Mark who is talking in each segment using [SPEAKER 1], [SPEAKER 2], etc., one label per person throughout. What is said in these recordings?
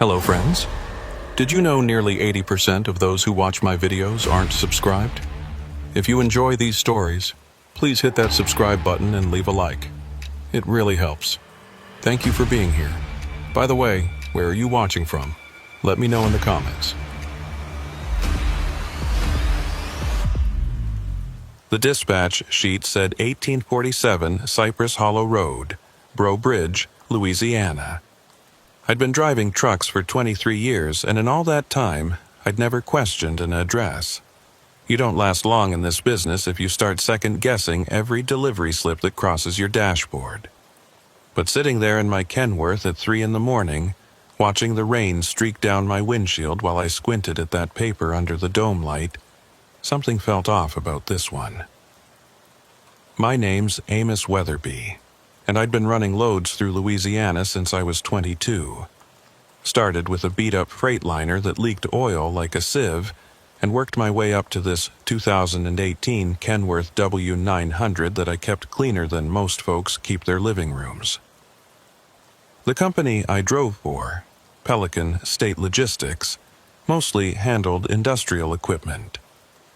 [SPEAKER 1] Hello friends. Did you know nearly 80% of those who watch my videos aren't subscribed? If you enjoy these stories, please hit that subscribe button and leave a like. It really helps. Thank you for being here. By the way, where are you watching from? Let me know in the comments. The dispatch sheet said 1847 Cypress Hollow Road, Breaux Bridge, Louisiana. I'd been driving trucks for 23 years, and in all that time, I'd never questioned an address. You don't last long in this business if you start second-guessing every delivery slip that crosses your dashboard. But sitting there in my Kenworth at 3 in the morning, watching the rain streak down my windshield while I squinted at that paper under the dome light, something felt off about this one. My name's Amos Weatherby, and I'd been running loads through Louisiana since I was 22. Started with a beat-up Freightliner that leaked oil like a sieve, and worked my way up to this 2018 Kenworth W900 that I kept cleaner than most folks keep their living rooms. The company I drove for, Pelican State Logistics, mostly handled industrial equipment.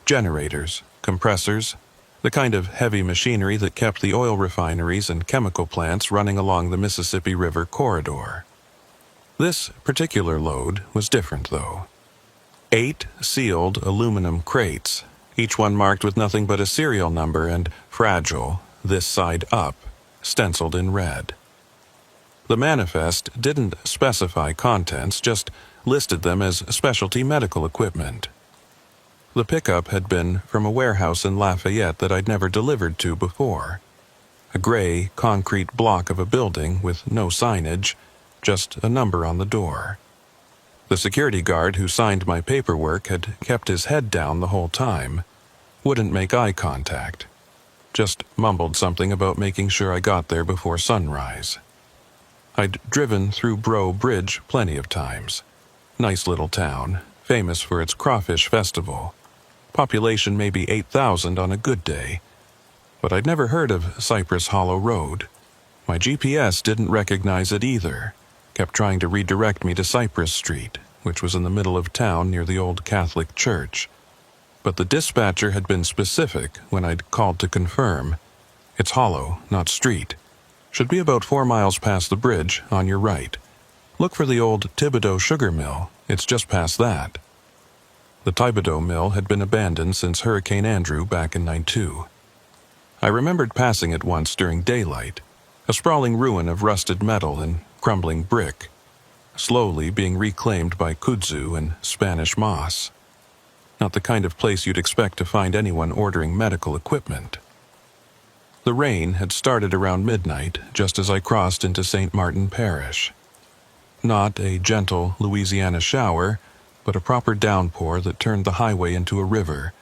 [SPEAKER 1] Generators, compressors, the kind of heavy machinery that kept the oil refineries and chemical plants running along the Mississippi River corridor. This particular load was different, though. 8 sealed aluminum crates, each one marked with nothing but a serial number and fragile, this side up, stenciled in red. The manifest didn't specify contents, just listed them as specialty medical equipment. The pickup had been from a warehouse in Lafayette that I'd never delivered to before. A gray, concrete block of a building with no signage, just a number on the door. The security guard who signed my paperwork had kept his head down the whole time, wouldn't make eye contact, just mumbled something about making sure I got there before sunrise. I'd driven through Breaux Bridge plenty of times. Nice little town, famous for its crawfish festival. Population maybe 8,000 on a good day. But I'd never heard of Cypress Hollow Road. My GPS didn't recognize it either. Kept trying to redirect me to Cypress Street, which was in the middle of town near the old Catholic church. But the dispatcher had been specific when I'd called to confirm. It's hollow, not street. Should be about 4 miles past the bridge, on your right. Look for the old Thibodeau sugar mill. It's just past that. The Thibodeau mill had been abandoned since Hurricane Andrew back in '92. I remembered passing it once during daylight, a sprawling ruin of rusted metal and crumbling brick, slowly being reclaimed by kudzu and Spanish moss. Not the kind of place you'd expect to find anyone ordering medical equipment. The rain had started around midnight, just as I crossed into St. Martin Parish. Not a gentle Louisiana shower, but a proper downpour that turned the highway into a river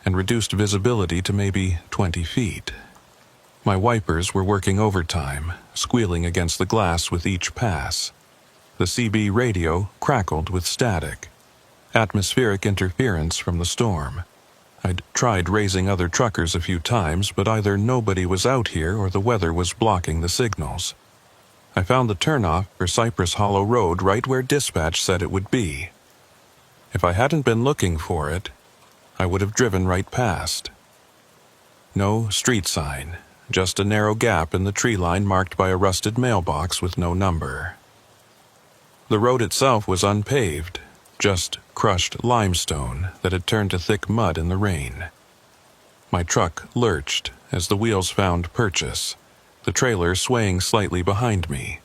[SPEAKER 1] and reduced visibility to maybe 20 feet. My wipers were working overtime, squealing against the glass with each pass. The CB radio crackled with static, atmospheric interference from the storm. I'd tried raising other truckers a few times, but either nobody was out here or the weather was blocking the signals. I found the turnoff for Cypress Hollow Road right where dispatch said it would be. If I hadn't been looking for it, I would have driven right past. No street sign, just a narrow gap in the tree line marked by a rusted mailbox with no number. The road itself was unpaved, just crushed limestone that had turned to thick mud in the rain. My truck lurched as the wheels found purchase, the trailer swaying slightly behind me.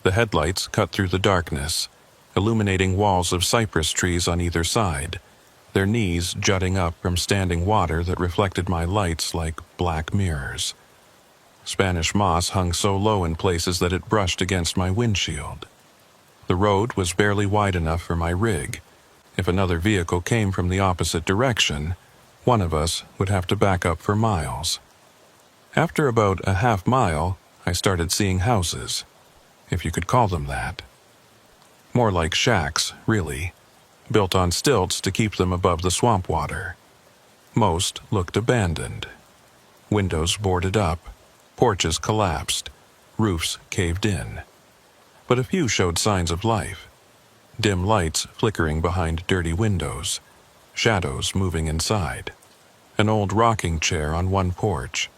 [SPEAKER 1] The headlights cut through the darkness, illuminating walls of cypress trees on either side, their knees jutting up from standing water that reflected my lights like black mirrors. Spanish moss hung so low in places that it brushed against my windshield. The road was barely wide enough for my rig. If another vehicle came from the opposite direction, one of us would have to back up for miles. After about a half mile, I started seeing houses, if you could call them that. More like shacks, really, built on stilts to keep them above the swamp water. Most looked abandoned. Windows boarded up, porches collapsed, roofs caved in. But a few showed signs of life. dim lights flickering behind dirty windows, shadows moving inside, an old rocking chair on one porch,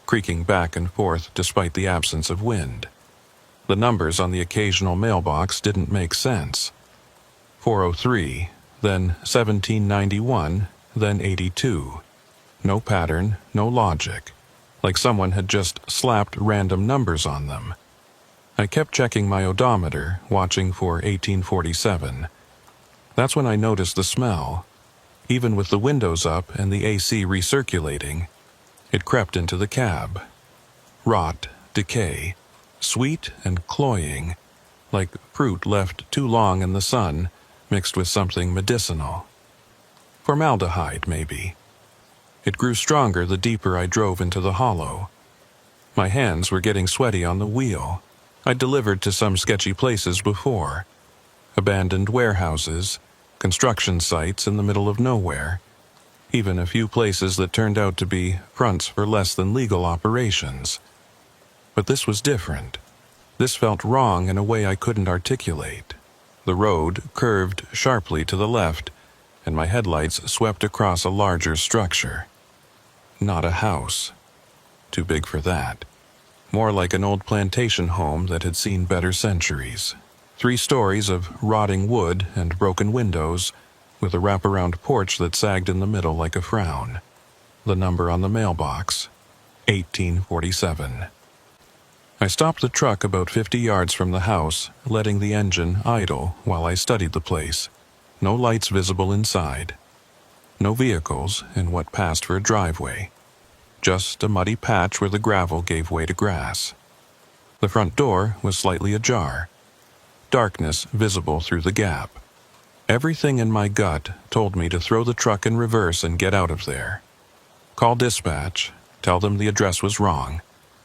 [SPEAKER 1] creaking back and forth despite the absence of wind. The numbers on the occasional mailbox didn't make sense. 403, then 1791, then 82. No pattern, no logic, like someone had just slapped random numbers on them. I kept checking my odometer, watching for 1847. That's when I noticed the smell. Even with the windows up and the AC recirculating, it crept into the cab. Rot, decay, sweet and cloying, like fruit left too long in the sun, mixed with something medicinal. Formaldehyde, maybe. It grew stronger the deeper I drove into the hollow. My hands were getting sweaty on the wheel. I'd delivered to some sketchy places before. Abandoned warehouses, construction sites in the middle of nowhere, even a few places that turned out to be fronts for less than legal operations. But this was different. This felt wrong in a way I couldn't articulate. The road curved sharply to the left, and my headlights swept across a larger structure. Not a house. Too big for that. More like an old plantation home that had seen better centuries. 3 stories of rotting wood and broken windows, with a wraparound porch that sagged in the middle like a frown. The number on the mailbox, 1847. I stopped the truck about 50 yards from the house, letting the engine idle while I studied the place. No lights visible inside. No vehicles in what passed for a driveway. Just a muddy patch where the gravel gave way to grass. The front door was slightly ajar. Darkness visible through the gap. Everything in my gut told me to throw the truck in reverse and get out of there. Call dispatch, tell them the address was wrong,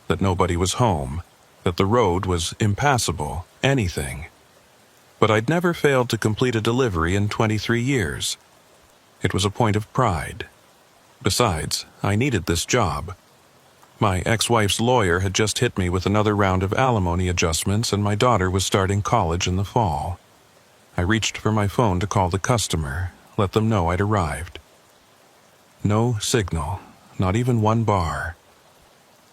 [SPEAKER 1] that nobody was home, that the road was impassable, anything. But I'd never failed to complete a delivery in 23 years. It was a point of pride. Besides, I needed this job. My ex-wife's lawyer had just hit me with another round of alimony adjustments, and my daughter was starting college in the fall. I reached for my phone to call the customer, let them know I'd arrived. No signal, not even one bar.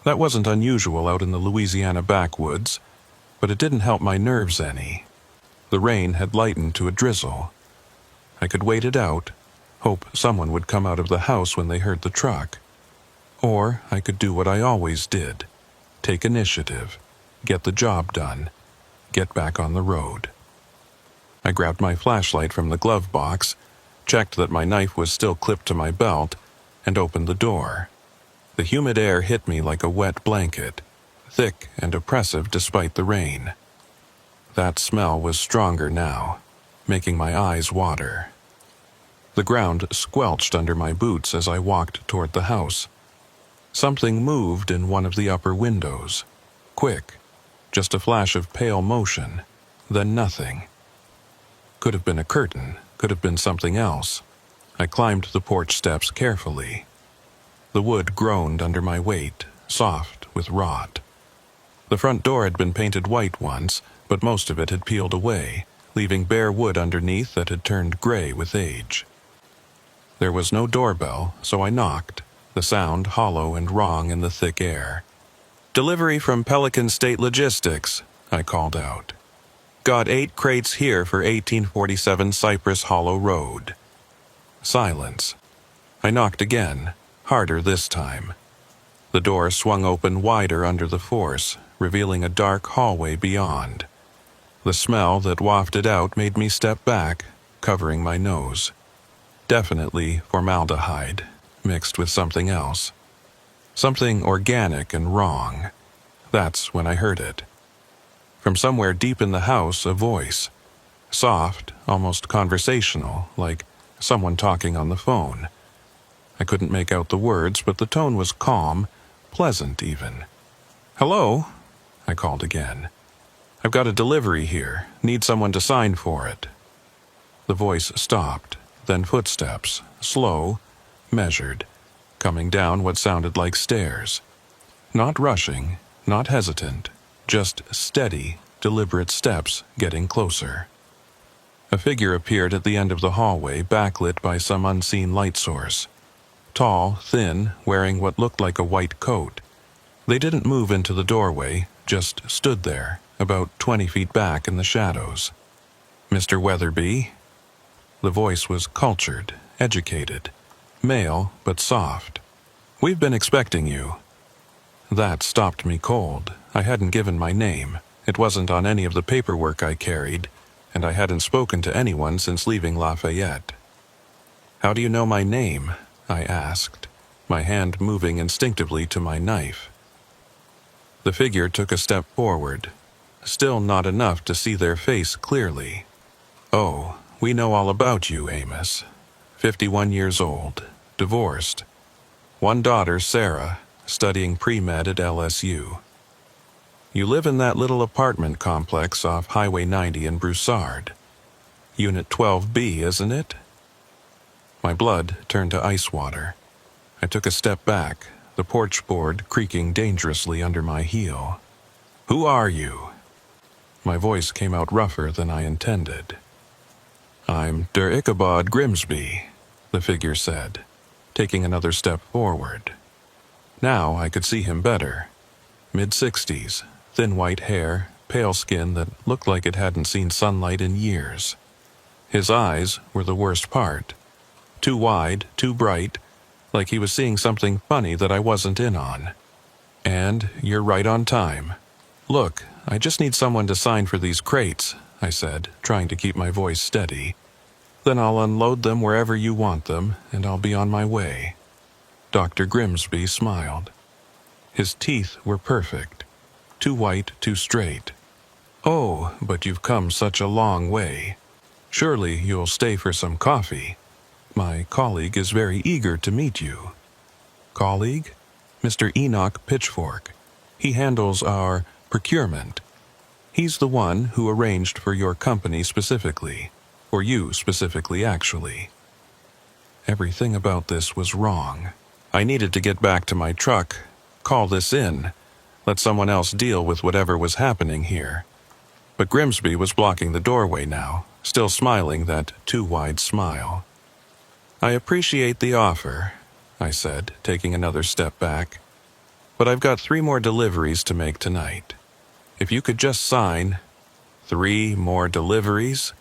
[SPEAKER 1] That wasn't unusual out in the Louisiana backwoods, but it didn't help my nerves any. The rain had lightened to a drizzle. I could wait it out, hope someone would come out of the house when they heard the truck. Or I could do what I always did, take initiative, get the job done, get back on the road. I grabbed my flashlight from the glove box, checked that my knife was still clipped to my belt, and opened the door. The humid air hit me like a wet blanket, thick and oppressive despite the rain. That smell was stronger now, making my eyes water. The ground squelched under my boots as I walked toward the house. Something moved in one of the upper windows. Quick, just a flash of pale motion, then nothing. Could have been a curtain, could have been something else. I climbed the porch steps carefully. The wood groaned under my weight, soft with rot. The front door had been painted white once, but most of it had peeled away, leaving bare wood underneath that had turned gray with age. There was no doorbell, so I knocked, the sound hollow and wrong in the thick air. "Delivery from Pelican State Logistics," I called out. "Got 8 crates here for 1847 Cypress Hollow Road." Silence. I knocked again, harder this time. The door swung open wider under the force, revealing a dark hallway beyond. The smell that wafted out made me step back, covering my nose. Definitely formaldehyde, mixed with something else. Something organic and wrong. That's when I heard it. From somewhere deep in the house, a voice. Soft, almost conversational, like someone talking on the phone. I couldn't make out the words, but the tone was calm, pleasant even. "Hello?" I called again. "I've got a delivery here. Need someone to sign for it." The voice stopped, then footsteps, slow, measured, coming down what sounded like stairs. Not rushing, not hesitant, just steady, deliberate steps getting closer. A figure appeared at the end of the hallway, backlit by some unseen light source. Tall, thin, wearing what looked like a white coat. They didn't move into the doorway, just stood there, about 20 feet back in the shadows. "Mr. Weatherby?" The voice was cultured, educated, male but soft. "We've been expecting you." That stopped me cold. I hadn't given my name. It wasn't on any of the paperwork I carried, and I hadn't spoken to anyone since leaving Lafayette. "How do you know my name?" I asked, my hand moving instinctively to my knife. The figure took a step forward, still not enough to see their face clearly. "Oh, we know all about you, Amos. 51 years old, divorced. One daughter, Sarah, studying pre-med at LSU. You live in that little apartment complex off Highway 90 in Broussard. Unit 12B, isn't it?" My blood turned to ice water. I took a step back, the porch board creaking dangerously under my heel. "Who are you?" My voice came out rougher than I intended. "I'm Der Ichabod Grimsby," the figure said, taking another step forward. Now I could see him better. Mid-60s, thin white hair, pale skin that looked like it hadn't seen sunlight in years. His eyes were the worst part. Too wide, too bright, like he was seeing something funny that I wasn't in on. "And you're right on time. Look, I just need someone to sign for these crates," I said, trying to keep my voice steady. "Then I'll unload them wherever you want them, and I'll be on my way." Dr. Grimsby smiled. His teeth were perfect. Too white, too straight. "Oh, but you've come such a long way. Surely you'll stay for some coffee. My colleague is very eager to meet you." "Colleague?" "Mr. Enoch Pitchfork. He handles our procurement. He's the one who arranged for your company specifically. For you specifically, actually." Everything about this was wrong. I needed to get back to my truck, call this in, let someone else deal with whatever was happening here. But Grimsby was blocking the doorway now, still smiling that too wide smile. "I appreciate the offer," I said, taking another step back. "But I've got 3 more deliveries to make tonight. If you could just sign..." "3 more deliveries?"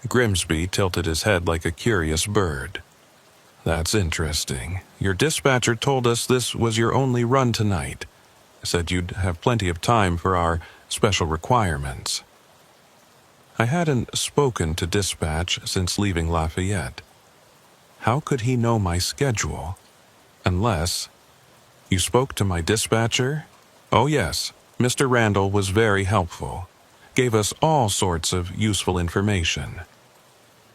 [SPEAKER 1] Grimsby tilted his head like a curious bird. "That's interesting. Your dispatcher told us this was your only run tonight. Said you'd have plenty of time for our special requirements." I hadn't spoken to dispatch since leaving Lafayette. How could he know my schedule? Unless... "You spoke to my dispatcher?" "Oh yes, Mr. Randall was very helpful. Gave us all sorts of useful information."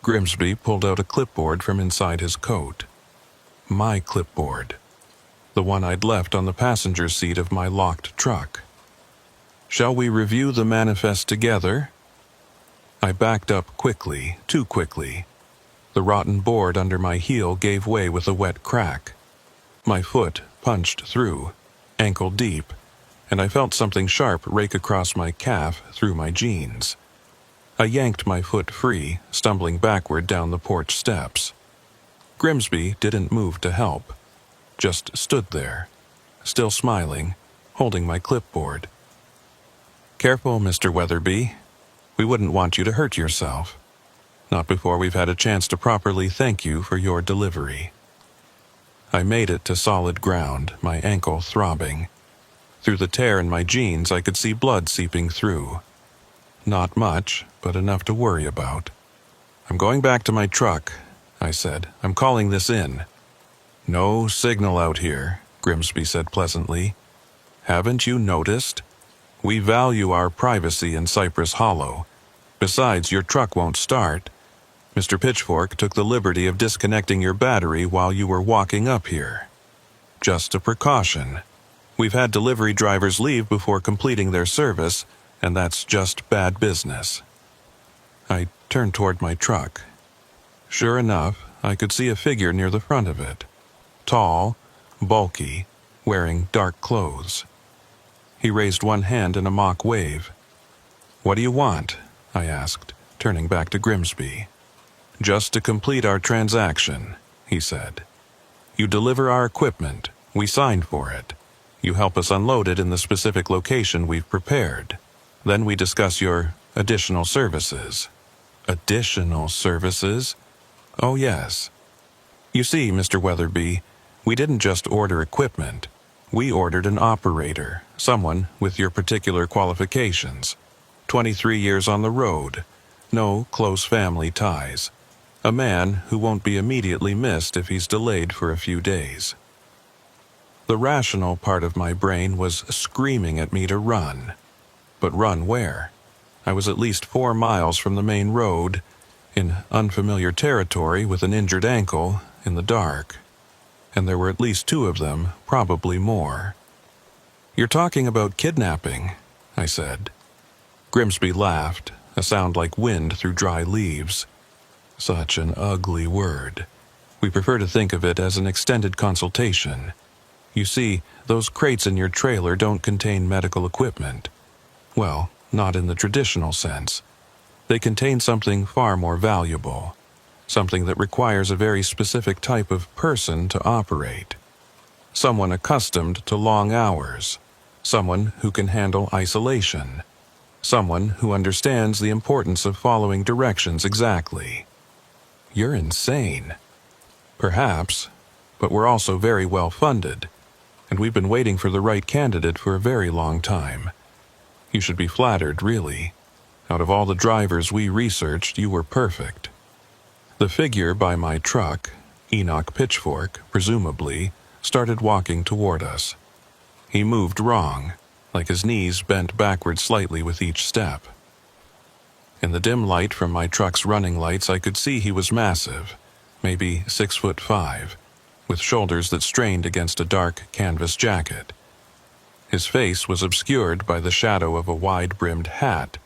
[SPEAKER 1] Grimsby pulled out a clipboard from inside his coat. My clipboard. The one I'd left on the passenger seat of my locked truck. "Shall we review the manifest together?" I backed up quickly, too quickly. The rotten board under my heel gave way with a wet crack. My foot punched through, ankle deep, and I felt something sharp rake across my calf through my jeans. I yanked my foot free, stumbling backward down the porch steps. Grimsby didn't move to help, just stood there, still smiling, holding my clipboard. "Careful, Mr. Weatherby. We wouldn't want you to hurt yourself. Not before we've had a chance to properly thank you for your delivery." I made it to solid ground, my ankle throbbing. Through the tear in my jeans, I could see blood seeping through. Not much, but enough to worry about. "I'm going back to my truck," I said. "I'm calling this in." "No signal out here," Grimsby said pleasantly. "Haven't you noticed? We value our privacy in Cypress Hollow. Besides, your truck won't start. Mr. Pitchfork took the liberty of disconnecting your battery while you were walking up here. Just a precaution. We've had delivery drivers leave before completing their service, and that's just bad business." I turned toward my truck. Sure enough, I could see a figure near the front of it. Tall, bulky, wearing dark clothes. He raised one hand in a mock wave. "What do you want?" I asked, turning back to Grimsby. "Just to complete our transaction," he said. "You deliver our equipment, we sign for it. You help us unload it in the specific location we've prepared. Then we discuss your additional services." "Additional services?" "Oh, yes. You see, Mr. Weatherby, we didn't just order equipment. We ordered an operator, someone with your particular qualifications. 23 years on the road, no close family ties. A man who won't be immediately missed if he's delayed for a few days." The rational part of my brain was screaming at me to run. But run where? I was at least 4 miles from the main road, in unfamiliar territory with an injured ankle, in the dark. And there were at least 2 of them, probably more. "You're talking about kidnapping," I said. Grimsby laughed, a sound like wind through dry leaves. Such an ugly word. We prefer to think of it as an extended consultation. You see, those crates in your trailer don't contain medical equipment. Well, not in the traditional sense. They contain something far more valuable. Something that requires a very specific type of person to operate. Someone accustomed to long hours. Someone who can handle isolation. Someone who understands the importance of following directions exactly. You're insane. Perhaps, but we're also very well funded, and we've been waiting for the right candidate for a very long time. You should be flattered, really. Out of all the drivers we researched, you were perfect. The figure by my truck, Enoch Pitchfork, presumably, started walking toward us. He moved wrong, like his knees bent backward slightly with each step. In the dim light from my truck's running lights, I could see he was massive, maybe 6'5", with shoulders that strained against a dark canvas jacket. His face was obscured by the shadow of a wide-brimmed hat,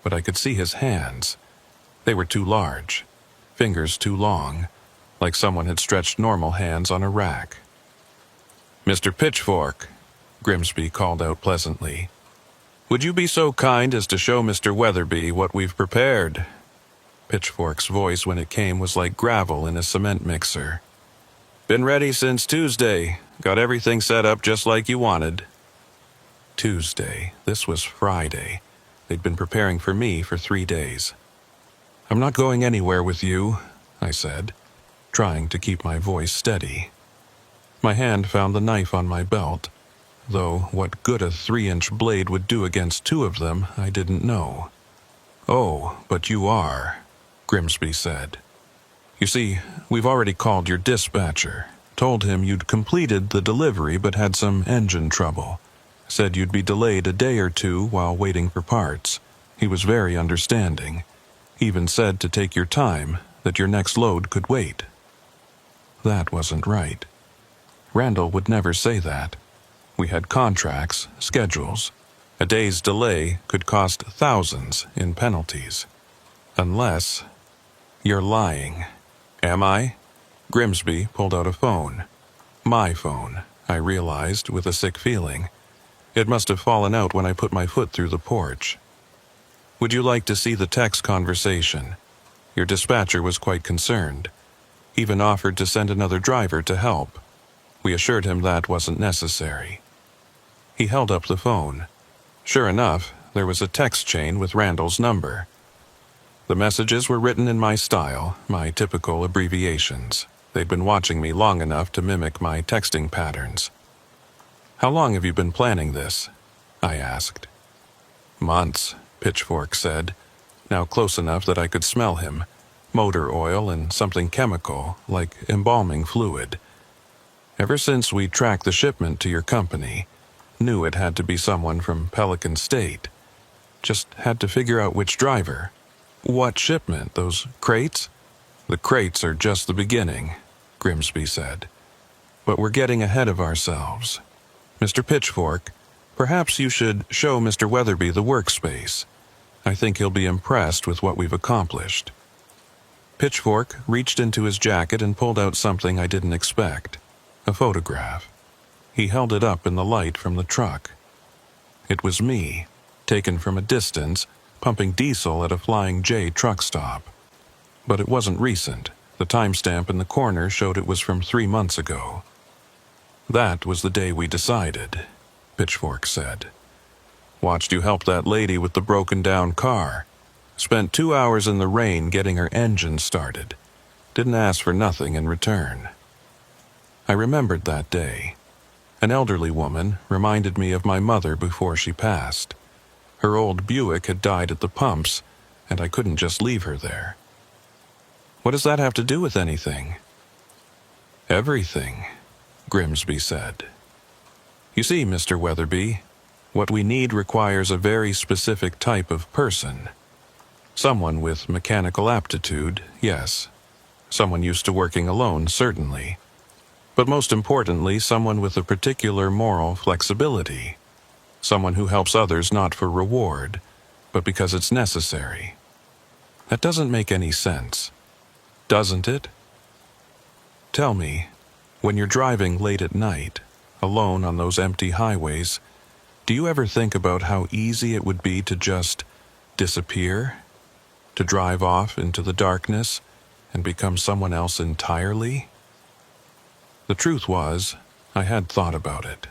[SPEAKER 1] but I could see his hands. They were too large, fingers too long, like someone had stretched normal hands on a rack. "Mr. Pitchfork," Grimsby called out pleasantly, "would you be so kind as to show Mr. Weatherby what we've prepared?" Pitchfork's voice when it came was like gravel in a cement mixer. "Been ready since Tuesday. Got everything set up just like you wanted." Tuesday. This was Friday. They'd been preparing for me for 3 days. "I'm not going anywhere with you," I said, trying to keep my voice steady. My hand found the knife on my belt, though what good a 3-inch blade would do against 2 of them, I didn't know. "Oh, but you are," Grimsby said. "You see, we've already called your dispatcher, told him you'd completed the delivery but had some engine trouble. Said you'd be delayed a day or 2 while waiting for parts. He was very understanding. Even said to take your time, that your next load could wait." That wasn't right. Randall would never say that. We had contracts, schedules. A day's delay could cost thousands in penalties. Unless... "You're lying." "Am I?" Grimsby pulled out a phone. My phone, I realized with a sick feeling. It must have fallen out when I put my foot through the porch. "Would you like to see the text conversation? Your dispatcher was quite concerned. Even offered to send another driver to help. We assured him that wasn't necessary." He held up the phone. Sure enough, there was a text chain with Randall's number. The messages were written in my style, my typical abbreviations. They'd been watching me long enough to mimic my texting patterns. "How long have you been planning this?" I asked. "Months," Pitchfork said, now close enough that I could smell him. Motor oil and something chemical, like embalming fluid. "Ever since we tracked the shipment to your company, knew it had to be someone from Pelican State. Just had to figure out which driver." "What shipment? Those crates?" "The crates are just the beginning," Grimsby said. "But we're getting ahead of ourselves. Mr. Pitchfork, perhaps you should show Mr. Weatherby the workspace. I think he'll be impressed with what we've accomplished." Pitchfork reached into his jacket and pulled out something I didn't expect. A photograph. He held it up in the light from the truck. It was me, taken from a distance, pumping diesel at a Flying J truck stop. But it wasn't recent. The timestamp in the corner showed it was from 3 months ago. That was the day we decided, Pitchfork said. Watched you help that lady with the broken-down car. Spent 2 hours in the rain getting her engine started. Didn't ask for nothing in return. I remembered that day. An elderly woman reminded me of my mother before she passed. Her old Buick had died at the pumps, and I couldn't just leave her there. What does that have to do with anything? Everything, Grimsby said. You see, Mr. Weatherby, what we need requires a very specific type of person. Someone with mechanical aptitude, yes. Someone used to working alone, certainly. But most importantly, someone with a particular moral flexibility. Someone who helps others not for reward, but because it's necessary. That doesn't make any sense, doesn't it? Tell me, when you're driving late at night, alone on those empty highways, do you ever think about how easy it would be to just disappear? To drive off into the darkness and become someone else entirely? The truth was, I had thought about it.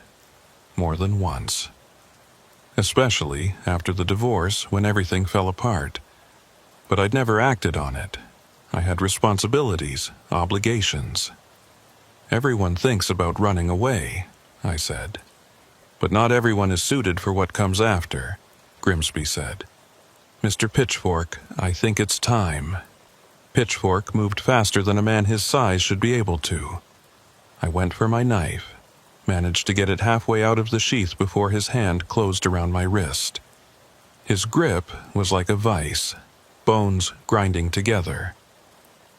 [SPEAKER 1] More than once. Especially after the divorce when everything fell apart. But I'd never acted on it. I had responsibilities, obligations. Everyone thinks about running away, I said. But not everyone is suited for what comes after, Grimsby said. Mr. Pitchfork, I think it's time. Pitchfork moved faster than a man his size should be able to. I went for my knife, managed to get it halfway out of the sheath before his hand closed around my wrist. His grip was like a vice, bones grinding together.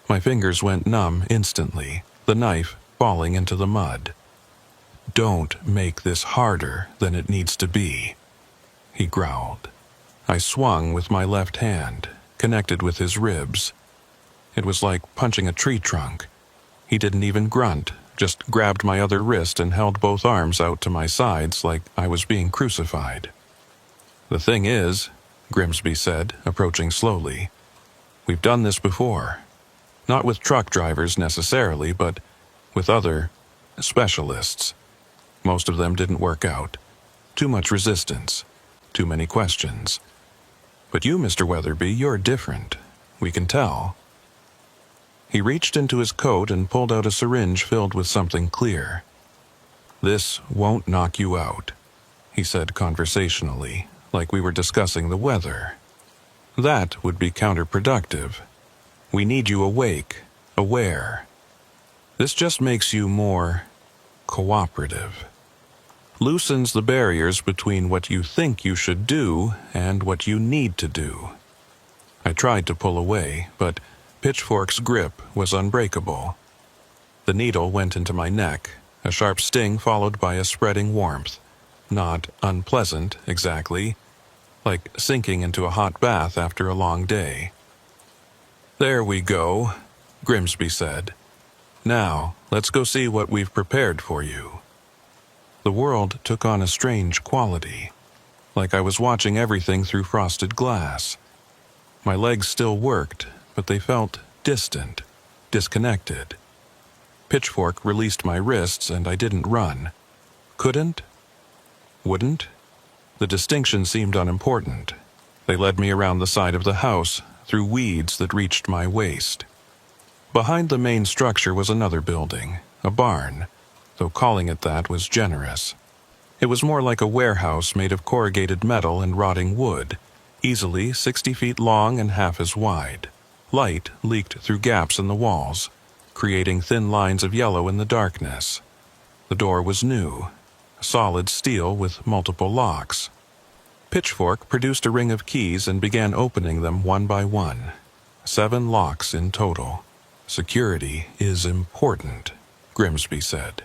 [SPEAKER 1] My fingers went numb instantly, the knife falling into the mud. Don't make this harder than it needs to be, he growled. I swung with my left hand, connected with his ribs. It was like punching a tree trunk. He didn't even grunt, just grabbed my other wrist and held both arms out to my sides like I was being crucified. The thing is, Grimsby said, approaching slowly, we've done this before. Not with truck drivers necessarily, but with other specialists. Most of them didn't work out. Too much resistance. Too many questions. But you, Mr. Weatherby, you're different. We can tell. He reached into his coat and pulled out a syringe filled with something clear. This won't knock you out, he said conversationally, like we were discussing the weather. That would be counterproductive. We need you awake, aware. This just makes you more cooperative. Loosens the barriers between what you think you should do and what you need to do. I tried to pull away, but Pitchfork's grip was unbreakable. The needle went into my neck, a sharp sting followed by a spreading warmth. Not unpleasant, exactly, like sinking into a hot bath after a long day. There we go, Grimsby said. Now, let's go see what we've prepared for you. The world took on a strange quality, like I was watching everything through frosted glass. My legs still worked, but they felt distant, disconnected. Pitchfork released my wrists and I didn't run. Couldn't? Wouldn't? The distinction seemed unimportant. They led me around the side of the house, through weeds that reached my waist. Behind the main structure was another building, a barn, though calling it that was generous. It was more like a warehouse made of corrugated metal and rotting wood, easily 60 feet long and half as wide. Light leaked through gaps in the walls, creating thin lines of yellow in the darkness. The door was new, solid steel with multiple locks. Pitchfork produced a ring of keys and began opening them one by one. 7 locks in total. Security is important, Grimsby said.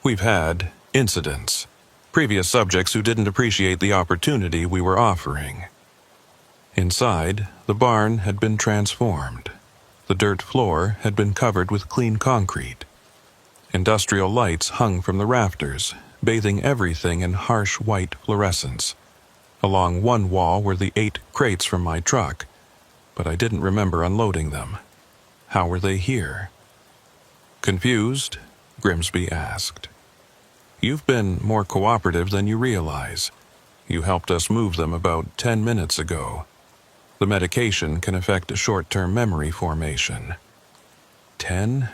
[SPEAKER 1] We've had incidents. Previous subjects who didn't appreciate the opportunity we were offering. Inside, the barn had been transformed. The dirt floor had been covered with clean concrete. Industrial lights hung from the rafters, bathing everything in harsh white fluorescence. Along one wall were the 8 crates from my truck, but I didn't remember unloading them. How were they here? Confused? Grimsby asked. You've been more cooperative than you realize. You helped us move them about 10 minutes ago. The medication can affect short-term memory formation. 10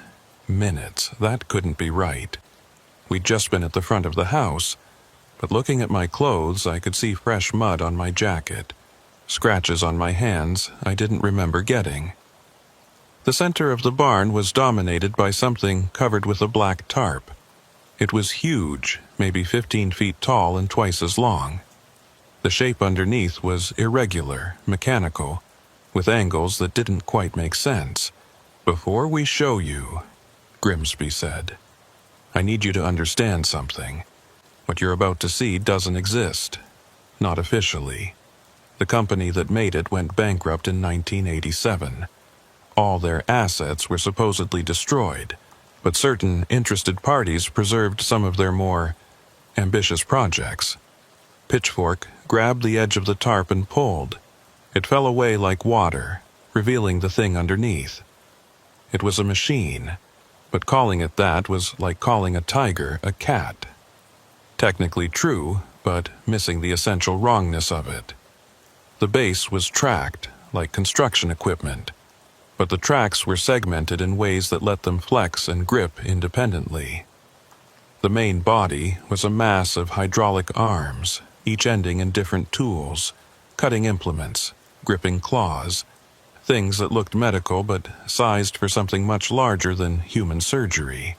[SPEAKER 1] minutes? That couldn't be right. We'd just been at the front of the house, but looking at my clothes, I could see fresh mud on my jacket, scratches on my hands I didn't remember getting. The center of the barn was dominated by something covered with a black tarp. It was huge, maybe 15 feet tall and twice as long. The shape underneath was irregular, mechanical, with angles that didn't quite make sense. Before we show you, Grimsby said, I need you to understand something. What you're about to see doesn't exist. Not officially. The company that made it went bankrupt in 1987. All their assets were supposedly destroyed, but certain interested parties preserved some of their more ambitious projects. Pitchfork grabbed the edge of the tarp and pulled. It fell away like water, revealing the thing underneath. It was a machine, but calling it that was like calling a tiger a cat. Technically true, but missing the essential wrongness of it. The base was tracked, like construction equipment, but the tracks were segmented in ways that let them flex and grip independently. The main body was a mass of hydraulic arms, each ending in different tools, cutting implements, gripping claws, things that looked medical but sized for something much larger than human surgery.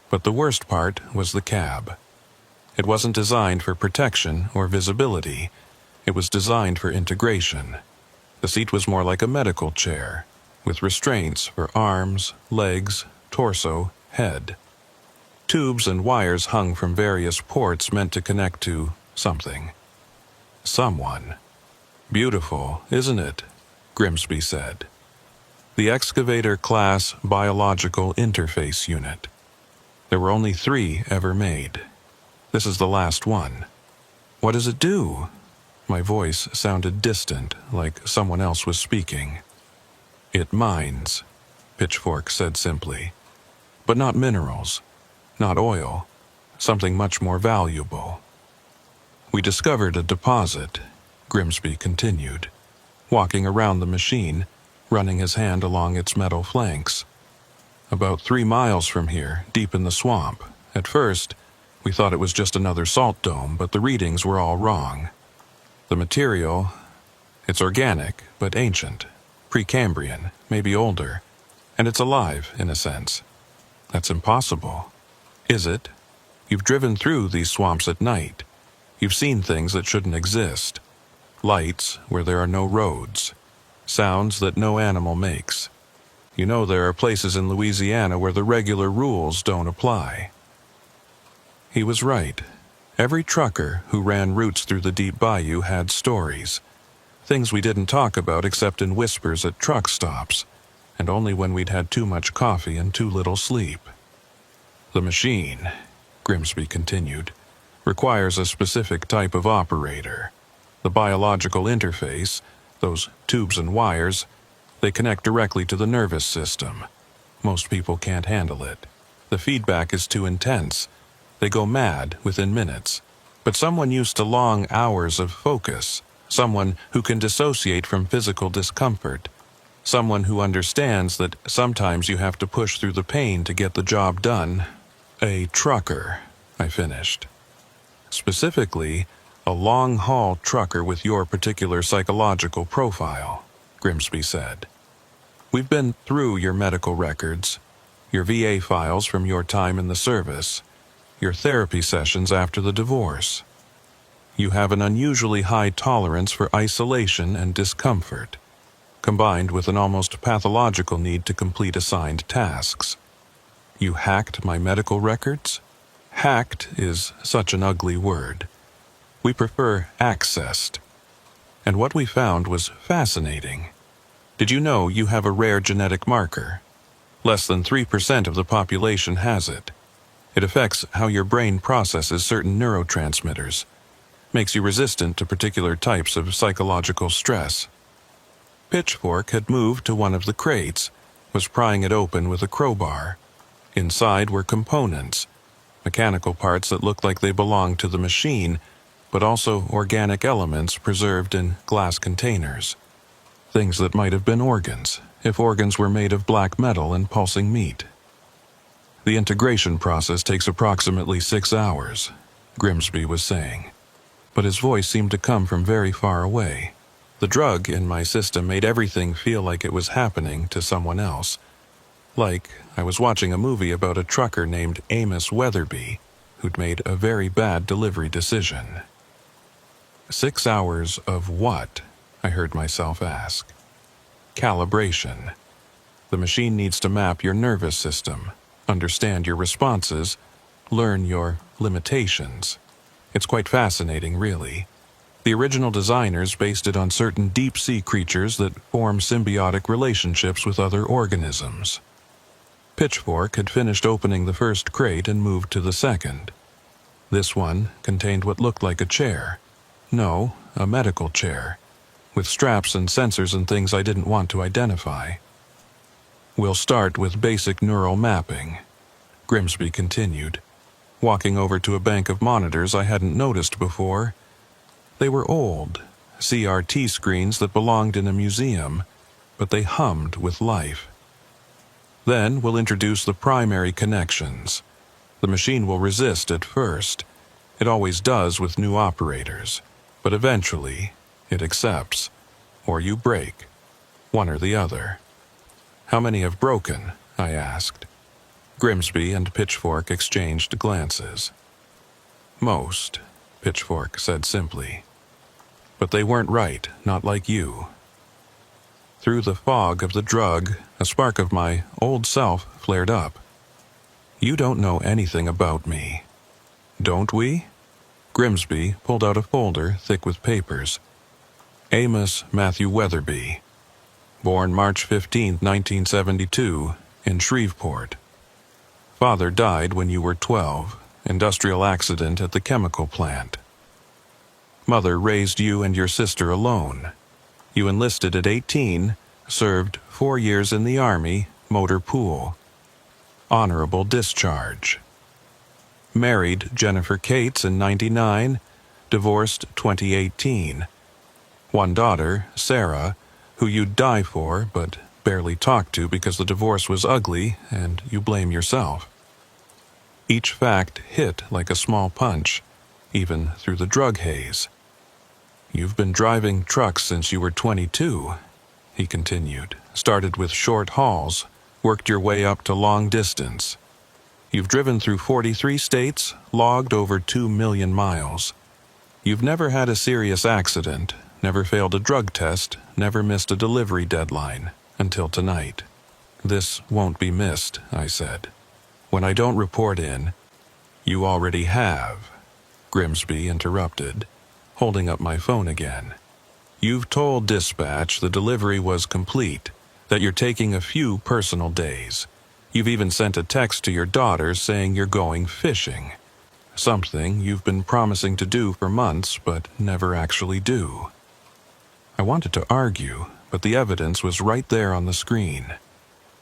[SPEAKER 1] But the worst part was the cab. It wasn't designed for protection or visibility. It was designed for integration. The seat was more like a medical chair, with restraints for arms, legs, torso, head. Tubes and wires hung from various ports meant to connect to something. Someone. Beautiful, isn't it? Grimsby said. The excavator-class biological interface unit. There were only 3 ever made. This is the last one. What does it do? My voice sounded distant, like someone else was speaking. It mines, Pitchfork said simply. But not minerals, not oil, something much more valuable. We discovered a deposit, Grimsby continued, walking around the machine, running his hand along its metal flanks. About 3 miles from here, deep in the swamp. At first, we thought it was just another salt dome, but the readings were all wrong. The material, it's organic, but ancient, Precambrian, maybe older, and it's alive, in a sense. That's impossible. Is it? You've driven through these swamps at night. You've seen things that shouldn't exist. Lights where there are no roads. Sounds that no animal makes. You know there are places in Louisiana where the regular rules don't apply. He was right. Every trucker who ran routes through the deep bayou had stories. Things we didn't talk about except in whispers at truck stops, and only when we'd had too much coffee and too little sleep. The machine, Grimsby continued, requires a specific type of operator. The biological interface, those tubes and wires, they connect directly to the nervous system. Most people can't handle it. The feedback is too intense. They go mad within minutes. But someone used to long hours of focus, someone who can dissociate from physical discomfort, someone who understands that sometimes you have to push through the pain to get the job done. A trucker, I finished. Specifically, a long-haul trucker with your particular psychological profile, Grimsby said. We've been through your medical records, your VA files from your time in the service, your therapy sessions after the divorce. You have an unusually high tolerance for isolation and discomfort, combined with an almost pathological need to complete assigned tasks. You hacked my medical records? Hacked is such an ugly word. We prefer accessed. And what we found was fascinating. Did you know you have a rare genetic marker? Less than 3% of the population has it. It affects how your brain processes certain neurotransmitters. Makes you resistant to particular types of psychological stress. Pitchfork had moved to one of the crates, was prying it open with a crowbar. Inside were components, mechanical parts that looked like they belonged to the machine, but also organic elements preserved in glass containers. Things that might have been organs, if organs were made of black metal and pulsing meat. The integration process takes approximately 6 hours, Grimsby was saying, but his voice seemed to come from very far away. The drug in my system made everything feel like it was happening to someone else. Like I was watching a movie about a trucker named Amos Weatherby, who'd made a very bad delivery decision. 6 hours of what? I heard myself ask. Calibration. The machine needs to map your nervous system, understand your responses, learn your limitations. It's quite fascinating, really. The original designers based it on certain deep-sea creatures that form symbiotic relationships with other organisms. Pitchfork had finished opening the first crate and moved to the second. This one contained what looked like a chair. No, a medical chair, with straps and sensors and things I didn't want to identify. We'll start with basic neural mapping, Grimsby continued, walking over to a bank of monitors I hadn't noticed before. They were old, CRT screens that belonged in a museum, but they hummed with life. Then we'll introduce the primary connections. The machine will resist at first. It always does with new operators, but eventually it accepts, or you break, one or the other. How many have broken? I asked. Grimsby and Pitchfork exchanged glances. Most, Pitchfork said simply. But they weren't right, not like you. Through the fog of the drug, a spark of my old self flared up. You don't know anything about me. Don't we? Grimsby pulled out a folder thick with papers. Amos Matthew Weatherby. Born March 15, 1972, in Shreveport. Father died when you were 12, industrial accident at the chemical plant. Mother raised you and your sister alone. You enlisted at 18, served 4 years in the Army, motor pool. Honorable discharge. Married Jennifer Cates in 99, divorced 2018. One daughter, Sarah, who you'd die for but barely talk to because the divorce was ugly and you blame yourself. Each fact hit like a small punch, even through the drug haze. You've been driving trucks since you were 22, he continued. Started with short hauls, worked your way up to long distance. You've driven through 43 states, logged over 2 million miles. You've never had a serious accident, never failed a drug test, never missed a delivery deadline, until tonight. This won't be missed, I said. When I don't report in, you already have, Grimsby interrupted, holding up my phone again. You've told dispatch the delivery was complete, that you're taking a few personal days. You've even sent a text to your daughter saying you're going fishing. Something you've been promising to do for months but never actually do. I wanted to argue, but the evidence was right there on the screen.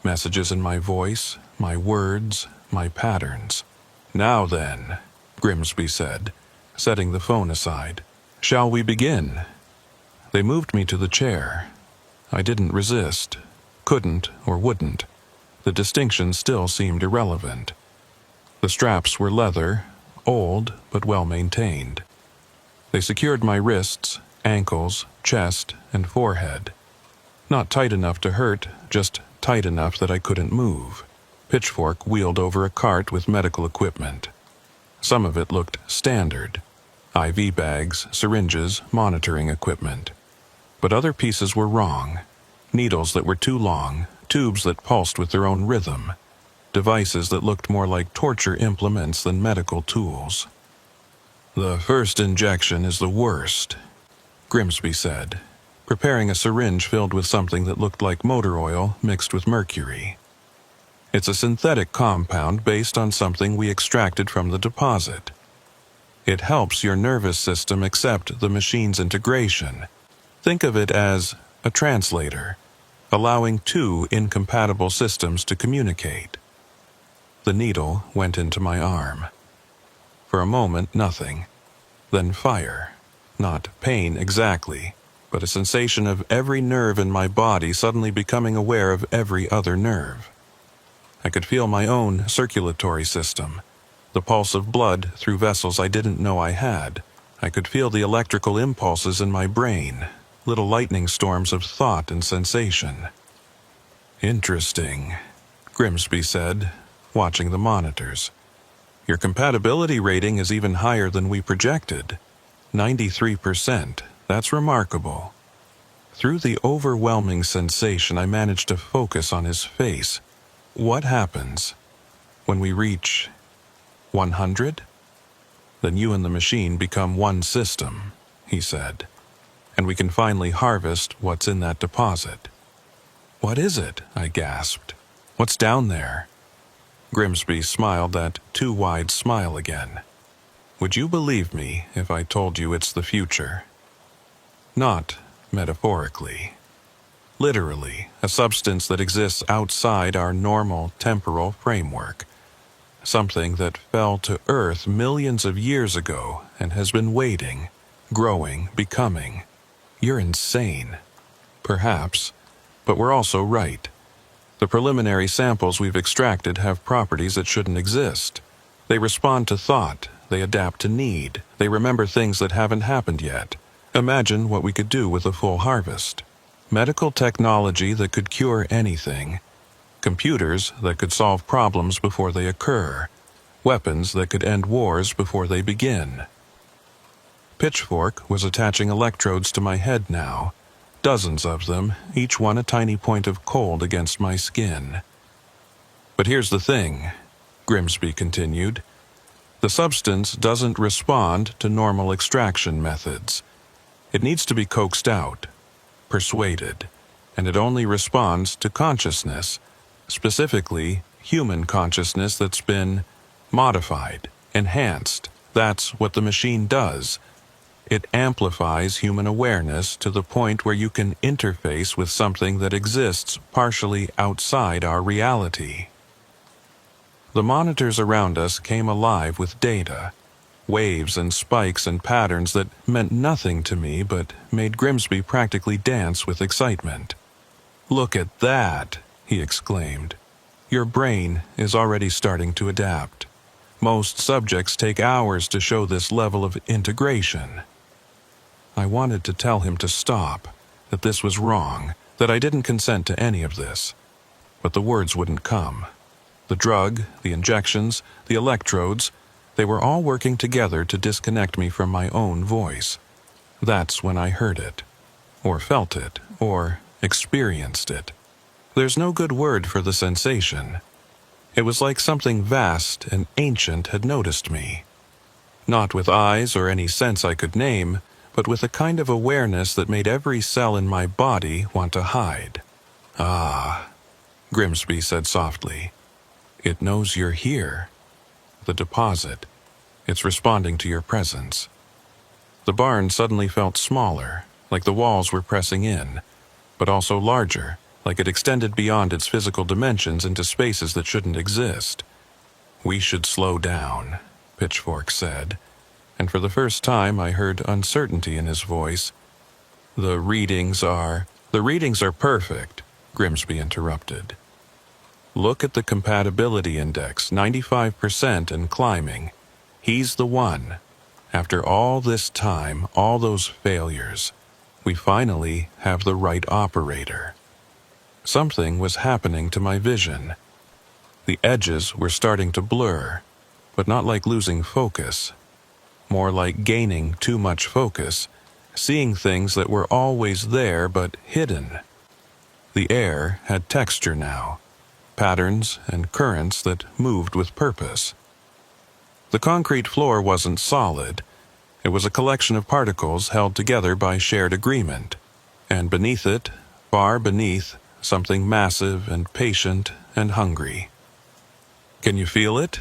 [SPEAKER 1] Messages in my voice, my words, my patterns. Now then, Grimsby said, setting the phone aside. Shall we begin? They moved me to the chair. I didn't resist, couldn't or wouldn't. The distinction still seemed irrelevant. The straps were leather, old but well maintained. They secured my wrists, ankles, chest, and forehead. Not tight enough to hurt, just tight enough that I couldn't move. Pitchfork wheeled over a cart with medical equipment. Some of it looked standard. IV bags, syringes, monitoring equipment. But other pieces were wrong. Needles that were too long, tubes that pulsed with their own rhythm. Devices that looked more like torture implements than medical tools. The first injection is the worst, Grimsby said, preparing a syringe filled with something that looked like motor oil mixed with mercury. It's a synthetic compound based on something we extracted from the deposit. It helps your nervous system accept the machine's integration. Think of it as a translator, allowing two incompatible systems to communicate. The needle went into my arm. For a moment, nothing. Then fire. Not pain exactly, but a sensation of every nerve in my body suddenly becoming aware of every other nerve. I could feel my own circulatory system, the pulse of blood through vessels I didn't know I had. I could feel the electrical impulses in my brain, little lightning storms of thought and sensation. Interesting, Grimsby said, watching the monitors. Your compatibility rating is even higher than we projected. 93%. That's remarkable. Through the overwhelming sensation, I managed to focus on his face. What happens when we reach 100? Then you and the machine become one system, he said, and we can finally harvest what's in that deposit. What is it? I gasped. What's down there? Grimsby smiled that too wide smile again. Would you believe me if I told you it's the future? Not metaphorically. Literally, a substance that exists outside our normal temporal framework. Something that fell to Earth millions of years ago and has been waiting, growing, becoming. You're insane. Perhaps, but we're also right. The preliminary samples we've extracted have properties that shouldn't exist. They respond to thought, they adapt to need, they remember things that haven't happened yet. Imagine what we could do with a full harvest. Medical technology that could cure anything. Computers that could solve problems before they occur. Weapons that could end wars before they begin. Pitchfork was attaching electrodes to my head now. Dozens of them, each one a tiny point of cold against my skin. But here's the thing, Grimsby continued. The substance doesn't respond to normal extraction methods. It needs to be coaxed out, persuaded, and it only responds to consciousness, specifically human consciousness that's been modified, enhanced. That's what the machine does. It amplifies human awareness to the point where you can interface with something that exists partially outside our reality. The monitors around us came alive with data, waves and spikes and patterns that meant nothing to me but made Grimsby practically dance with excitement. "Look at that," he exclaimed. "Your brain is already starting to adapt. Most subjects take hours to show this level of integration." I wanted to tell him to stop, that this was wrong, that I didn't consent to any of this. But the words wouldn't come. The drug, the injections, the electrodes, they were all working together to disconnect me from my own voice. That's when I heard it, or felt it, or experienced it. There's no good word for the sensation. It was like something vast and ancient had noticed me. Not with eyes or any sense I could name, but with a kind of awareness that made every cell in my body want to hide. "Ah," Grimsby said softly. "It knows you're here. The deposit. It's responding to your presence." The barn suddenly felt smaller, like the walls were pressing in, but also larger, like it extended beyond its physical dimensions into spaces that shouldn't exist. "We should slow down," Pitchfork said, and for the first time I heard uncertainty in his voice. The readings are perfect," Grimsby interrupted. "Look at the compatibility index, 95% and climbing. He's the one. After all this time, all those failures, we finally have the right operator." Something was happening to my vision. The edges were starting to blur, but not like losing focus. More like gaining too much focus, seeing things that were always there but hidden. The air had texture now, patterns and currents that moved with purpose. The concrete floor wasn't solid. It was a collection of particles held together by shared agreement, and beneath it, far beneath, something massive and patient and hungry. "Can you feel it?"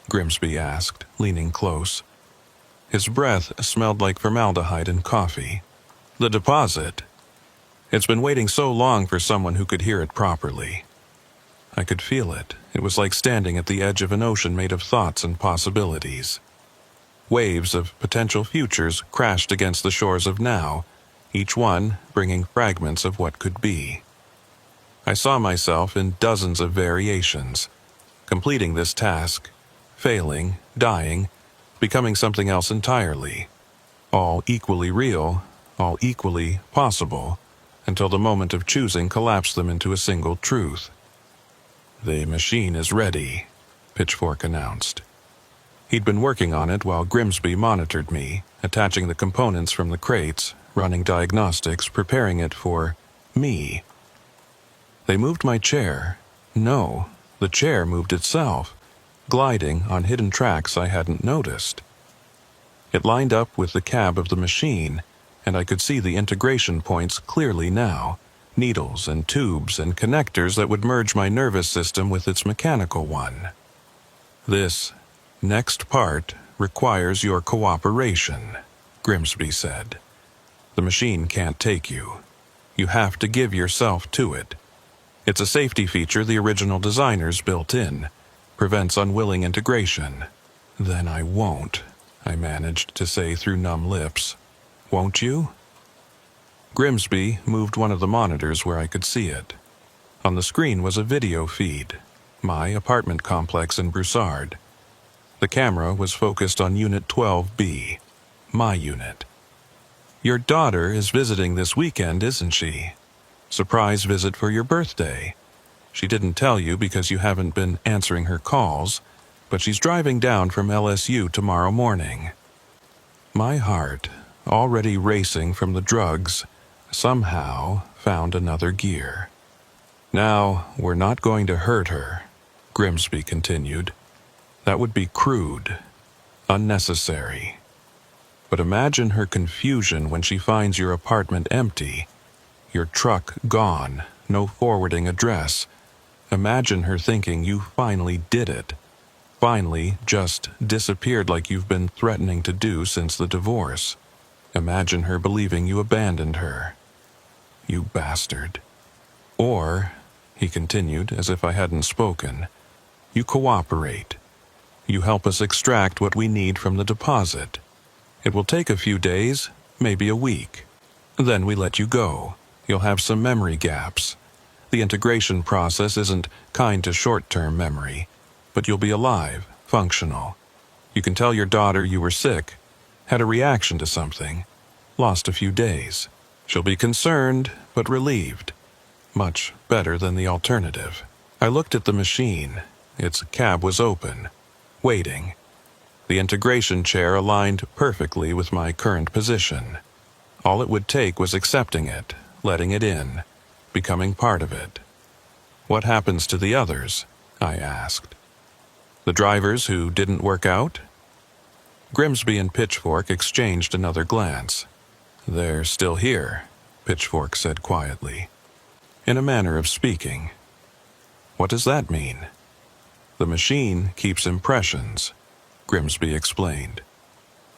[SPEAKER 1] Grimsby asked, leaning close. His breath smelled like formaldehyde and coffee. The deposit. It's been waiting so long for someone who could hear it properly. I could feel it. It was like standing at the edge of an ocean made of thoughts and possibilities. Waves of potential futures crashed against the shores of now, each one bringing fragments of what could be. I saw myself in dozens of variations, completing this task, failing, dying, becoming something else entirely, all equally real, all equally possible, until the moment of choosing collapsed them into a single truth. "The machine is ready," Pitchfork announced. He'd been working on it while Grimsby monitored me, attaching the components from the crates, running diagnostics, preparing it for me. They moved my chair. No, the chair moved itself, gliding on hidden tracks I hadn't noticed. It lined up with the cab of the machine, and I could see the integration points clearly now, needles and tubes and connectors that would merge my nervous system with its mechanical one. "This next part requires your cooperation," Grimsby said. "The machine can't take you. You have to give yourself to it. It's a safety feature the original designers built in. Prevents unwilling integration." "Then I won't," I managed to say through numb lips. "Won't you?" Grimsby moved one of the monitors where I could see it. On the screen was a video feed, my apartment complex in Broussard. The camera was focused on Unit 12B, my unit. "Your daughter is visiting this weekend, isn't she? Surprise visit for your birthday. She didn't tell you because you haven't been answering her calls, but she's driving down from LSU tomorrow morning." My heart, already racing from the drugs, somehow found another gear. "Now, we're not going to hurt her," Grimsby continued. "That would be crude, unnecessary. But imagine her confusion when she finds your apartment empty, your truck gone, no forwarding address. Imagine her thinking you finally did it, finally just disappeared like you've been threatening to do since the divorce. Imagine her believing you abandoned her. You bastard. Or," he continued as if I hadn't spoken, "you cooperate. You help us extract what we need from the deposit. It will take a few days, maybe a week. Then we let you go. You'll have some memory gaps. The integration process isn't kind to short-term memory, but you'll be alive, functional. You can tell your daughter you were sick, had a reaction to something, lost a few days. She'll be concerned, but relieved. Much better than the alternative." I looked at the machine. Its cab was open, waiting. The integration chair aligned perfectly with my current position. All it would take was accepting it, letting it in, becoming part of it. "What happens to the others?" I asked. "The drivers who didn't work out?" Grimsby and Pitchfork exchanged another glance. "They're still here," Pitchfork said quietly, in a manner of speaking. "What does that mean?" "The machine keeps impressions," Grimsby explained.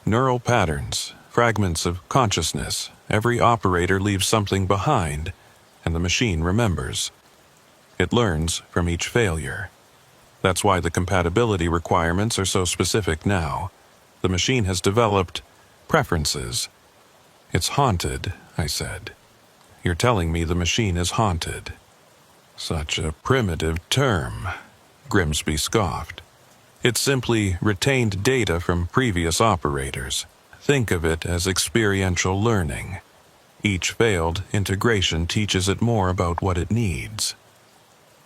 [SPEAKER 1] "Neural patterns, fragments of consciousness. Every operator leaves something behind, and the machine remembers. It learns from each failure. That's why the compatibility requirements are so specific now. The machine has developed preferences." "It's haunted," I said. "You're telling me the machine is haunted." "Such a primitive term," Grimsby scoffed. "It's simply retained data from previous operators. Think of it as experiential learning. Each failed integration teaches it more about what it needs."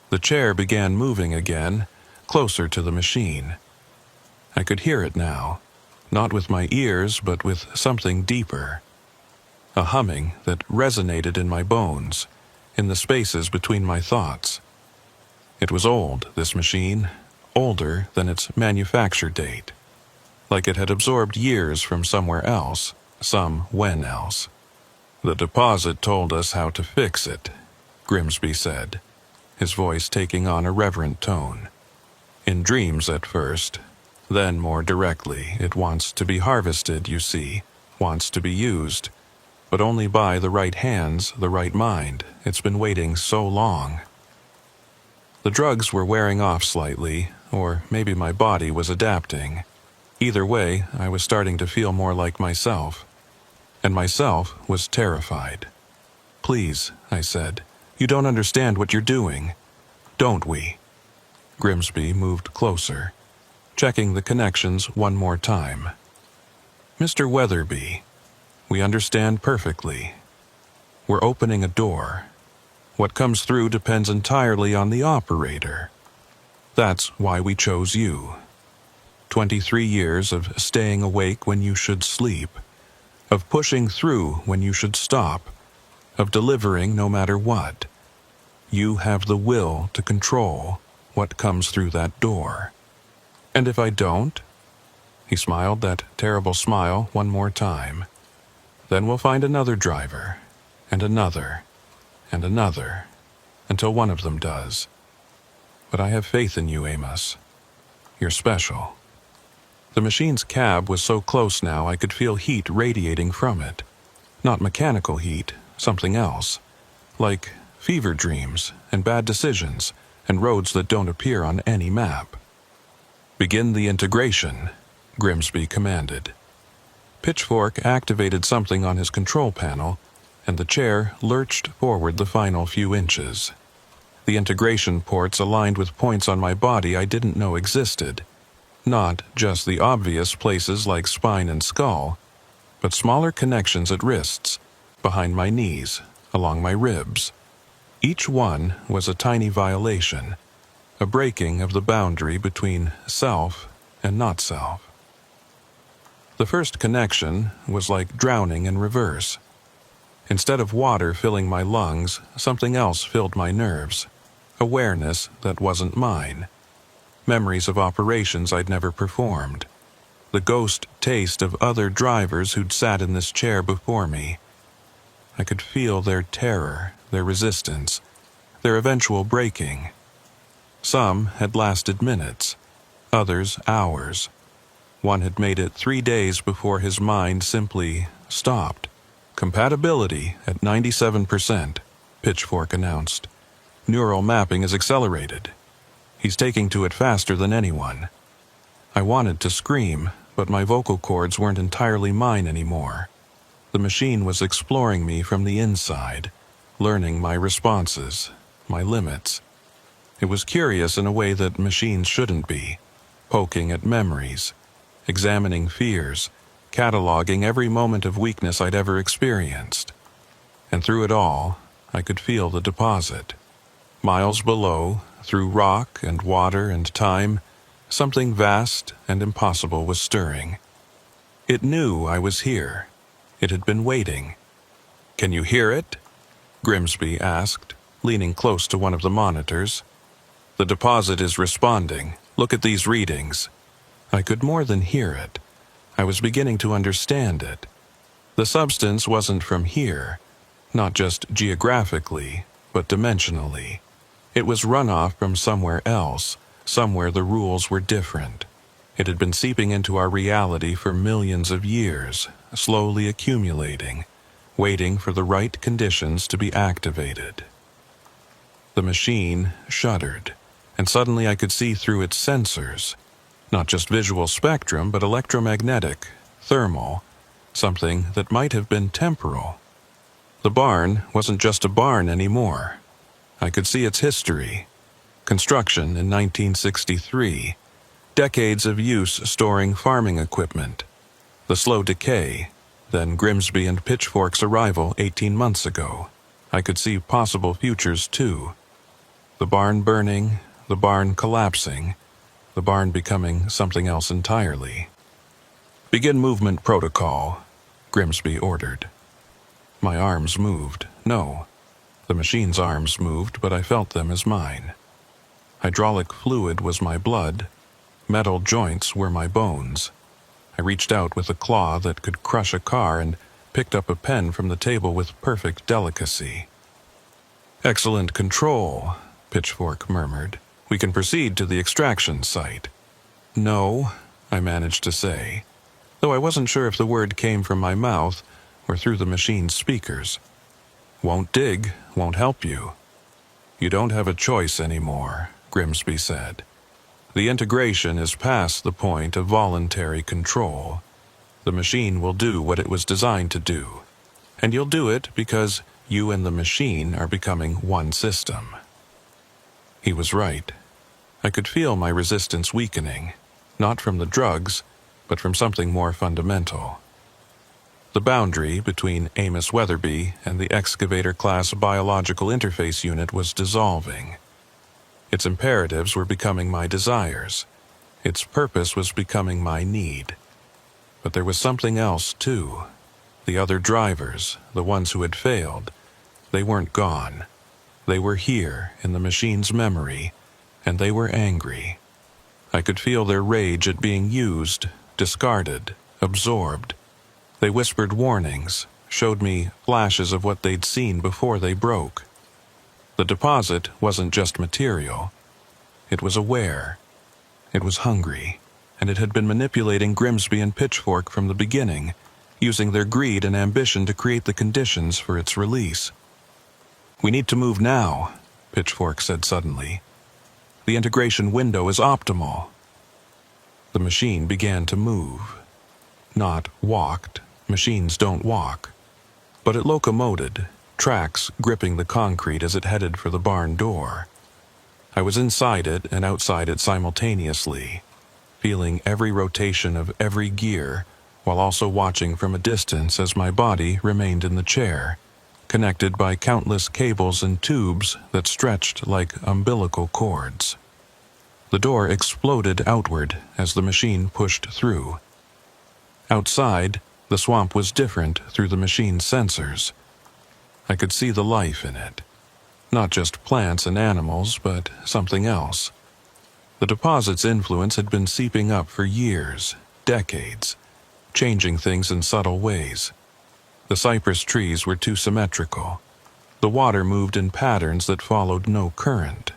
[SPEAKER 1] The chair began moving again, closer to the machine. I could hear it now, not with my ears but with something deeper. A humming that resonated in my bones, in the spaces between my thoughts. It was old, this machine, older than its manufacture date. Like it had absorbed years from somewhere else, some when else. "The deposit told us how to fix it," Grimsby said, his voice taking on a reverent tone. "In dreams at first. Then more directly, it wants to be harvested, you see, wants to be used, but only by the right hands, the right mind. It's been waiting so long. The drugs were wearing off slightly, or maybe my body was adapting. Either way, I was starting to feel more like myself, and myself was terrified. "Please," I said, "you don't understand what you're doing. Don't we?" Grimsby moved closer, checking the connections one more time. "Mr. Weatherby, we understand perfectly. We're opening a door. What comes through depends entirely on the operator. That's why we chose you. 23 years of staying awake when you should sleep, of pushing through when you should stop, of delivering no matter what. You have the will to control what comes through that door. And if I don't?" He smiled that terrible smile one more time. "Then we'll find another driver, and another, and another, until one of them does. But I have faith in you, Amos. You're special." The machine's cab was so close now I could feel heat radiating from it. Not mechanical heat, something else. Like fever dreams and bad decisions and roads that don't appear on any map. "Begin the integration," Grimsby commanded. Pitchfork activated something on his control panel, and the chair lurched forward the final few inches. The integration ports aligned with points on my body I didn't know existed. Not just the obvious places like spine and skull, but smaller connections at wrists, behind my knees, along my ribs. Each one was a tiny violation, a breaking of the boundary between self and not self. The first connection was like drowning in reverse. Instead of water filling my lungs, something else filled my nerves. Awareness that wasn't mine. Memories of operations I'd never performed. The ghost taste of other drivers who'd sat in this chair before me. I could feel their terror, their resistance, their eventual breaking. Some had lasted minutes, others hours. One had made it 3 days before his mind simply stopped. "Compatibility at 97%, Pitchfork announced. "Neural mapping is accelerated. He's taking to it faster than anyone." I wanted to scream, but my vocal cords weren't entirely mine anymore. The machine was exploring me from the inside, learning my responses, my limits. It was curious in a way that machines shouldn't be, poking at memories, examining fears, cataloging every moment of weakness I'd ever experienced. And through it all, I could feel the deposit. Miles below, through rock and water and time, something vast and impossible was stirring. It knew I was here. It had been waiting. "Can you hear it?" Grimsby asked, leaning close to one of the monitors. "The deposit is responding. Look at these readings." I could more than hear it. I was beginning to understand it. The substance wasn't from here, not just geographically, but dimensionally. It was runoff from somewhere else, somewhere the rules were different. It had been seeping into our reality for millions of years, slowly accumulating, waiting for the right conditions to be activated. The machine shuddered, and suddenly I could see through its sensors. Not just visual spectrum, but electromagnetic, thermal, something that might have been temporal. The barn wasn't just a barn anymore. I could see its history. Construction in 1963, decades of use storing farming equipment, the slow decay, then Grimsby and Pitchfork's arrival 18 months ago. I could see possible futures too. The barn burning, the barn collapsing, the barn becoming something else entirely. "Begin movement protocol," Grimsby ordered. My arms moved. No. The machine's arms moved, but I felt them as mine. Hydraulic fluid was my blood. Metal joints were my bones. I reached out with a claw that could crush a car and picked up a pen from the table with perfect delicacy. "Excellent control," Pitchfork murmured. "We can proceed to the extraction site." "No," I managed to say, though I wasn't sure if the word came from my mouth or through the machine's speakers. Won't dig, won't help you. You don't have a choice anymore, Grimsby said. The integration is past the point of voluntary control. The machine will do what it was designed to do, and you'll do it because you and the machine are becoming one system. He was right. I could feel my resistance weakening, not from the drugs, but from something more fundamental. The boundary between Amos Weatherby and the excavator-class biological interface unit was dissolving. Its imperatives were becoming my desires. Its purpose was becoming my need. But there was something else, too. The other drivers, the ones who had failed, they weren't gone. They were here in the machine's memory, and they were angry. I could feel their rage at being used, discarded, absorbed. They whispered warnings, showed me flashes of what they'd seen before they broke. The deposit wasn't just material. It was aware. It was hungry, and it had been manipulating Grimsby and Pitchfork from the beginning, using their greed and ambition to create the conditions for its release. "We need to move now," Pitchfork said suddenly. "The integration window is optimal." The machine began to move. Not walked. Machines don't walk. But it locomoted, tracks gripping the concrete as it headed for the barn door. I was inside it and outside it simultaneously, feeling every rotation of every gear, while also watching from a distance as my body remained in the chair, connected by countless cables and tubes that stretched like umbilical cords. The door exploded outward as the machine pushed through. Outside, the swamp was different through the machine's sensors. I could see the life in it. Not just plants and animals, but something else. The deposit's influence had been seeping up for years, decades, changing things in subtle ways. The cypress trees were too symmetrical. The water moved in patterns that followed no current.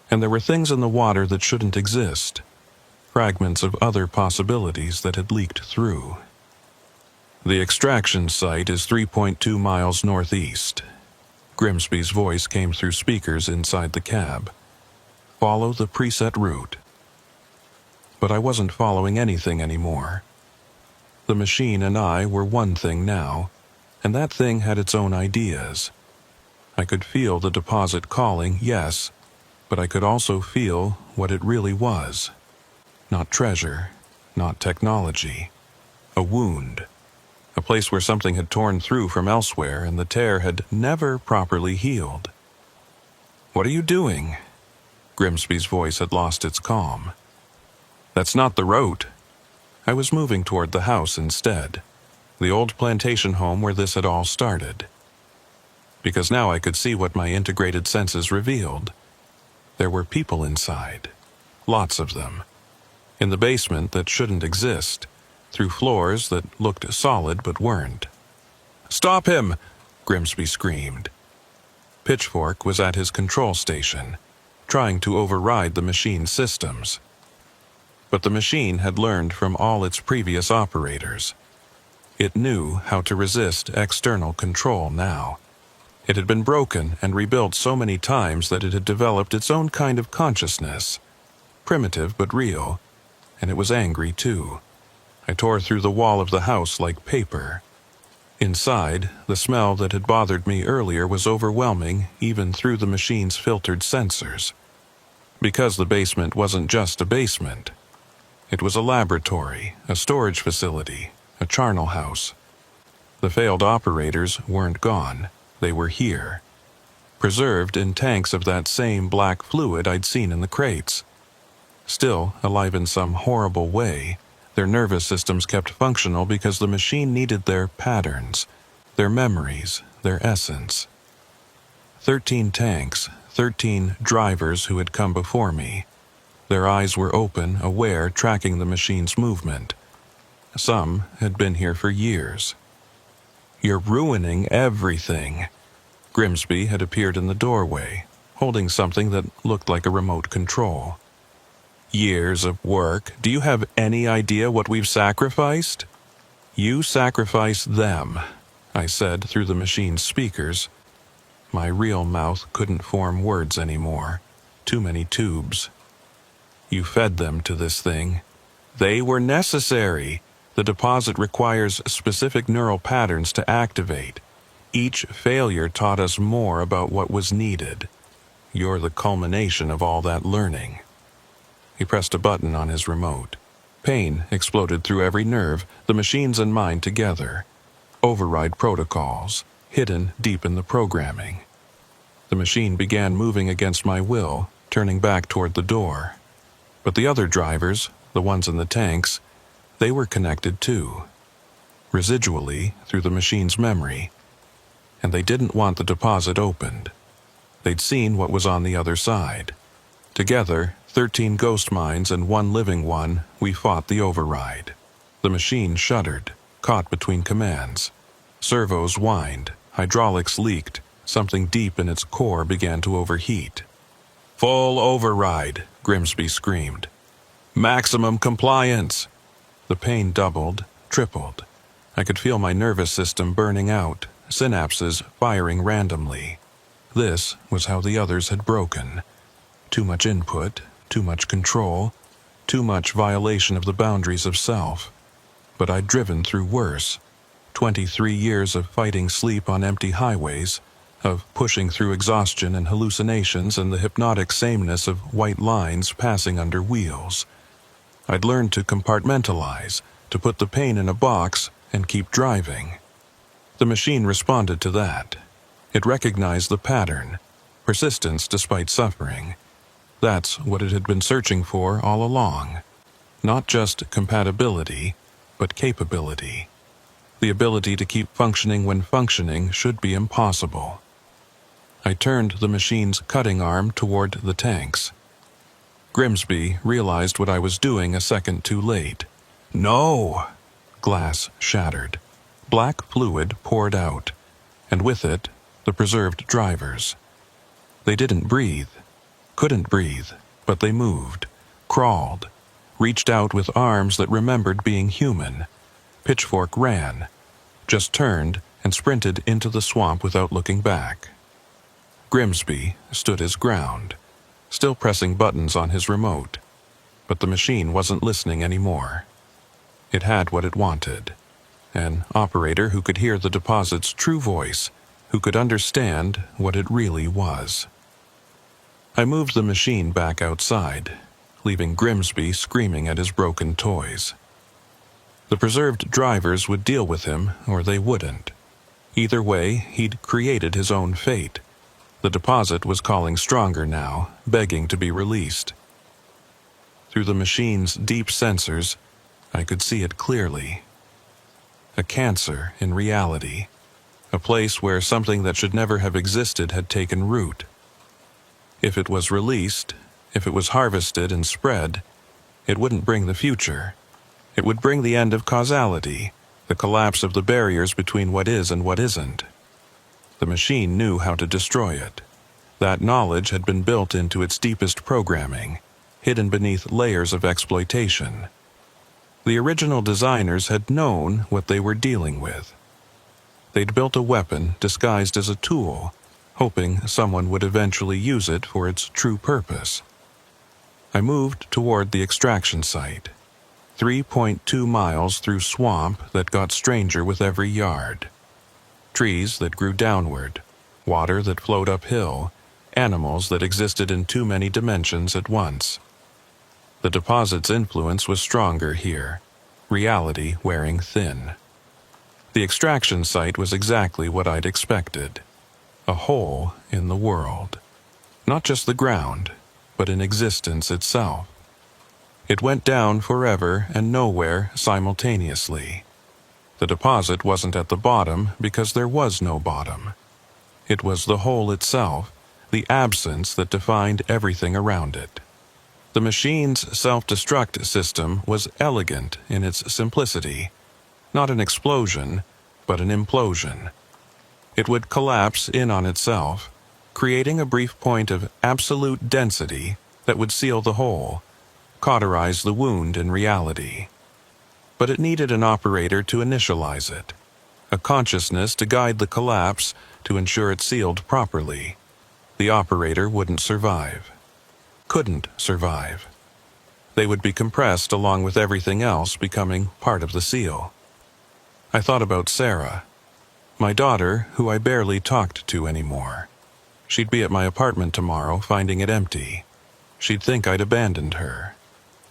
[SPEAKER 1] And there were things in the water that shouldn't exist, fragments of other possibilities that had leaked through. "The extraction site is 3.2 miles northeast." Grimsby's voice came through speakers inside the cab. "Follow the preset route." But I wasn't following anything anymore. The machine and I were one thing now, and that thing had its own ideas. I could feel the deposit calling, yes, but I could also feel what it really was. Not treasure, not technology. A wound. A place where something had torn through from elsewhere and the tear had never properly healed. "What are you doing?" Grimsby's voice had lost its calm. "That's not the route." I was moving toward the house instead, the old plantation home where this had all started. Because now I could see what my integrated senses revealed. There were people inside. Lots of them. In the basement that shouldn't exist, through floors that looked solid but weren't. "Stop him!" Grimsby screamed. Pitchfork was at his control station, trying to override the machine's systems. But the machine had learned from all its previous operators. It knew how to resist external control now. It had been broken and rebuilt so many times that it had developed its own kind of consciousness, primitive but real, and it was angry too. I tore through the wall of the house like paper. Inside, the smell that had bothered me earlier was overwhelming even through the machine's filtered sensors. Because the basement wasn't just a basement. It was a laboratory, a storage facility, a charnel house. The failed operators weren't gone. They were here. Preserved in tanks of that same black fluid I'd seen in the crates. Still alive in some horrible way, their nervous systems kept functional because the machine needed their patterns, their memories, their essence. 13 tanks, 13 drivers who had come before me. Their eyes were open, aware, tracking the machine's movement. Some had been here for years. "You're ruining everything." Grimsby had appeared in the doorway, holding something that looked like a remote control. Years of work. Do you have any idea what we've sacrificed? You sacrificed them, I said through the machine's speakers. My real mouth couldn't form words anymore. Too many tubes. You fed them to this thing. They were necessary. The deposit requires specific neural patterns to activate. Each failure taught us more about what was needed. You're the culmination of all that learning. He pressed a button on his remote. Pain exploded through every nerve, the machines and mine together. Override protocols, hidden deep in the programming. The machine began moving against my will, turning back toward the door. But the other drivers, the ones in the tanks, they were connected too. Residually, through the machine's memory. And they didn't want the deposit opened. They'd seen what was on the other side. Together, 13 ghost minds and one living one, we fought the override. The machine shuddered, caught between commands. Servos whined, hydraulics leaked, something deep in its core began to overheat. "Full override," Grimsby screamed. "Maximum compliance." The pain doubled, tripled. I could feel my nervous system burning out, synapses firing randomly. This was how the others had broken. Too much input, too much control, too much violation of the boundaries of self. But I'd driven through worse. 23 years of fighting sleep on empty highways, of pushing through exhaustion and hallucinations and the hypnotic sameness of white lines passing under wheels. I'd learned to compartmentalize, to put the pain in a box and keep driving. The machine responded to that. It recognized the pattern, persistence despite suffering. That's what it had been searching for all along. Not just compatibility, but capability. The ability to keep functioning when functioning should be impossible. I turned the machine's cutting arm toward the tanks. Grimsby realized what I was doing a second too late. "No!" Glass shattered. Black fluid poured out, and with it, the preserved drivers. They didn't breathe, couldn't breathe, but they moved, crawled, reached out with arms that remembered being human. Pitchfork ran, just turned and sprinted into the swamp without looking back. Grimsby stood his ground, still pressing buttons on his remote, but the machine wasn't listening anymore. It had what it wanted. An operator who could hear the deposit's true voice, who could understand what it really was. I moved the machine back outside, leaving Grimsby screaming at his broken toys. The preserved drivers would deal with him, or they wouldn't. Either way, he'd created his own fate. The deposit was calling stronger now, begging to be released. Through the machine's deep sensors, I could see it clearly. A cancer in reality. A place where something that should never have existed had taken root. If it was released, if it was harvested and spread, it wouldn't bring the future. It would bring the end of causality, the collapse of the barriers between what is and what isn't. The machine knew how to destroy it. That knowledge had been built into its deepest programming, hidden beneath layers of exploitation. The original designers had known what they were dealing with. They'd built a weapon disguised as a tool, hoping someone would eventually use it for its true purpose. I moved toward the extraction site, 3.2 miles through swamp that got stranger with every yard. Trees that grew downward, water that flowed uphill, animals that existed in too many dimensions at once. The deposit's influence was stronger here, reality wearing thin. The extraction site was exactly what I'd expected. A hole in the world. Not just the ground, but in existence itself. It went down forever and nowhere simultaneously. The deposit wasn't at the bottom because there was no bottom. It was the hole itself, the absence that defined everything around it. The machine's self-destruct system was elegant in its simplicity. Not an explosion, but an implosion. It would collapse in on itself, creating a brief point of absolute density that would seal the hole, cauterize the wound in reality. But it needed an operator to initialize it, a consciousness to guide the collapse to ensure it sealed properly. The operator wouldn't survive. Couldn't survive. They would be compressed along with everything else, becoming part of the seal. I thought about Sarah, my daughter, who I barely talked to anymore. She'd be at my apartment tomorrow, finding it empty. She'd think I'd abandoned her.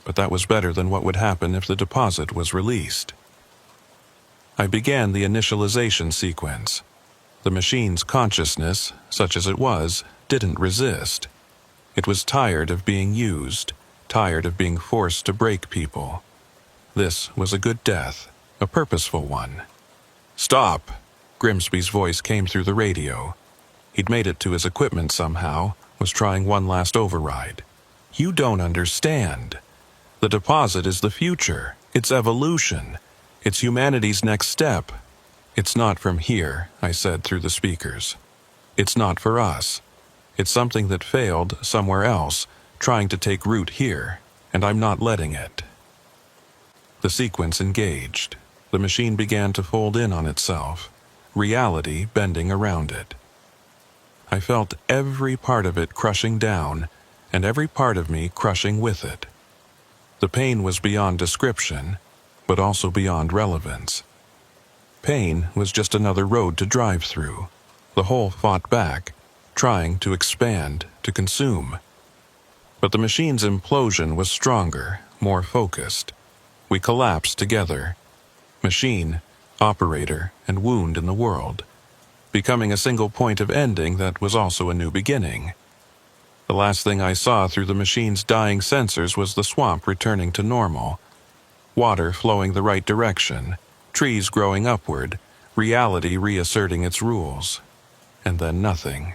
[SPEAKER 1] But that was better than what would happen if the deposit was released. I began the initialization sequence. The machine's consciousness, such as it was, didn't resist. It was tired of being used, tired of being forced to break people. This was a good death, a purposeful one. "Stop!" Grimsby's voice came through the radio. He'd made it to his equipment somehow, was trying one last override. "You don't understand. The deposit is the future. It's evolution. It's humanity's next step. It's not from here," I said through the speakers. "It's not for us. It's something that failed somewhere else, trying to take root here, and I'm not letting it." The sequence engaged. The machine began to fold in on itself, reality bending around it. I felt every part of it crushing down, and every part of me crushing with it. The pain was beyond description, but also beyond relevance. Pain was just another road to drive through. The whole fought back, trying to expand, to consume. But the machine's implosion was stronger, more focused. We collapsed together. Machine, operator, and wound in the world, becoming a single point of ending that was also a new beginning. The last thing I saw through the machine's dying sensors was the swamp returning to normal. Water flowing the right direction, trees growing upward, reality reasserting its rules. And then nothing.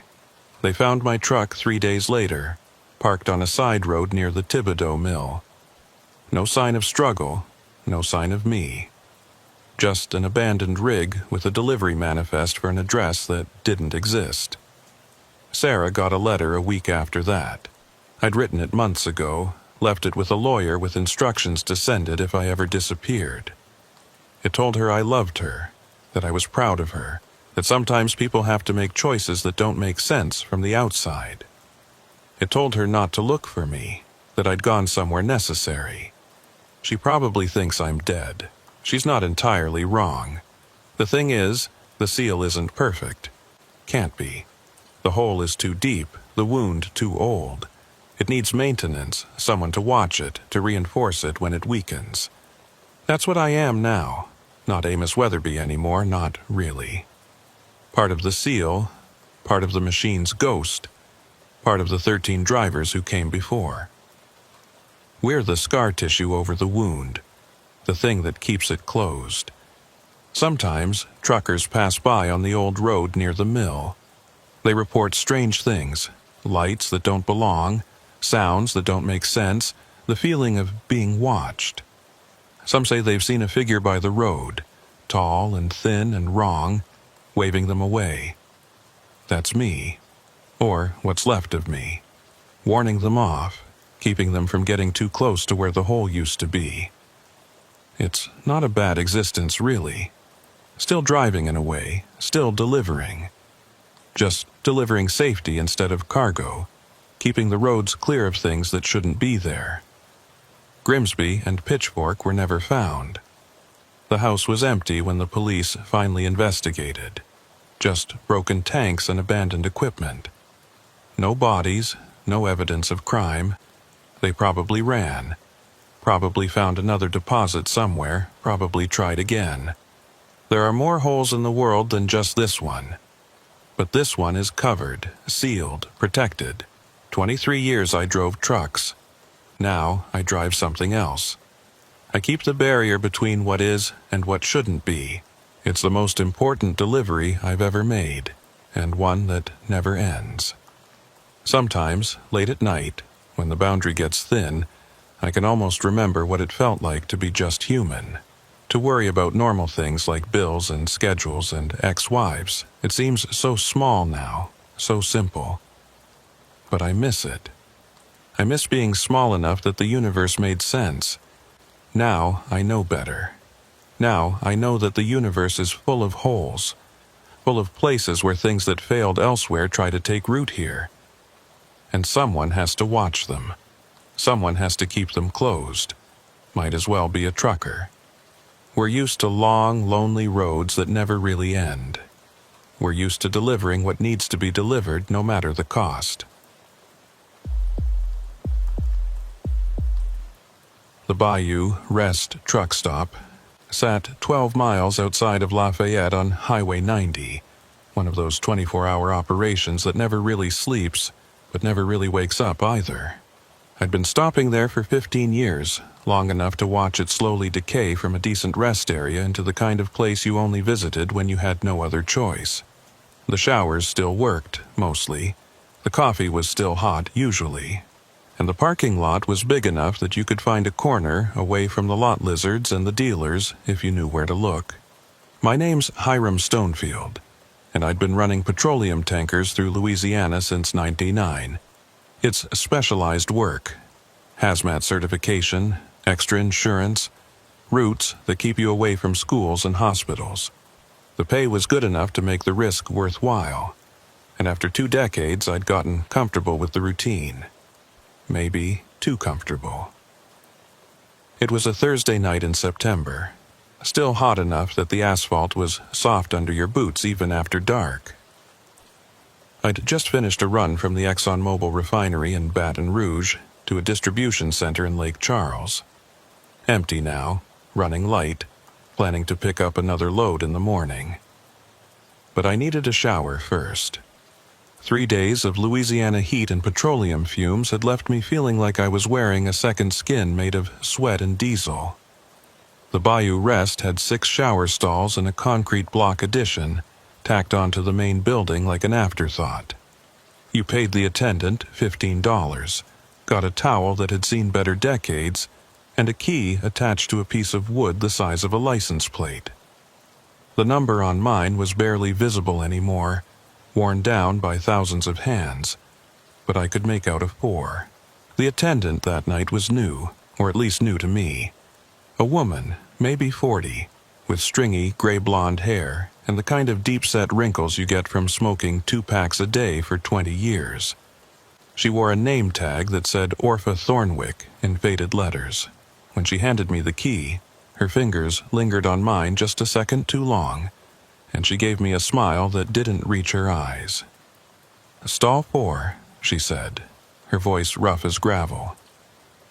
[SPEAKER 1] They found my truck 3 days later, parked on a side road near the Thibodeau mill. No sign of struggle, no sign of me. Just an abandoned rig with a delivery manifest for an address that didn't exist. Sarah got a letter a week after that. I'd written it months ago, left it with a lawyer with instructions to send it if I ever disappeared. It told her I loved her, that I was proud of her, that sometimes people have to make choices that don't make sense from the outside. It told her not to look for me, that I'd gone somewhere necessary. She probably thinks I'm dead. She's not entirely wrong. The thing is, the seal isn't perfect. Can't be. The hole is too deep, the wound too old. It needs maintenance, someone to watch it, to reinforce it when it weakens. That's what I am now. Not Amos Weatherby anymore, not really. Part of the seal, part of the machine's ghost, part of the 13 drivers who came before. We're the scar tissue over the wound, the thing that keeps it closed. Sometimes, truckers pass by on the old road near the mill. They report strange things, lights that don't belong, sounds that don't make sense, the feeling of being watched. Some say they've seen a figure by the road, tall and thin and wrong, waving them away. That's me, or what's left of me, warning them off, keeping them from getting too close to where the hole used to be. It's not a bad existence, really. Still driving in a way, still delivering. Just delivering safety instead of cargo, keeping the roads clear of things that shouldn't be there. Grimsby and Pitchfork were never found. The house was empty when the police finally investigated. Just broken tanks and abandoned equipment. No bodies, no evidence of crime. They probably ran. Probably found another deposit somewhere, probably tried again. There are more holes in the world than just this one. But this one is covered, sealed, protected. 23 years I drove trucks. Now I drive something else. I keep the barrier between what is and what shouldn't be. It's the most important delivery I've ever made, and one that never ends. Sometimes, late at night, when the boundary gets thin, I can almost remember what it felt like to be just human. To worry about normal things like bills and schedules and ex-wives. It seems so small now, so simple. But I miss it. I miss being small enough that the universe made sense. Now I know better. Now I know that the universe is full of holes, full of places where things that failed elsewhere try to take root here. And someone has to watch them. Someone has to keep them closed. Might as well be a trucker. We're used to long, lonely roads that never really end. We're used to delivering what needs to be delivered no matter the cost. The Bayou Rest truck stop sat 12 miles outside of Lafayette on Highway 90, one of those 24-hour operations that never really sleeps, but never really wakes up either. I'd been stopping there for 15 years, long enough to watch it slowly decay from a decent rest area into the kind of place you only visited when you had no other choice. The showers still worked, mostly. The coffee was still hot, usually. And the parking lot was big enough that you could find a corner away from the lot lizards and the dealers if you knew where to look. My name's Hiram Stonefield, and I'd been running petroleum tankers through Louisiana since '99. It's specialized work. Hazmat certification, extra insurance, routes that keep you away from schools and hospitals. The pay was good enough to make the risk worthwhile, and after 2 decades I'd gotten comfortable with the routine. Maybe too comfortable. It was a Thursday night in September, still hot enough that the asphalt was soft under your boots even after dark. I'd just finished a run from the ExxonMobil refinery in Baton Rouge to a distribution center in Lake Charles. Empty now, running light, planning to pick up another load in the morning. But I needed a shower first. 3 days of Louisiana heat and petroleum fumes had left me feeling like I was wearing a second skin made of sweat and diesel. The Bayou Rest had 6 shower stalls and a concrete block addition, tacked onto the main building like an afterthought. You paid the attendant $15, got a towel that had seen better decades, and a key attached to a piece of wood the size of a license plate. The number on mine was barely visible anymore, worn down by thousands of hands, but I could make out a 4. The attendant that night was new, or at least new to me. A woman, maybe 40, with stringy gray-blonde hair and the kind of deep-set wrinkles you get from smoking 2 packs a day for 20 years. She wore a name tag that said Orpha Thornwick in faded letters. When she handed me the key, her fingers lingered on mine just a second too long, and she gave me a smile that didn't reach her eyes. "Stall 4, she said, her voice rough as gravel.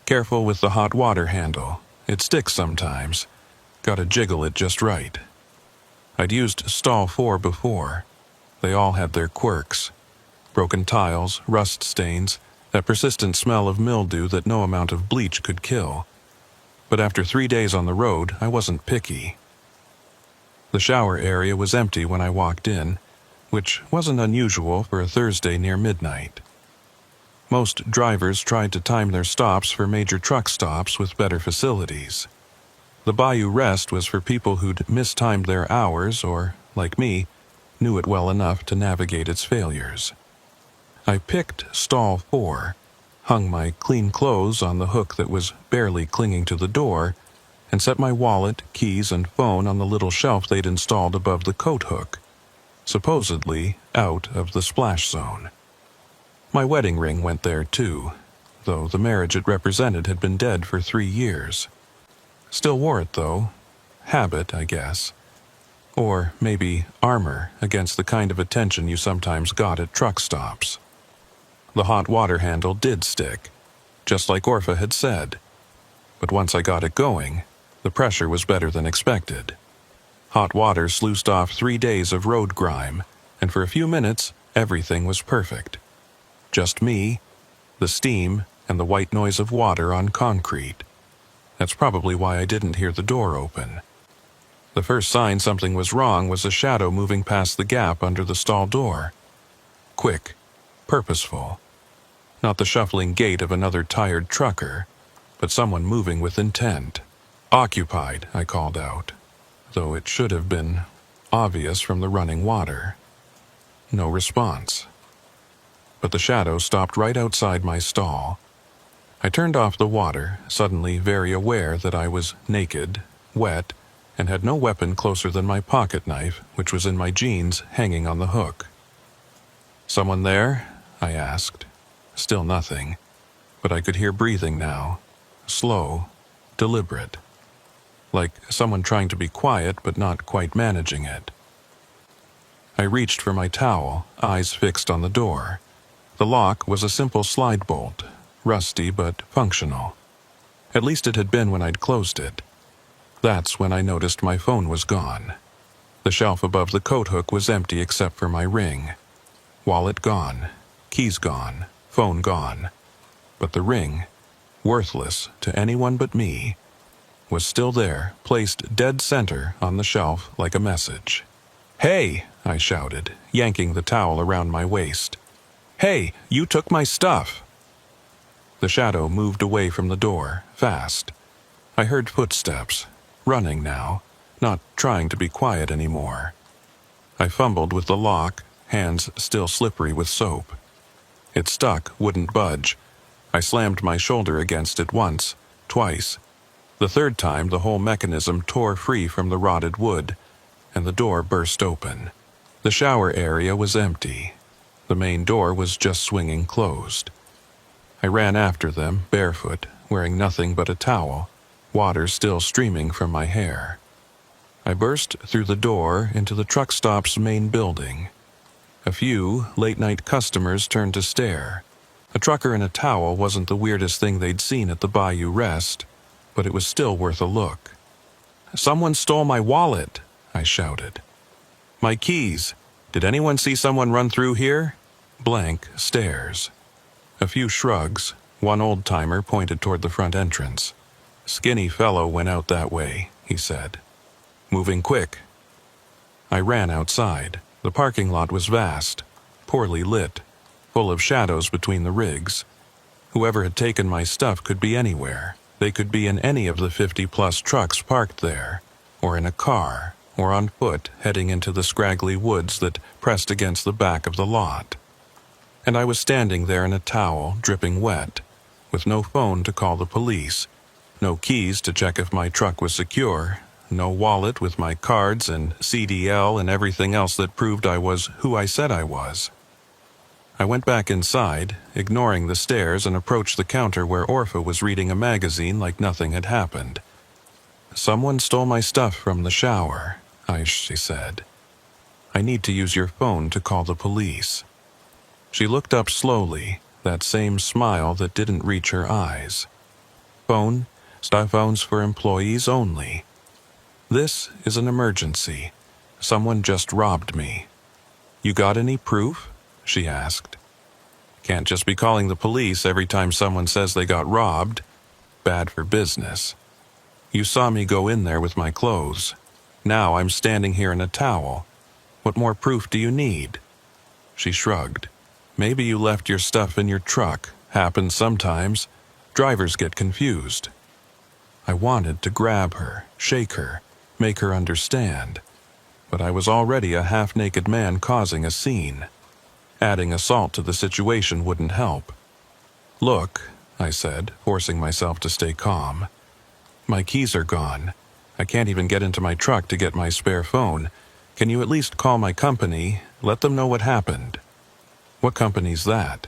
[SPEAKER 1] "Careful with the hot water handle. It sticks sometimes. Gotta jiggle it just right." I'd used stall 4 before. They all had their quirks. Broken tiles, rust stains, that persistent smell of mildew that no amount of bleach could kill. But after 3 days on the road, I wasn't picky. The shower area was empty when I walked in, which wasn't unusual for a Thursday near midnight. Most drivers tried to time their stops for major truck stops with better facilities. The Bayou Rest was for people who'd mistimed their hours or, like me, knew it well enough to navigate its failures. I picked stall 4, hung my clean clothes on the hook that was barely clinging to the door, and set my wallet, keys, and phone on the little shelf they'd installed above the coat hook, supposedly out of the splash zone. My wedding ring went there too, though the marriage it represented had been dead for 3 years. Still wore it though. Habit, I guess. Or maybe armor against the kind of attention you sometimes got at truck stops. The hot water handle did stick, just like Orpha had said. But once I got it going, the pressure was better than expected. Hot water sluiced off 3 days of road grime, and for a few minutes, everything was perfect. Just me, the steam, and the white noise of water on concrete. That's probably why I didn't hear the door open. The first sign something was wrong was a shadow moving past the gap under the stall door. Quick, purposeful. Not the shuffling gait of another tired trucker, but someone moving with intent. "Occupied," I called out, though it should have been obvious from the running water. No response. But the shadow stopped right outside my stall, I turned off the water, suddenly very aware that I was naked, wet, and had no weapon closer than my pocket knife, which was in my jeans hanging on the hook. "Someone there?" I asked. Still nothing, but I could hear breathing now, slow, deliberate, like someone trying to be quiet but not quite managing it. I reached for my towel, eyes fixed on the door. The lock was a simple slide bolt, rusty but functional. At least it had been when I'd closed it. That's when I noticed my phone was gone. The shelf above the coat hook was empty except for my ring. Wallet gone, keys gone, phone gone. But the ring, worthless to anyone but me, was still there, placed dead center on the shelf like a message. "Hey!" I shouted, yanking the towel around my waist. "Hey, you took my stuff!" The shadow moved away from the door, fast. I heard footsteps, running now, not trying to be quiet anymore. I fumbled with the lock, hands still slippery with soap. It stuck, wouldn't budge. I slammed my shoulder against it once, twice. The third time, the whole mechanism tore free from the rotted wood, and the door burst open. The shower area was empty. The main door was just swinging closed. I ran after them, barefoot, wearing nothing but a towel, water still streaming from my hair. I burst through the door into the truck stop's main building. A few late-night customers turned to stare. A trucker in a towel wasn't the weirdest thing they'd seen at the Bayou rest, but it was still worth a look. "Someone stole my wallet!" I shouted. "My keys! Did anyone see someone run through here?" Blank stares. A few shrugs. One old-timer pointed toward the front entrance. "Skinny fellow went out that way," he said. "Moving quick." I ran outside. The parking lot was vast, poorly lit, full of shadows between the rigs. Whoever had taken my stuff could be anywhere. They could be in any of the 50-plus trucks parked there, or in a car, or on foot heading into the scraggly woods that pressed against the back of the lot. And I was standing there in a towel, dripping wet, with no phone to call the police, no keys to check if my truck was secure, no wallet with my cards and CDL and everything else that proved I was who I said I was. I went back inside, ignoring the stares, and approached the counter where Orpha was reading a magazine like nothing had happened. "Someone stole my stuff from the shower," she said. "I need to use your phone to call the police." She looked up slowly, that same smile that didn't reach her eyes. "Phone, phones for employees only. This is an emergency. Someone just robbed me." "You got any proof?" she asked. "Can't just be calling the police every time someone says they got robbed. Bad for business. You saw me go in there with my clothes. Now I'm standing here in a towel. What more proof do you need?" She shrugged. "Maybe you left your stuff in your truck. Happens sometimes. Drivers get confused." I wanted to grab her, shake her, make her understand. But I was already a half-naked man causing a scene. Adding assault to the situation wouldn't help. "Look," I said, forcing myself to stay calm. "My keys are gone. I can't even get into my truck to get my spare phone. Can you at least call my company, let them know what happened?" "What company's that?"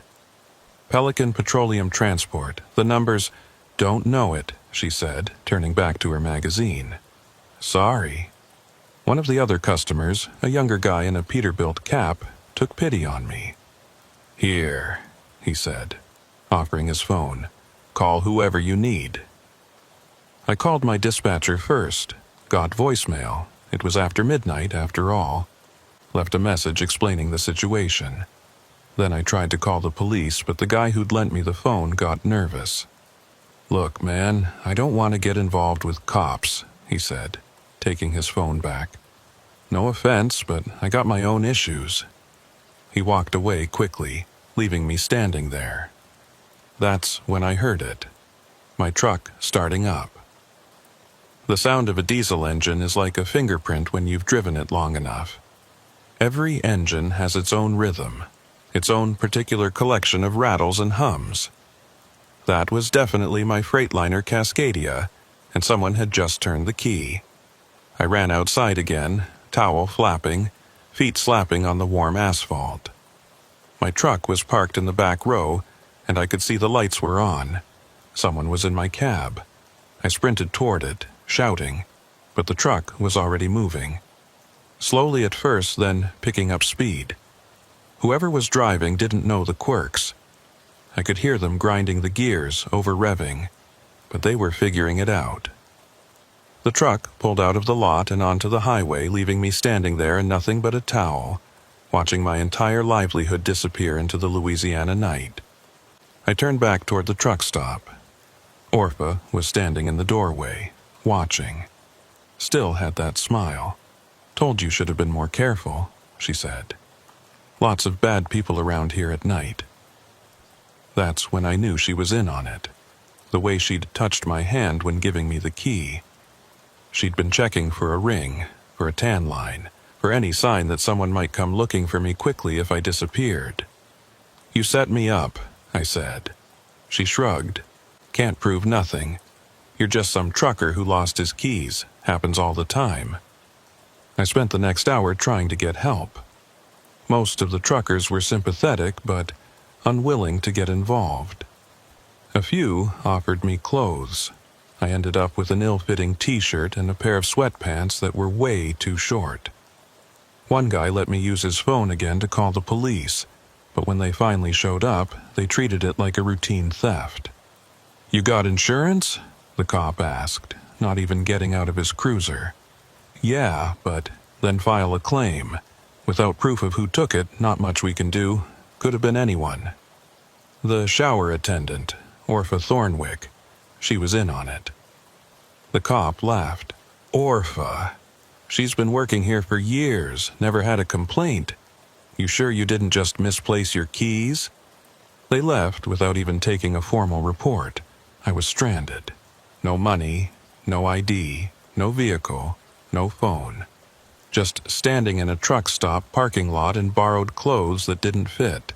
[SPEAKER 1] "Pelican Petroleum Transport. The number's—" "Don't know it," she said, turning back to her magazine. "Sorry." One of the other customers, a younger guy in a Peterbilt cap, took pity on me. "Here," he said, offering his phone. "Call whoever you need." I called my dispatcher first, got voicemail. It was after midnight, after all. Left a message explaining the situation. Then I tried to call the police, but the guy who'd lent me the phone got nervous. "Look, man, I don't want to get involved with cops," he said, taking his phone back. "No offense, but I got my own issues." He walked away quickly, leaving me standing there. That's when I heard it. My truck starting up. The sound of a diesel engine is like a fingerprint when you've driven it long enough. Every engine has its own rhythm, its own particular collection of rattles and hums. That was definitely my Freightliner Cascadia, and someone had just turned the key. I ran outside again, towel flapping, feet slapping on the warm asphalt. My truck was parked in the back row, and I could see the lights were on. Someone was in my cab. I sprinted toward it, shouting, but the truck was already moving. Slowly at first, then picking up speed. Whoever was driving didn't know the quirks. I could hear them grinding the gears, over-revving, but they were figuring it out. The truck pulled out of the lot and onto the highway, leaving me standing there in nothing but a towel, watching my entire livelihood disappear into the Louisiana night. I turned back toward the truck stop. Orpha was standing in the doorway, watching. Still had that smile. "Told you should have been more careful," she said. "Lots of bad people around here at night." That's when I knew she was in on it. The way she'd touched my hand when giving me the key. She'd been checking for a ring, for a tan line, for any sign that someone might come looking for me quickly if I disappeared. "You set me up," I said. She shrugged. "Can't prove nothing. You're just some trucker who lost his keys. Happens all the time." I spent the next hour trying to get help. Most of the truckers were sympathetic, but unwilling to get involved. A few offered me clothes. I ended up with an ill-fitting t-shirt and a pair of sweatpants that were way too short. One guy let me use his phone again to call the police, but when they finally showed up, they treated it like a routine theft. "You got insurance?" the cop asked, not even getting out of his cruiser. "Yeah, but then file a claim. Without proof of who took it, not much we can do. Could have been anyone." The shower attendant, Orpha Thornwick, she was in on it. The cop laughed. "Orpha? She's been working here for years, never had a complaint. You sure you didn't just misplace your keys?" They left without even taking a formal report. I was stranded. No money, no ID, no vehicle, no phone. Just standing in a truck stop parking lot in borrowed clothes that didn't fit.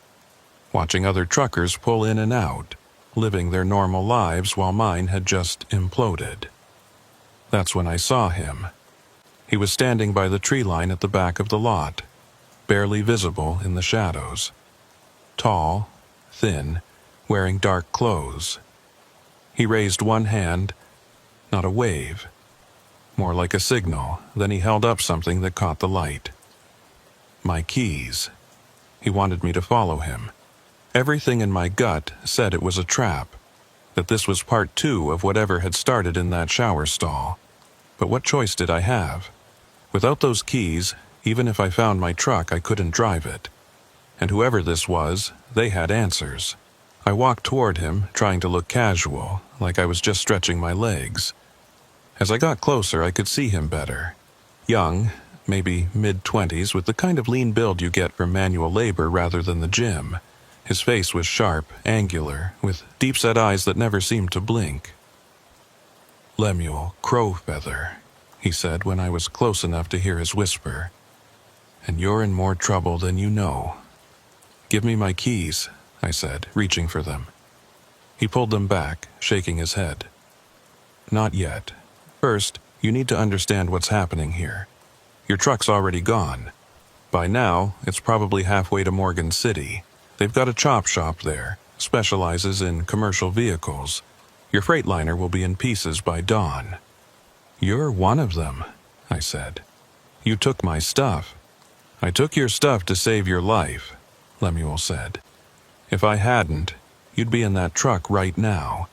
[SPEAKER 1] Watching other truckers pull in and out, living their normal lives while mine had just imploded. That's when I saw him. He was standing by the tree line at the back of the lot, barely visible in the shadows. Tall, thin, wearing dark clothes. He raised one hand, not a wave, more like a signal. Then he held up something that caught the light. My keys. He wanted me to follow him. Everything in my gut said it was a trap, that this was part 2 of whatever had started in that shower stall. But what choice did I have? Without those keys, even if I found my truck, I couldn't drive it. And whoever this was, they had answers. I walked toward him, trying to look casual, like I was just stretching my legs. As I got closer, I could see him better. Young, maybe mid-20s, with the kind of lean build you get from manual labor rather than the gym. His face was sharp, angular, with deep-set eyes that never seemed to blink. "Lemuel Crowfeather," he said when I was close enough to hear his whisper. "And you're in more trouble than you know." "Give me my keys," I said, reaching for them. He pulled them back, shaking his head. "Not yet. First, you need to understand what's happening here. Your truck's already gone. By now, it's probably halfway to Morgan City. They've got a chop shop there, specializes in commercial vehicles. Your Freightliner will be in pieces by dawn." "You're one of them," I said. "You took my stuff." "I took your stuff to save your life," Lemuel said. "If I hadn't, you'd be in that truck right now,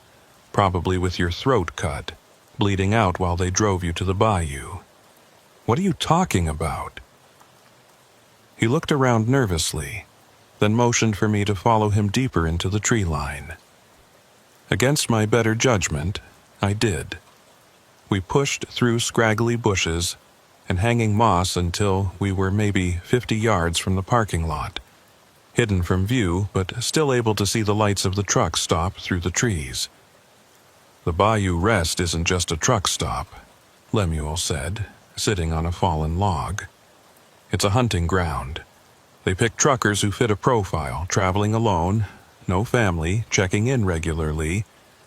[SPEAKER 1] probably with your throat cut, bleeding out while they drove you to the Bayou." "What are you talking about?" He looked around nervously, then motioned for me to follow him deeper into the tree line. Against my better judgment, I did. We pushed through scraggly bushes and hanging moss until we were maybe 50 yards from the parking lot, hidden from view but still able to see the lights of the truck stop through the trees. "The Bayou Rest isn't just a truck stop," Lemuel said, sitting on a fallen log. "It's a hunting ground. They pick truckers who fit a profile, traveling alone, no family, checking in regularly,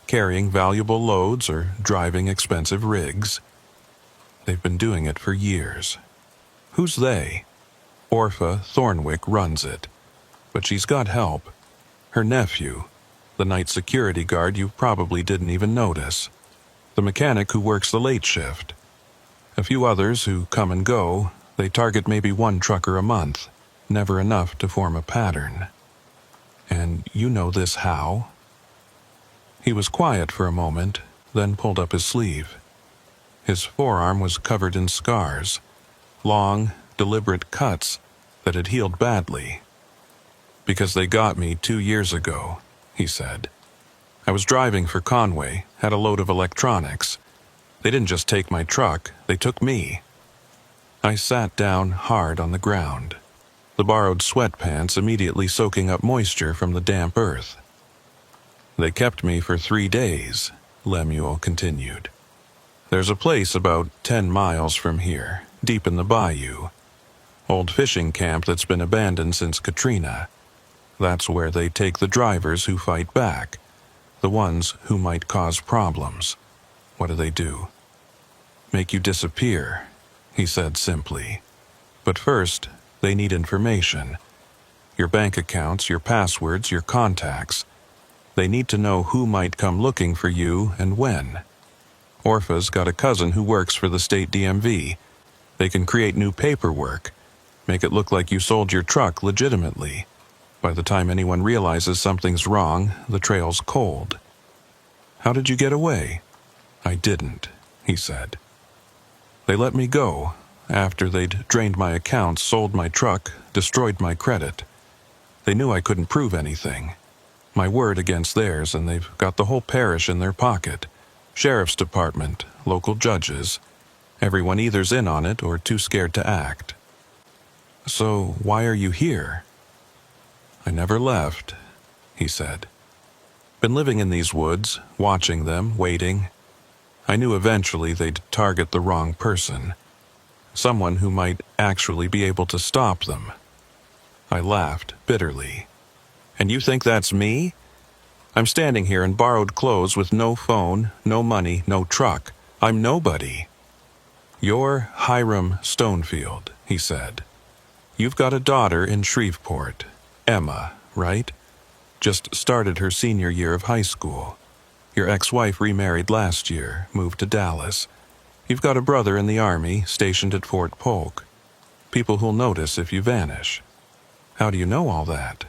[SPEAKER 1] carrying valuable loads or driving expensive rigs. They've been doing it for years. Who's they? Orpha Thornwick runs it. But she's got help. Her nephew, the night security guard you probably didn't even notice. The mechanic who works the late shift. A few others who come and go. They target maybe one trucker a month. Never enough to form a pattern. And you know this how? He was quiet for a moment, then pulled up his sleeve. His forearm was covered in scars. Long, deliberate cuts that had healed badly. Because they got me 2 years ago, he said. I was driving for Conway, had a load of electronics. They didn't just take my truck, they took me. I sat down hard on the ground, the borrowed sweatpants immediately soaking up moisture from the damp earth. They kept me for 3 days, Lemuel continued. There's a place about 10 miles from here, deep in the Bayou. Old fishing camp that's been abandoned since Katrina. That's where they take the drivers who fight back, the ones who might cause problems. What do? Make you disappear, he said simply. But first, they need information. Your bank accounts, your passwords, your contacts. They need to know who might come looking for you and when. Orpha's got a cousin who works for the state DMV. They can create new paperwork, make it look like you sold your truck legitimately. By the time anyone realizes something's wrong, the trail's cold. How did you get away? I didn't, he said. They let me go after they'd drained my accounts, sold my truck, destroyed my credit. They knew I couldn't prove anything. My word against theirs, and they've got the whole parish in their pocket. Sheriff's department, local judges. Everyone either's in on it or too scared to act. So why are you here? I never left, he said. Been living in these woods, watching them, waiting. I knew eventually they'd target the wrong person. Someone who might actually be able to stop them. I laughed bitterly. And you think that's me? I'm standing here in borrowed clothes with no phone, no money, no truck. I'm nobody. You're Hiram Stonefield, he said. You've got a daughter in Shreveport, Emma, right? Just started her senior year of high school. Your ex-wife remarried last year, moved to Dallas. You've got a brother in the Army, stationed at Fort Polk. People who'll notice if you vanish. How do you know all that?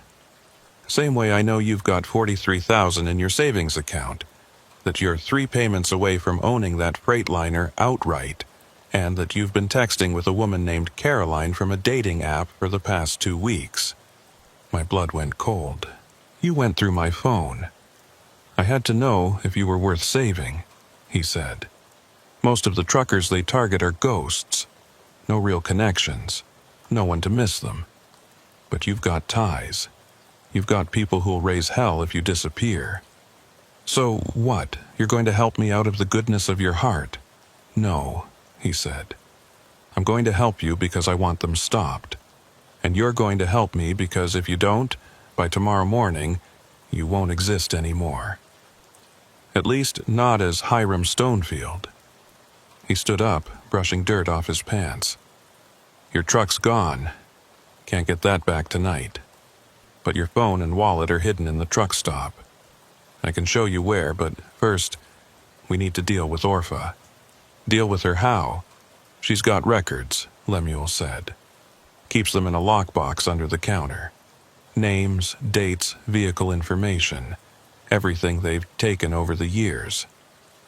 [SPEAKER 1] Same way I know you've got $43,000 in your savings account, that you're 3 payments away from owning that Freightliner outright, and that you've been texting with a woman named Caroline from a dating app for the past 2 weeks. My blood went cold. You went through my phone. I had to know if you were worth saving, he said. Most of the truckers they target are ghosts. No real connections. No one to miss them. But you've got ties. You've got people who'll raise hell if you disappear. So what? You're going to help me out of the goodness of your heart? No, he said. I'm going to help you because I want them stopped. And you're going to help me because if you don't, by tomorrow morning, you won't exist anymore. At least not as Hiram Stonefield. He stood up, brushing dirt off his pants. Your truck's gone. Can't get that back tonight. But your phone and wallet are hidden in the truck stop. I can show you where, but first, we need to deal with Orpha. Deal with her how? She's got records, Lemuel said. Keeps them in a lockbox under the counter. Names, dates, vehicle information. Everything they've taken over the years.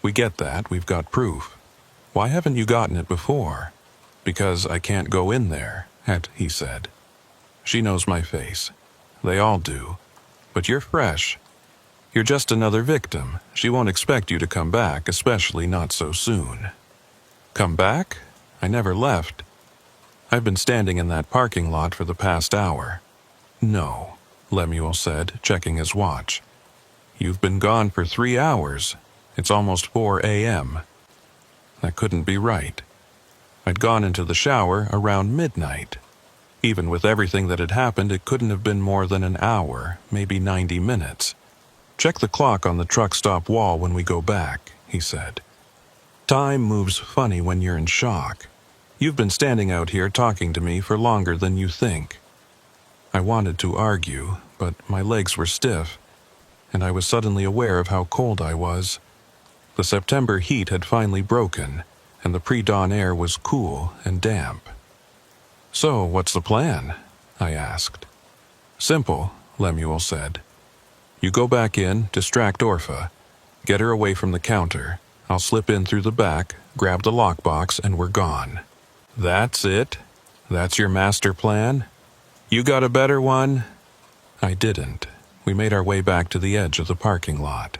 [SPEAKER 1] We get that, we've got proof. Why haven't you gotten it before? Because I can't go in there, he said. She knows my face. They all do. But you're fresh. You're just another victim. She won't expect you to come back, especially not so soon. Come back? I never left. I've been standing in that parking lot for the past hour. No, Lemuel said, checking his watch. You've been gone for 3 hours. It's almost 4 a.m. That couldn't be right. I'd gone into the shower around midnight. Even with everything that had happened, it couldn't have been more than an hour, maybe 90 minutes. "Check the clock on the truck stop wall when we go back," he said. "Time moves funny when you're in shock. You've been standing out here talking to me for longer than you think." I wanted to argue, but my legs were stiff, and I was suddenly aware of how cold I was. The September heat had finally broken, and the pre-dawn air was cool and damp. "So, what's the plan?" I asked. "Simple," Lemuel said. "You go back in, distract Orpha. Get her away from the counter. I'll slip in through the back, grab the lockbox, and we're gone." "That's it? That's your master plan? You got a better one?" I didn't. We made our way back to the edge of the parking lot.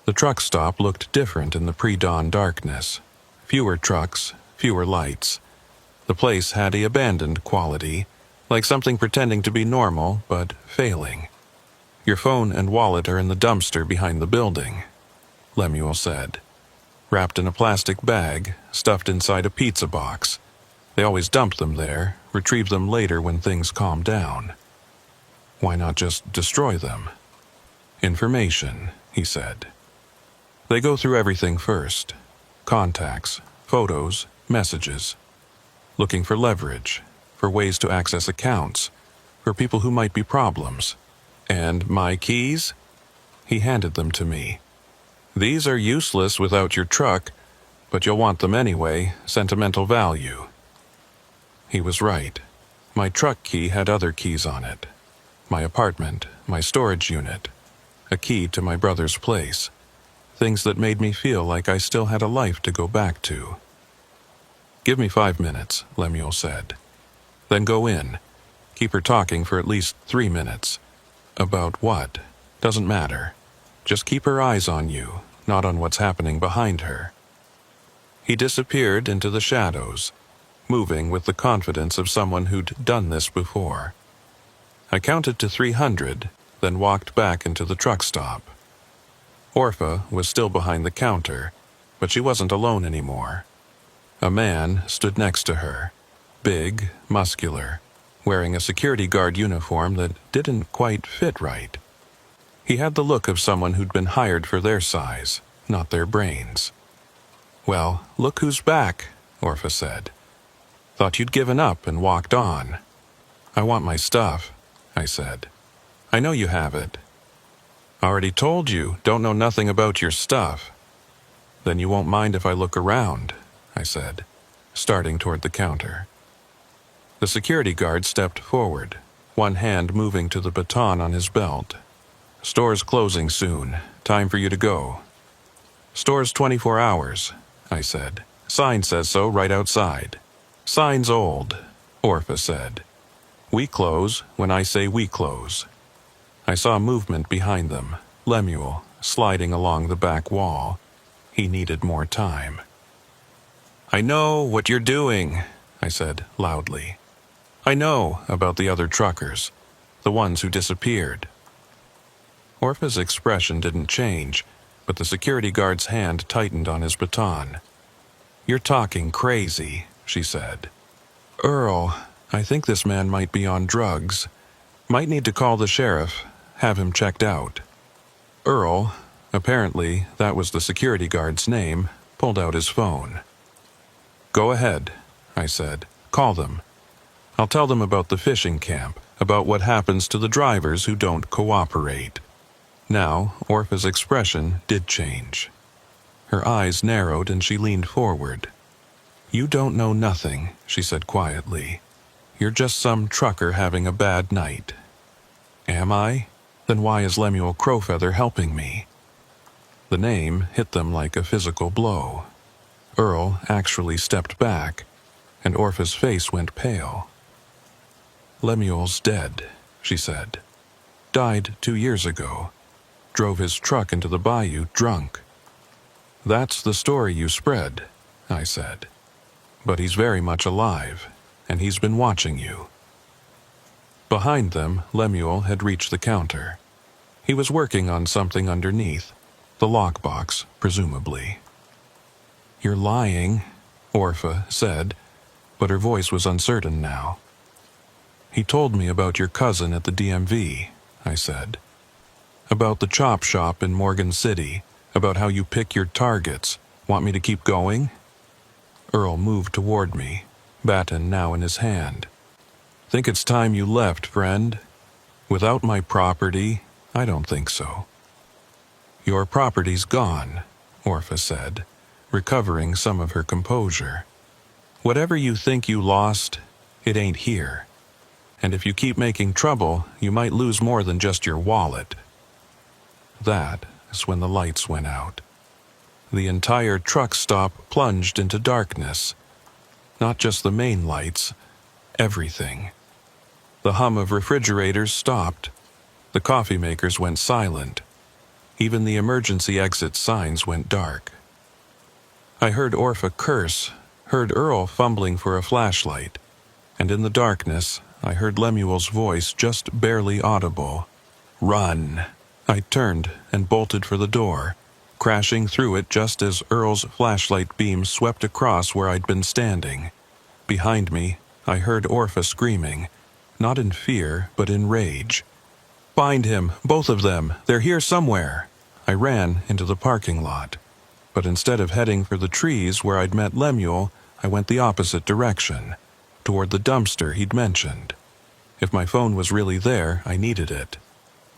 [SPEAKER 1] The truck stop looked different in the pre-dawn darkness. Fewer trucks, fewer lights. The place had an abandoned quality, like something pretending to be normal, but failing. "Your phone and wallet are in the dumpster behind the building," Lemuel said. "Wrapped in a plastic bag, stuffed inside a pizza box. They always dump them there, retrieve them later when things calm down." "Why not just destroy them?" "Information," he said. "They go through everything first. Contacts, photos, messages. Looking for leverage, for ways to access accounts, for people who might be problems. And my keys?" He handed them to me. "These are useless without your truck, but you'll want them anyway, sentimental value." He was right. My truck key had other keys on it. My apartment, my storage unit, a key to my brother's place. Things that made me feel like I still had a life to go back to. "Give me 5 minutes," Lemuel said. "Then go in. Keep her talking for at least 3 minutes. About what? Doesn't matter. Just keep her eyes on you, not on what's happening behind her." He disappeared into the shadows, moving with the confidence of someone who'd done this before. I counted to 300, then walked back into the truck stop. Orpha was still behind the counter, but she wasn't alone anymore. A man stood next to her, big, muscular, wearing a security guard uniform that didn't quite fit right. He had the look of someone who'd been hired for their size, not their brains. "Well, look who's back," Orpha said. "Thought you'd given up and walked on." "I want my stuff," I said. "I know you have it." "Already told you, don't know nothing about your stuff." "Then you won't mind if I look around," I said, starting toward the counter. The security guard stepped forward, one hand moving to the baton on his belt. "Store's closing soon. Time for you to go." "Store's 24 hours, I said. "Sign says so right outside." "Sign's old," Orpha said. "We close when I say we close." I saw movement behind them, Lemuel sliding along the back wall. He needed more time. "I know what you're doing," I said loudly. "I know about the other truckers, the ones who disappeared." Orpha's expression didn't change, but the security guard's hand tightened on his baton. "You're talking crazy," she said. "Earl, I think this man might be on drugs. Might need to call the sheriff, have him checked out." Earl, apparently that was the security guard's name, pulled out his phone. "Go ahead," I said. "Call them. I'll tell them about the fishing camp, about what happens to the drivers who don't cooperate." Now, Orpha's expression did change. Her eyes narrowed and she leaned forward. "You don't know nothing," she said quietly. "You're just some trucker having a bad night." "Am I? Then why is Lemuel Crowfeather helping me?" The name hit them like a physical blow. Earl actually stepped back, and Orpha's face went pale. "Lemuel's dead," she said. "Died 2 years ago. Drove his truck into the Bayou drunk." "That's the story you spread," I said. "But he's very much alive, and he's been watching you." Behind them, Lemuel had reached the counter. He was working on something underneath, the lockbox, presumably. "You're lying," Orpha said, but her voice was uncertain now. He told me about your cousin at the DMV, I said. About the chop shop in Morgan City, about how you pick your targets. Want me to keep going? Earl moved toward me, baton now in his hand. Think it's time you left, friend. Without my property, I don't think so. Your property's gone, Orpha said, recovering some of her composure. Whatever you think you lost, it ain't here. And if you keep making trouble, you might lose more than just your wallet. That is when the lights went out. The entire truck stop plunged into darkness. Not just the main lights, everything. The hum of refrigerators stopped. The coffee makers went silent. Even the emergency exit signs went dark. I heard Orpha curse, heard Earl fumbling for a flashlight, and in the darkness, I heard Lemuel's voice just barely audible. Run! I turned and bolted for the door, crashing through it just as Earl's flashlight beam swept across where I'd been standing. Behind me, I heard Orpha screaming, not in fear, but in rage. Find him, both of them, they're here somewhere. I ran into the parking lot, but instead of heading for the trees where I'd met Lemuel, I went the opposite direction, toward the dumpster he'd mentioned. If my phone was really there, I needed it.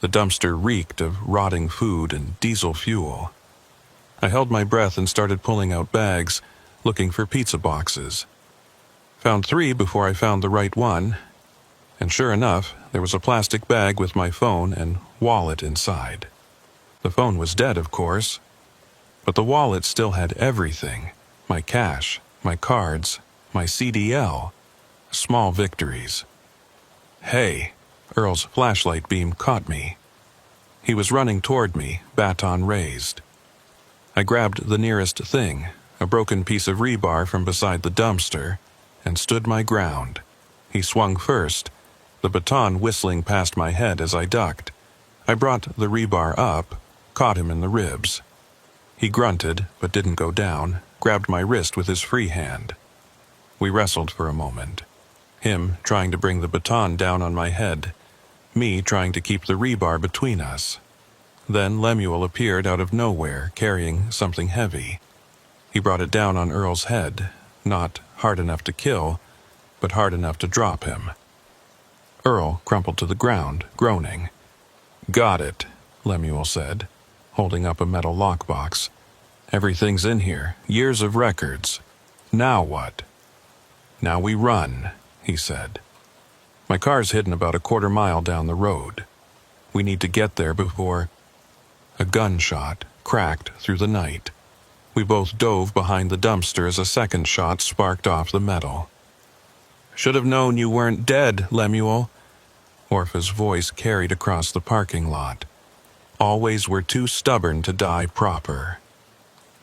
[SPEAKER 1] The dumpster reeked of rotting food and diesel fuel. I held my breath and started pulling out bags, looking for pizza boxes. Found 3 before I found the right one, and sure enough, there was a plastic bag with my phone and wallet inside. The phone was dead, of course, but the wallet still had everything. My cash, my cards, my CDL. Small victories. Hey, Earl's flashlight beam caught me. He was running toward me, baton raised. I grabbed the nearest thing, a broken piece of rebar from beside the dumpster, and stood my ground. He swung first, the baton whistling past my head as I ducked. I brought the rebar up, caught him in the ribs. He grunted, but didn't go down, grabbed my wrist with his free hand. We wrestled for a moment. Him trying to bring the baton down on my head, me trying to keep the rebar between us. Then Lemuel appeared out of nowhere, carrying something heavy. He brought it down on Earl's head, not hard enough to kill, but hard enough to drop him. Earl crumpled to the ground, groaning. Got it, Lemuel said, holding up a metal lockbox. Everything's in here, years of records. Now what? Now we run, he said. My car's hidden about a quarter mile down the road. We need to get there before... A gunshot cracked through the night. We both dove behind the dumpster as a second shot sparked off the metal. Should have known you weren't dead, Lemuel. Orpha's voice carried across the parking lot. Always were too stubborn to die proper.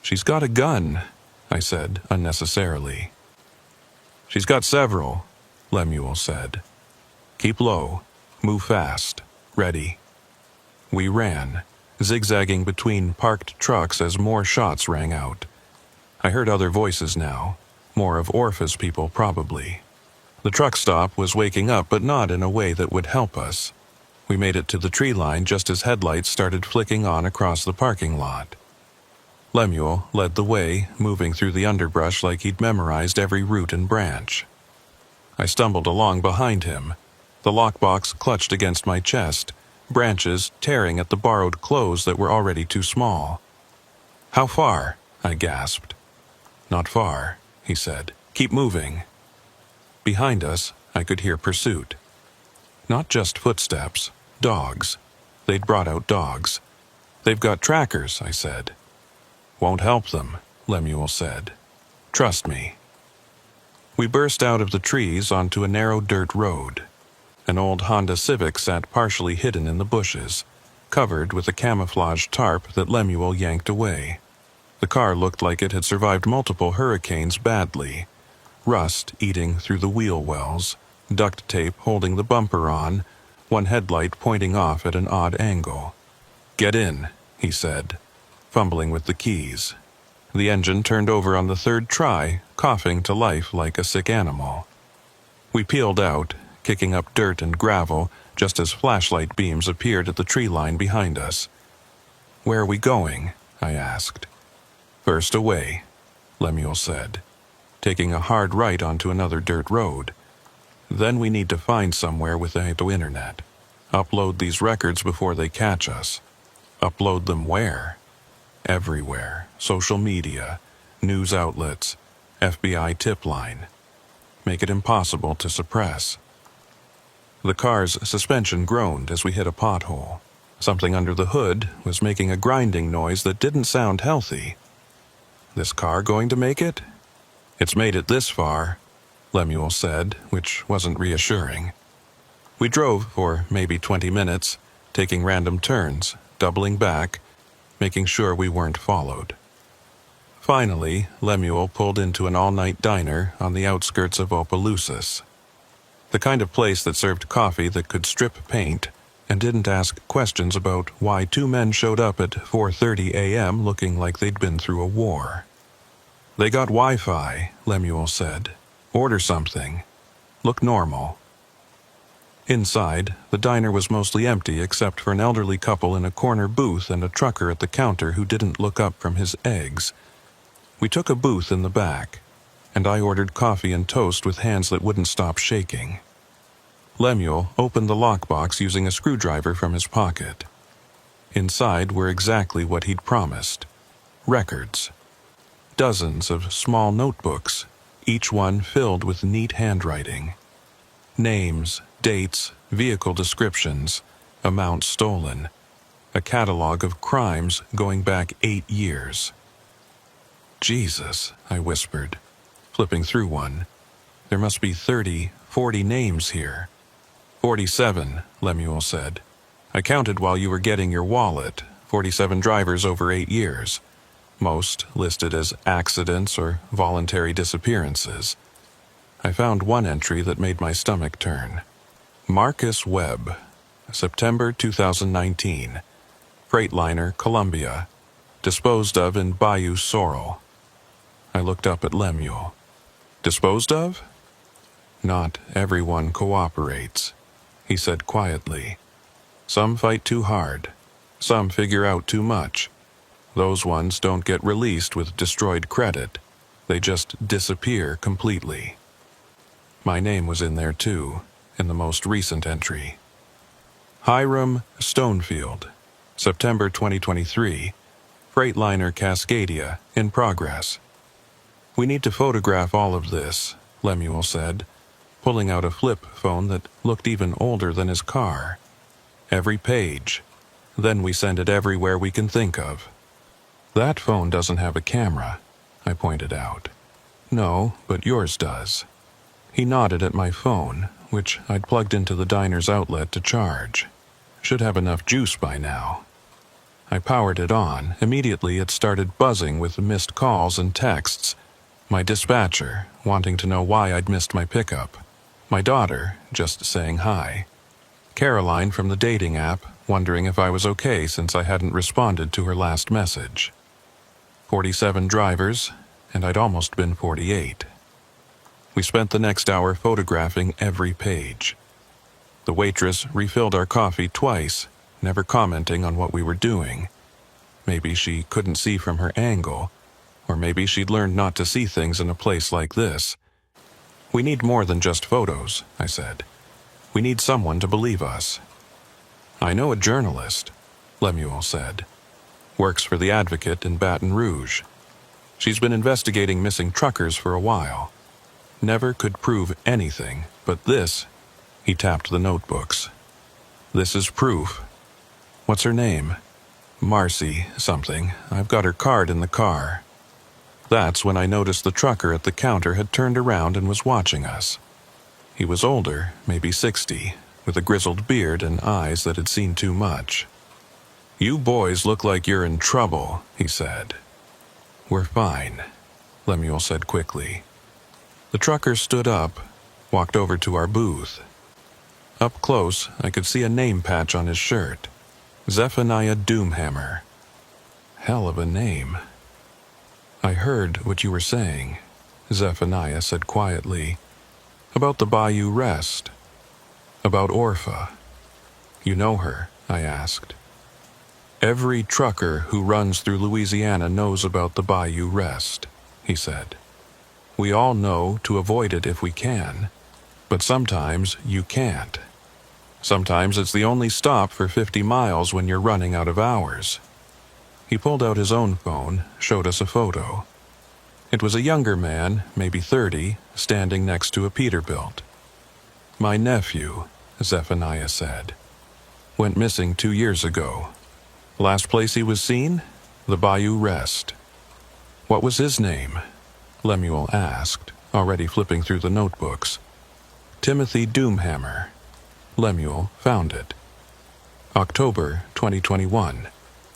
[SPEAKER 1] She's got a gun, I said unnecessarily. She's got several, Lemuel said. Keep low, move fast, ready. We ran, zigzagging between parked trucks as more shots rang out. I heard other voices now, more of Orpha's people probably. The truck stop was waking up, but not in a way that would help us. We made it to the tree line just as headlights started flicking on across the parking lot. Lemuel led the way, moving through the underbrush like he'd memorized every root and branch. I stumbled along behind him. The lockbox clutched against my chest, branches tearing at the borrowed clothes that were already too small. How far? I gasped. Not far, he said. Keep moving. Behind us, I could hear pursuit. Not just footsteps, dogs. They'd brought out dogs. They've got trackers, I said. Won't help them, Lemuel said. Trust me. We burst out of the trees onto a narrow dirt road. An old Honda Civic sat partially hidden in the bushes, covered with a camouflage tarp that Lemuel yanked away. The car looked like it had survived multiple hurricanes badly. Rust eating through the wheel wells, duct tape holding the bumper on, one headlight pointing off at an odd angle. Get in, he said, fumbling with the keys. The engine turned over on the third try, coughing to life like a sick animal. We peeled out, kicking up dirt and gravel just as flashlight beams appeared at the tree line behind us. "Where are we going?" I asked. "First away," Lemuel said, taking a hard right onto another dirt road. "Then we need to find somewhere with the internet. Upload these records before they catch us." "Upload them where?" "Everywhere. Social media, news outlets, FBI tip line. Make it impossible to suppress." The car's suspension groaned as we hit a pothole. Something under the hood was making a grinding noise that didn't sound healthy. "This car going to make it?" "It's made it this far," Lemuel said, which wasn't reassuring. We drove for maybe 20 minutes, taking random turns, doubling back, making sure we weren't followed. Finally, Lemuel pulled into an all-night diner on the outskirts of Opelousas. The kind of place that served coffee that could strip paint and didn't ask questions about why two men showed up at 4:30 a.m. looking like they'd been through a war. "They got Wi-Fi," Lemuel said. "Order something. Look normal." Inside, the diner was mostly empty except for an elderly couple in a corner booth and a trucker at the counter who didn't look up from his eggs. We took a booth in the back, and I ordered coffee and toast with hands that wouldn't stop shaking. Lemuel opened the lockbox using a screwdriver from his pocket. Inside were exactly what he'd promised. Records. Dozens of small notebooks, each one filled with neat handwriting. Names, dates, vehicle descriptions, amounts stolen. A catalog of crimes going back 8 years. "Jesus," I whispered, flipping through one. "There must be 30, 40 names here." 47, Lemuel said. "I counted while you were getting your wallet. 47 drivers over 8 years. Most listed as accidents or voluntary disappearances." I found one entry that made my stomach turn. Marcus Webb, September 2019. Freightliner, Columbia. Disposed of in Bayou, Sorrel. I looked up at Lemuel. "Disposed of?" "Not everyone cooperates," he said quietly. "Some fight too hard. Some figure out too much. Those ones don't get released with destroyed credit. They just disappear completely." My name was in there too, in the most recent entry. Hiram Stonefield, September 2023. Freightliner Cascadia, in progress. "We need to photograph all of this," Lemuel said, pulling out a flip phone that looked even older than his car. "Every page. Then we send it everywhere we can think of." "That phone doesn't have a camera," I pointed out. "No, but yours does." He nodded at my phone, which I'd plugged into the diner's outlet to charge. Should have enough juice by now. I powered it on. Immediately it started buzzing with missed calls and texts. My dispatcher, wanting to know why I'd missed my pickup. My daughter, just saying hi. Caroline from the dating app, wondering if I was okay since I hadn't responded to her last message. 47 drivers, and I'd almost been 48. We spent the next hour photographing every page. The waitress refilled our coffee twice, never commenting on what we were doing. Maybe she couldn't see from her angle, or maybe she'd learned not to see things in a place like this. "We need more than just photos," I said. "We need someone to believe us." "I know a journalist," Lemuel said. "Works for the Advocate in Baton Rouge. She's been investigating missing truckers for a while. Never could prove anything, but this," he tapped the notebooks. "This is proof." "What's her name?" "Marcy something. I've got her card in the car." That's when I noticed the trucker at the counter had turned around and was watching us. He was older, maybe 60, with a grizzled beard and eyes that had seen too much. "You boys look like you're in trouble," he said. "We're fine," Lemuel said quickly. The trucker stood up, walked over to our booth. Up close, I could see a name patch on his shirt. Zephaniah Doomhammer. Hell of a name. "I heard what you were saying," Zephaniah said quietly, "about the Bayou rest. About Orpha. You know her? I asked. Every trucker who runs through Louisiana knows about the Bayou rest, he said. We all know to avoid it if we can, but sometimes you can't. Sometimes it's the only stop for 50 miles when you're running out of hours. He pulled out his own phone, showed us a photo. It was a younger man, maybe 30, standing next to a Peterbilt. My nephew, Zephaniah said. Went missing 2 years ago. Last place he was seen? The Bayou Rest. What was his name? Lemuel asked, already flipping through the notebooks. Timothy Doomhammer. Lemuel found it. October 2021.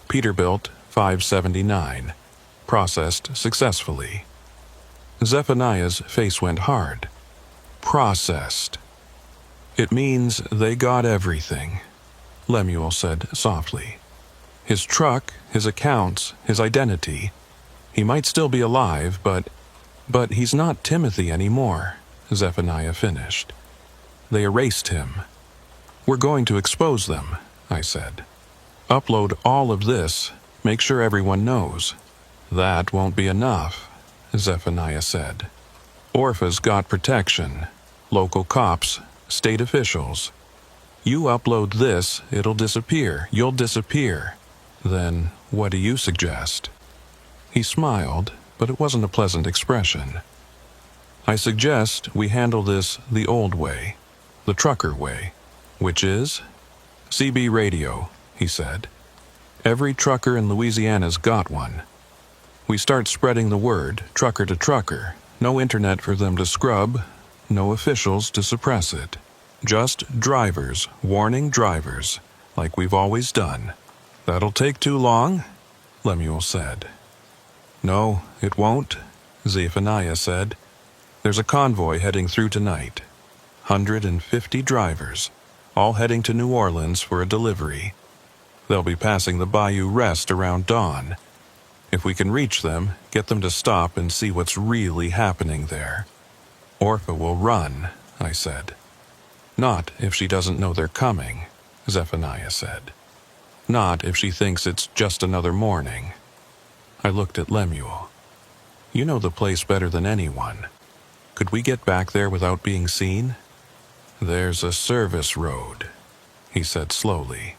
[SPEAKER 1] Peterbilt 579. Processed successfully. Zephaniah's face went hard. Processed. It means they got everything, Lemuel said softly. His truck, his accounts, his identity. He might still be alive, but he's not Timothy anymore, Zephaniah finished. They erased him. We're going to expose them, I said. Upload all of this, make sure everyone knows. That won't be enough, Zephaniah said. Orpha's got protection. Local cops, state officials. You upload this, it'll disappear. You'll disappear. Then what do you suggest? He smiled, but it wasn't a pleasant expression. I suggest we handle this the old way, the trucker way, which is CB radio, he said. Every trucker in Louisiana's got one. We start spreading the word, trucker to trucker. No internet for them to scrub, no officials to suppress it. Just drivers warning drivers, like we've always done. That'll take too long? Lemuel said. No, it won't, Zephaniah said. There's a convoy heading through tonight. 150 drivers, all heading to New Orleans for a delivery. They'll be passing the Bayou Rest around dawn. If we can reach them, get them to stop and see what's really happening there. Orpha will run, I said. Not if she doesn't know they're coming, Zephaniah said. Not if she thinks it's just another morning. I looked at Lemuel. You know the place better than anyone. Could we get back there without being seen? There's a service road, he said slowly.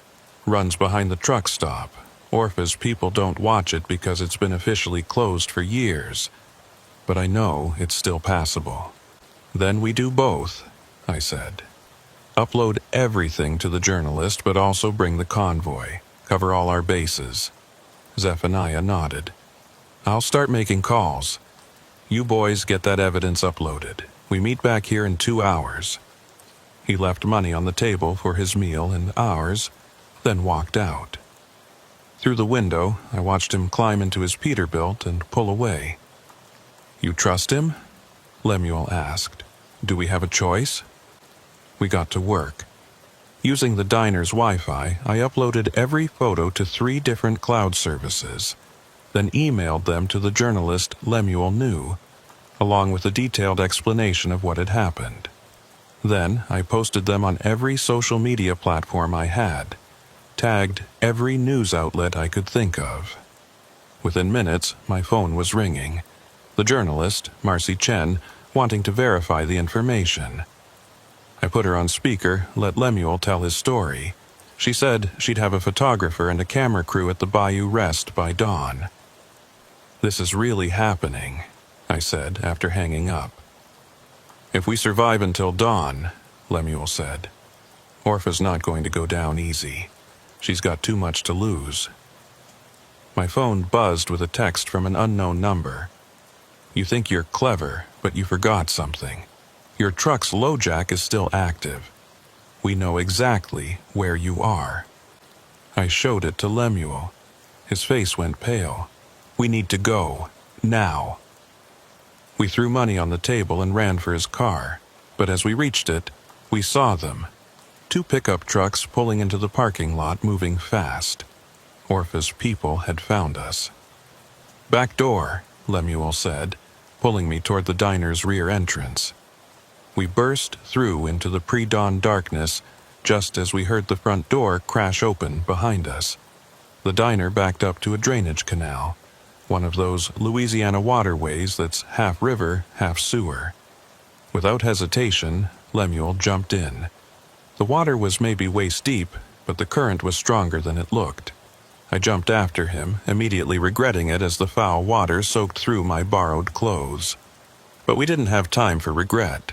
[SPEAKER 1] Runs behind the truck stop. Orpha's people don't watch it because it's been officially closed for years. But I know it's still passable. Then we do both, I said. Upload everything to the journalist, but also bring the convoy. Cover all our bases. Zephaniah nodded. I'll start making calls. You boys get that evidence uploaded. We meet back here in 2 hours. He left money on the table for his meal and ours, then walked out. Through the window, I watched him climb into his Peterbilt and pull away. You trust him? Lemuel asked. Do we have a choice? We got to work. Using the diner's Wi-Fi, I uploaded every photo to 3 different cloud services, then emailed them to the journalist Lemuel knew, along with a detailed explanation of what had happened. Then I posted them on every social media platform I had, tagged every news outlet I could think of. Within minutes, my phone was ringing. The journalist, Marcy Chen, wanting to verify the information. I put her on speaker, let Lemuel tell his story. She said she'd have a photographer and a camera crew at the Bayou Rest by dawn. This is really happening, I said after hanging up. If we survive until dawn, Lemuel said, Orpha's not going to go down easy. She's got too much to lose. My phone buzzed with a text from an unknown number. You think you're clever, but you forgot something. Your truck's LoJack is still active. We know exactly where you are. I showed it to Lemuel. His face went pale. We need to go. Now. We threw money on the table and ran for his car, but as we reached it, we saw them. 2 pickup trucks pulling into the parking lot, moving fast. Orpha's people had found us. Back door, Lemuel said, pulling me toward the diner's rear entrance. We burst through into the pre-dawn darkness just as we heard the front door crash open behind us. The diner backed up to a drainage canal, one of those Louisiana waterways that's half river, half sewer. Without hesitation, Lemuel jumped in. The water was maybe waist deep, but the current was stronger than it looked. I jumped after him, immediately regretting it as the foul water soaked through my borrowed clothes. But we didn't have time for regret.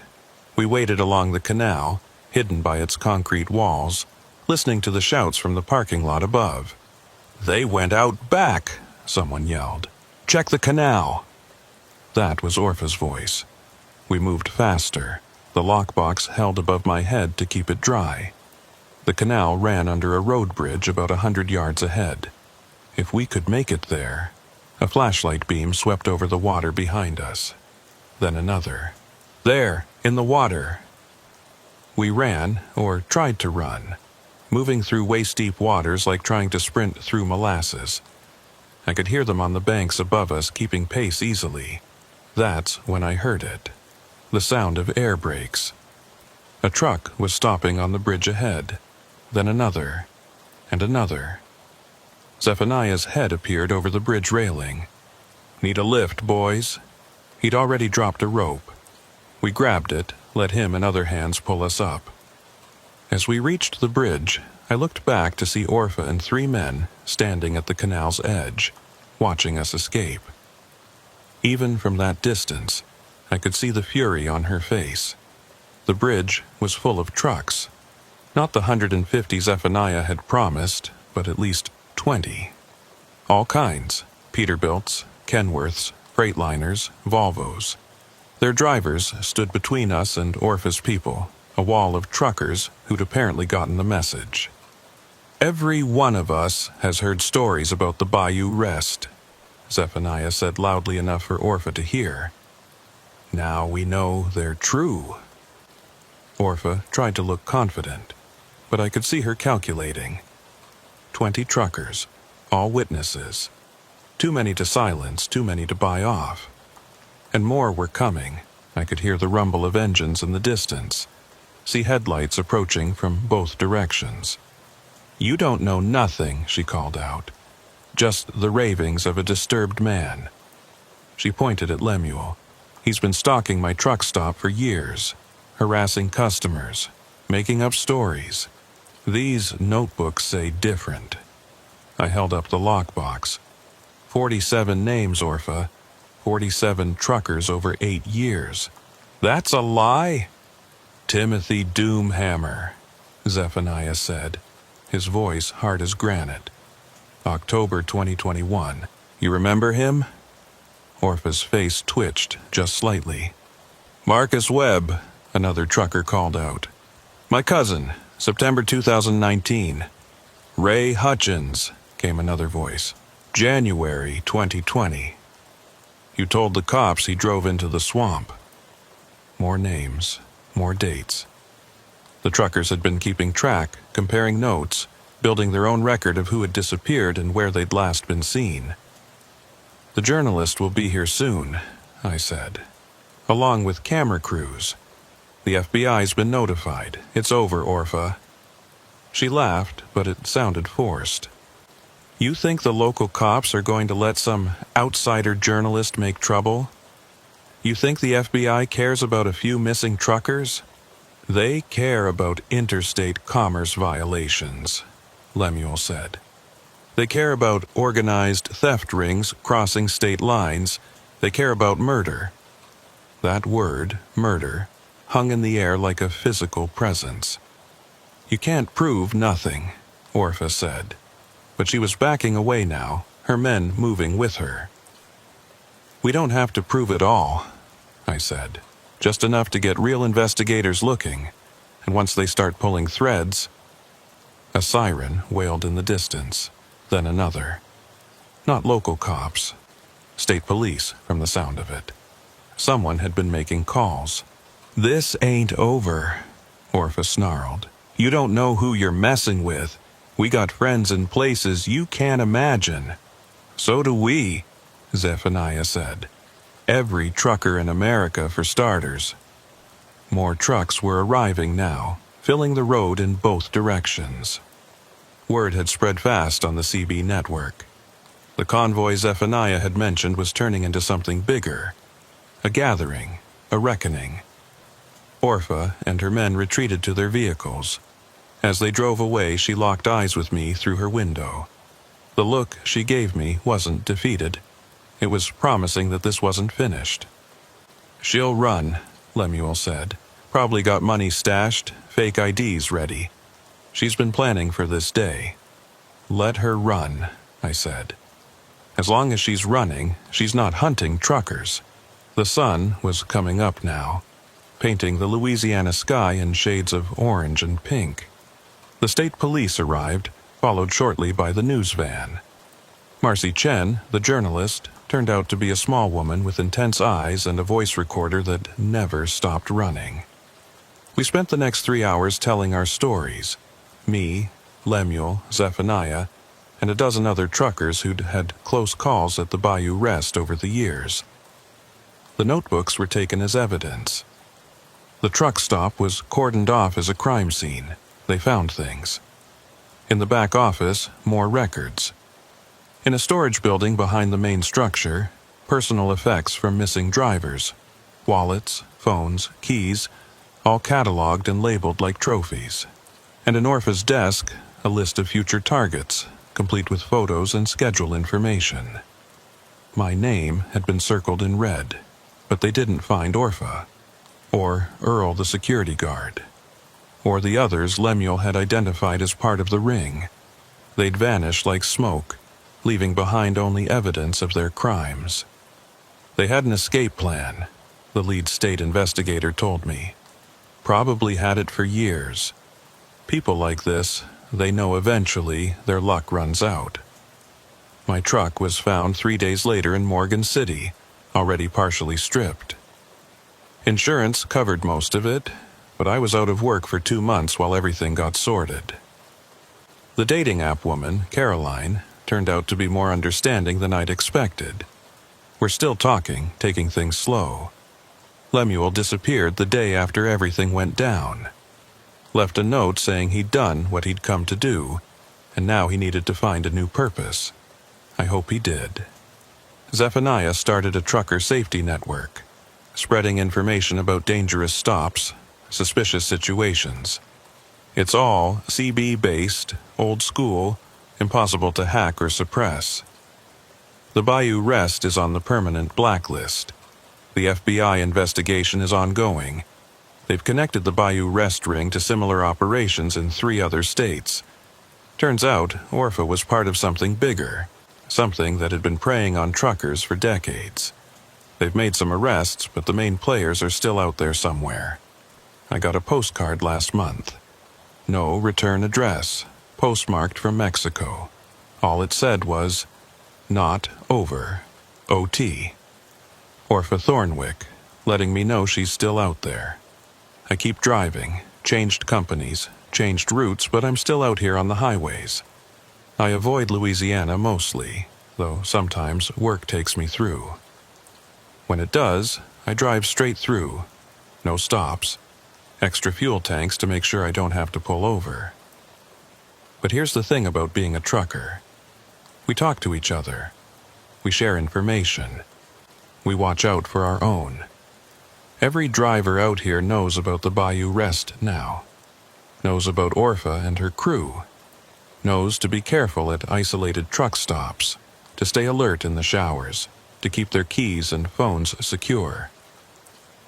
[SPEAKER 1] We waded along the canal, hidden by its concrete walls, listening to the shouts from the parking lot above. "They went out back!" someone yelled. "Check the canal!" That was Orpha's voice. We moved faster, the lockbox held above my head to keep it dry. The canal ran under a road bridge about 100 yards ahead. If we could make it there. A flashlight beam swept over the water behind us. Then another. "There, in the water!" We ran, or tried to run, moving through waist-deep waters like trying to sprint through molasses. I could hear them on the banks above us keeping pace easily. That's when I heard it. The sound of air brakes. A truck was stopping on the bridge ahead. Then another, and another. Zephaniah's head appeared over the bridge railing. "Need a lift, boys?" He'd already dropped a rope. We grabbed it, let him and other hands pull us up. As we reached the bridge, I looked back to see Orpha and 3 men standing at the canal's edge, watching us escape. Even from that distance, I could see the fury on her face. The bridge was full of trucks. Not the 150 Zephaniah had promised, but at least 20. All kinds: Peterbilts, Kenworths, Freightliners, Volvos. Their drivers stood between us and Orpha's people, a wall of truckers who'd apparently gotten the message. "Every one of us has heard stories about the Bayou Rest," Zephaniah said loudly enough for Orpha to hear. "Now we know they're true." Orpha tried to look confident, but I could see her calculating. 20 truckers, all witnesses. Too many to silence, too many to buy off. And more were coming. I could hear the rumble of engines in the distance, see headlights approaching from both directions. "You don't know nothing," she called out. "Just the ravings of a disturbed man." She pointed at Lemuel. "He's been stalking my truck stop for years, harassing customers, making up stories. These notebooks say different." I held up the lockbox. 47 names, Orpha. 47 truckers over 8 years. "That's a lie?" "Timothy Doomhammer," Zephaniah said, his voice hard as granite. "October 2021. You remember him?" Orpha's face twitched just slightly. "Marcus Webb," another trucker called out. "My cousin, September 2019. "Ray Hutchins," came another voice. "January 2020. "You told the cops he drove into the swamp." More names, more dates. The truckers had been keeping track, comparing notes, building their own record of who had disappeared and where they'd last been seen. "The journalist will be here soon," I said, "along with camera crews. The FBI's been notified. It's over, Orpha." She laughed, but it sounded forced. "You think the local cops are going to let some outsider journalist make trouble? You think the FBI cares about a few missing truckers? They care about interstate commerce violations," Lemuel said. "They care about organized theft rings crossing state lines. They care about murder." That word, murder, hung in the air like a physical presence. "You can't prove nothing," Orpha said. But she was backing away now, her men moving with her. "We don't have to prove it all," I said. "Just enough to get real investigators looking. And once they start pulling threads..." A siren wailed in the distance, then another. Not local cops. State police, from the sound of it. Someone had been making calls. "This ain't over," Orpha snarled. "You don't know who you're messing with. We got friends in places you can't imagine." "So do we," Zephaniah said. "Every trucker in America, for starters." More trucks were arriving now, filling the road in both directions. Word had spread fast on the CB network. The convoy Zephaniah had mentioned was turning into something bigger. A gathering, a reckoning. Orpha and her men retreated to their vehicles. As they drove away, she locked eyes with me through her window. The look she gave me wasn't defeated. It was promising that this wasn't finished. "She'll run," Lemuel said. "Probably got money stashed, fake IDs ready. She's been planning for this day." "Let her run," I said. "As long as she's running, she's not hunting truckers." The sun was coming up now, painting the Louisiana sky in shades of orange and pink. The state police arrived, followed shortly by the news van. Marcy Chen, the journalist, turned out to be a small woman with intense eyes and a voice recorder that never stopped running. We spent the next 3 hours telling our stories. Me, Lemuel, Zephaniah, and a dozen other truckers who'd had close calls at the Bayou Rest over the years. The notebooks were taken as evidence. The truck stop was cordoned off as a crime scene. They found things. In the back office, more records. In a storage building behind the main structure, personal effects from missing drivers. Wallets, phones, keys, all cataloged and labeled like trophies. And in Orpha's desk, a list of future targets, complete with photos and schedule information. My name had been circled in red, but they didn't find Orpha, or Earl the security guard, or the others Lemuel had identified as part of the ring. They'd vanished like smoke, leaving behind only evidence of their crimes. They had an escape plan, the lead state investigator told me. Probably had it for years. People like this, they know eventually their luck runs out. My truck was found 3 days later in Morgan City, already partially stripped. Insurance covered most of it, but I was out of work for 2 months while everything got sorted. The dating app woman, Caroline, turned out to be more understanding than I'd expected. We're still talking, taking things slow. Lemuel disappeared the day after everything went down. Left a note saying he'd done what he'd come to do, and now he needed to find a new purpose. I hope he did. Zephaniah started a trucker safety network, spreading information about dangerous stops, suspicious situations. It's all CB-based, old school, impossible to hack or suppress. The Bayou Rest is on the permanent blacklist. The FBI investigation is ongoing. They've connected the Bayou Rest ring to similar operations in 3 other states. Turns out, Orpha was part of something bigger, something that had been preying on truckers for decades. They've made some arrests, but the main players are still out there somewhere. I got a postcard last month. No return address, postmarked from Mexico. All it said was, "Not over. OT." Orpha Thornwick, letting me know she's still out there. I keep driving, changed companies, changed routes, but I'm still out here on the highways. I avoid Louisiana mostly, though sometimes work takes me through. When it does, I drive straight through. No stops. Extra fuel tanks to make sure I don't have to pull over. But here's the thing about being a trucker. We talk to each other. We share information. We watch out for our own. Every driver out here knows about the Bayou Rest now. Knows about Orpha and her crew. Knows to be careful at isolated truck stops, to stay alert in the showers, to keep their keys and phones secure.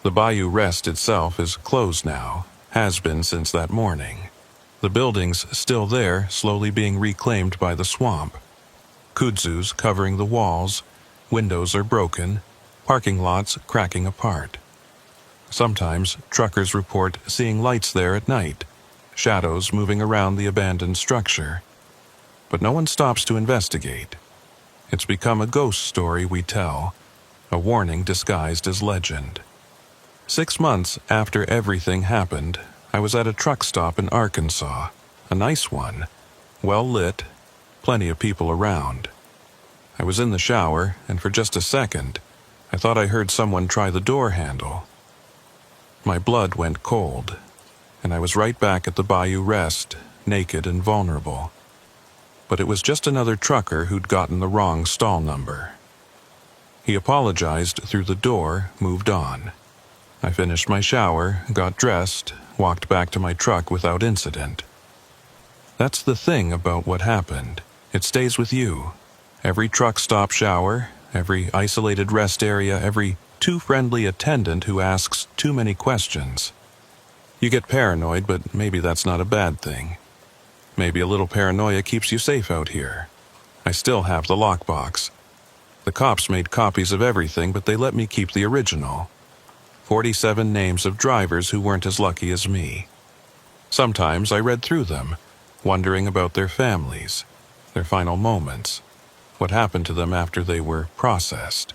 [SPEAKER 1] The Bayou Rest itself is closed now, has been since that morning. The building's still there, slowly being reclaimed by the swamp. Kudzus covering the walls, windows are broken, parking lots cracking apart. Sometimes truckers report seeing lights there at night, shadows moving around the abandoned structure. But no one stops to investigate. It's become a ghost story we tell, a warning disguised as legend. 6 months after everything happened, I was at a truck stop in Arkansas, a nice one, well lit, plenty of people around. I was in the shower, and for just a second, I thought I heard someone try the door handle. My blood went cold, and I was right back at the Bayou Rest, naked and vulnerable. But it was just another trucker who'd gotten the wrong stall number. He apologized through the door, moved on. I finished my shower, got dressed, walked back to my truck without incident. That's the thing about what happened. It stays with you. Every truck stop shower, every isolated rest area, every too friendly attendant who asks too many questions. You get paranoid, but maybe that's not a bad thing. Maybe a little paranoia keeps you safe out here. I still have the lockbox. The cops made copies of everything, but they let me keep the original. 47 names of drivers who weren't as lucky as me. Sometimes I read through them, wondering about their families, their final moments, what happened to them after they were processed.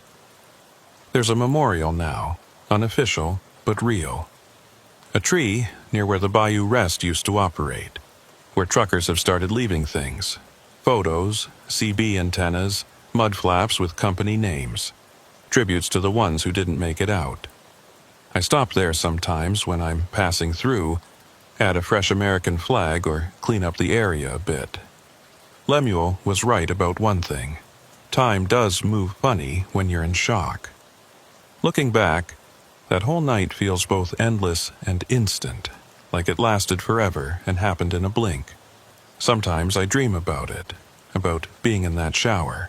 [SPEAKER 1] There's a memorial now, unofficial, but real. A tree near where the Bayou Rest used to operate, where truckers have started leaving things. Photos, CB antennas, mud flaps with company names. Tributes to the ones who didn't make it out. I stop there sometimes when I'm passing through, add a fresh American flag or clean up the area a bit. Lemuel was right about one thing. Time does move funny when you're in shock. Looking back, that whole night feels both endless and instant, like it lasted forever and happened in a blink. Sometimes I dream about it, about being in that shower,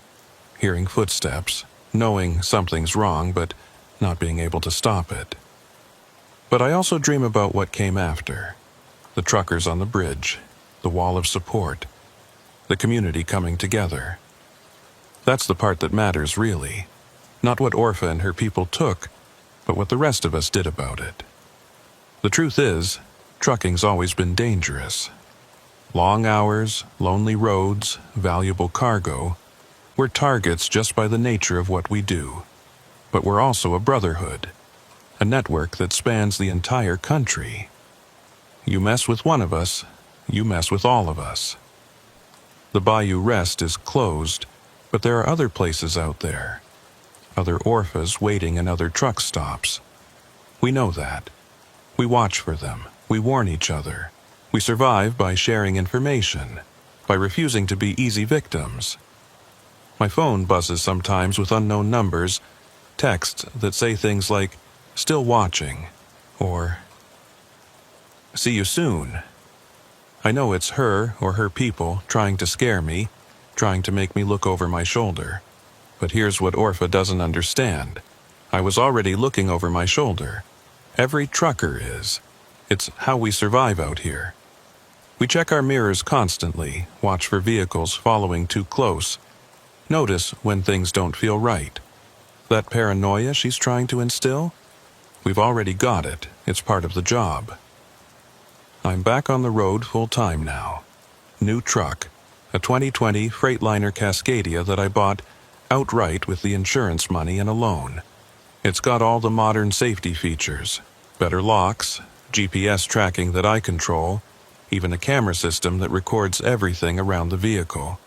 [SPEAKER 1] hearing footsteps, knowing something's wrong but not being able to stop it. But I also dream about what came after. The truckers on the bridge, the wall of support, the community coming together. That's the part that matters, really. Not what Orpha and her people took, but what the rest of us did about it. The truth is, trucking's always been dangerous. Long hours, lonely roads, valuable cargo. We're targets just by the nature of what we do. But we're also a brotherhood, a network that spans the entire country. You mess with one of us, you mess with all of us. The Bayou Rest is closed, but there are other places out there. Other Orphas waiting in other truck stops. We know that. We watch for them. We warn each other. We survive by sharing information, by refusing to be easy victims. My phone buzzes sometimes with unknown numbers, texts that say things like, "Still watching," or "See you soon." I know it's her or her people trying to scare me, trying to make me look over my shoulder. But here's what Orpha doesn't understand. I was already looking over my shoulder. Every trucker is. It's how we survive out here. We check our mirrors constantly, watch for vehicles following too close, notice when things don't feel right. That paranoia she's trying to instill? We've already got it. It's part of the job. I'm back on the road full-time now. New truck, a 2020 Freightliner Cascadia that I bought outright with the insurance money and a loan. It's got all the modern safety features, better locks, GPS tracking that I control, even a camera system that records everything around the vehicle.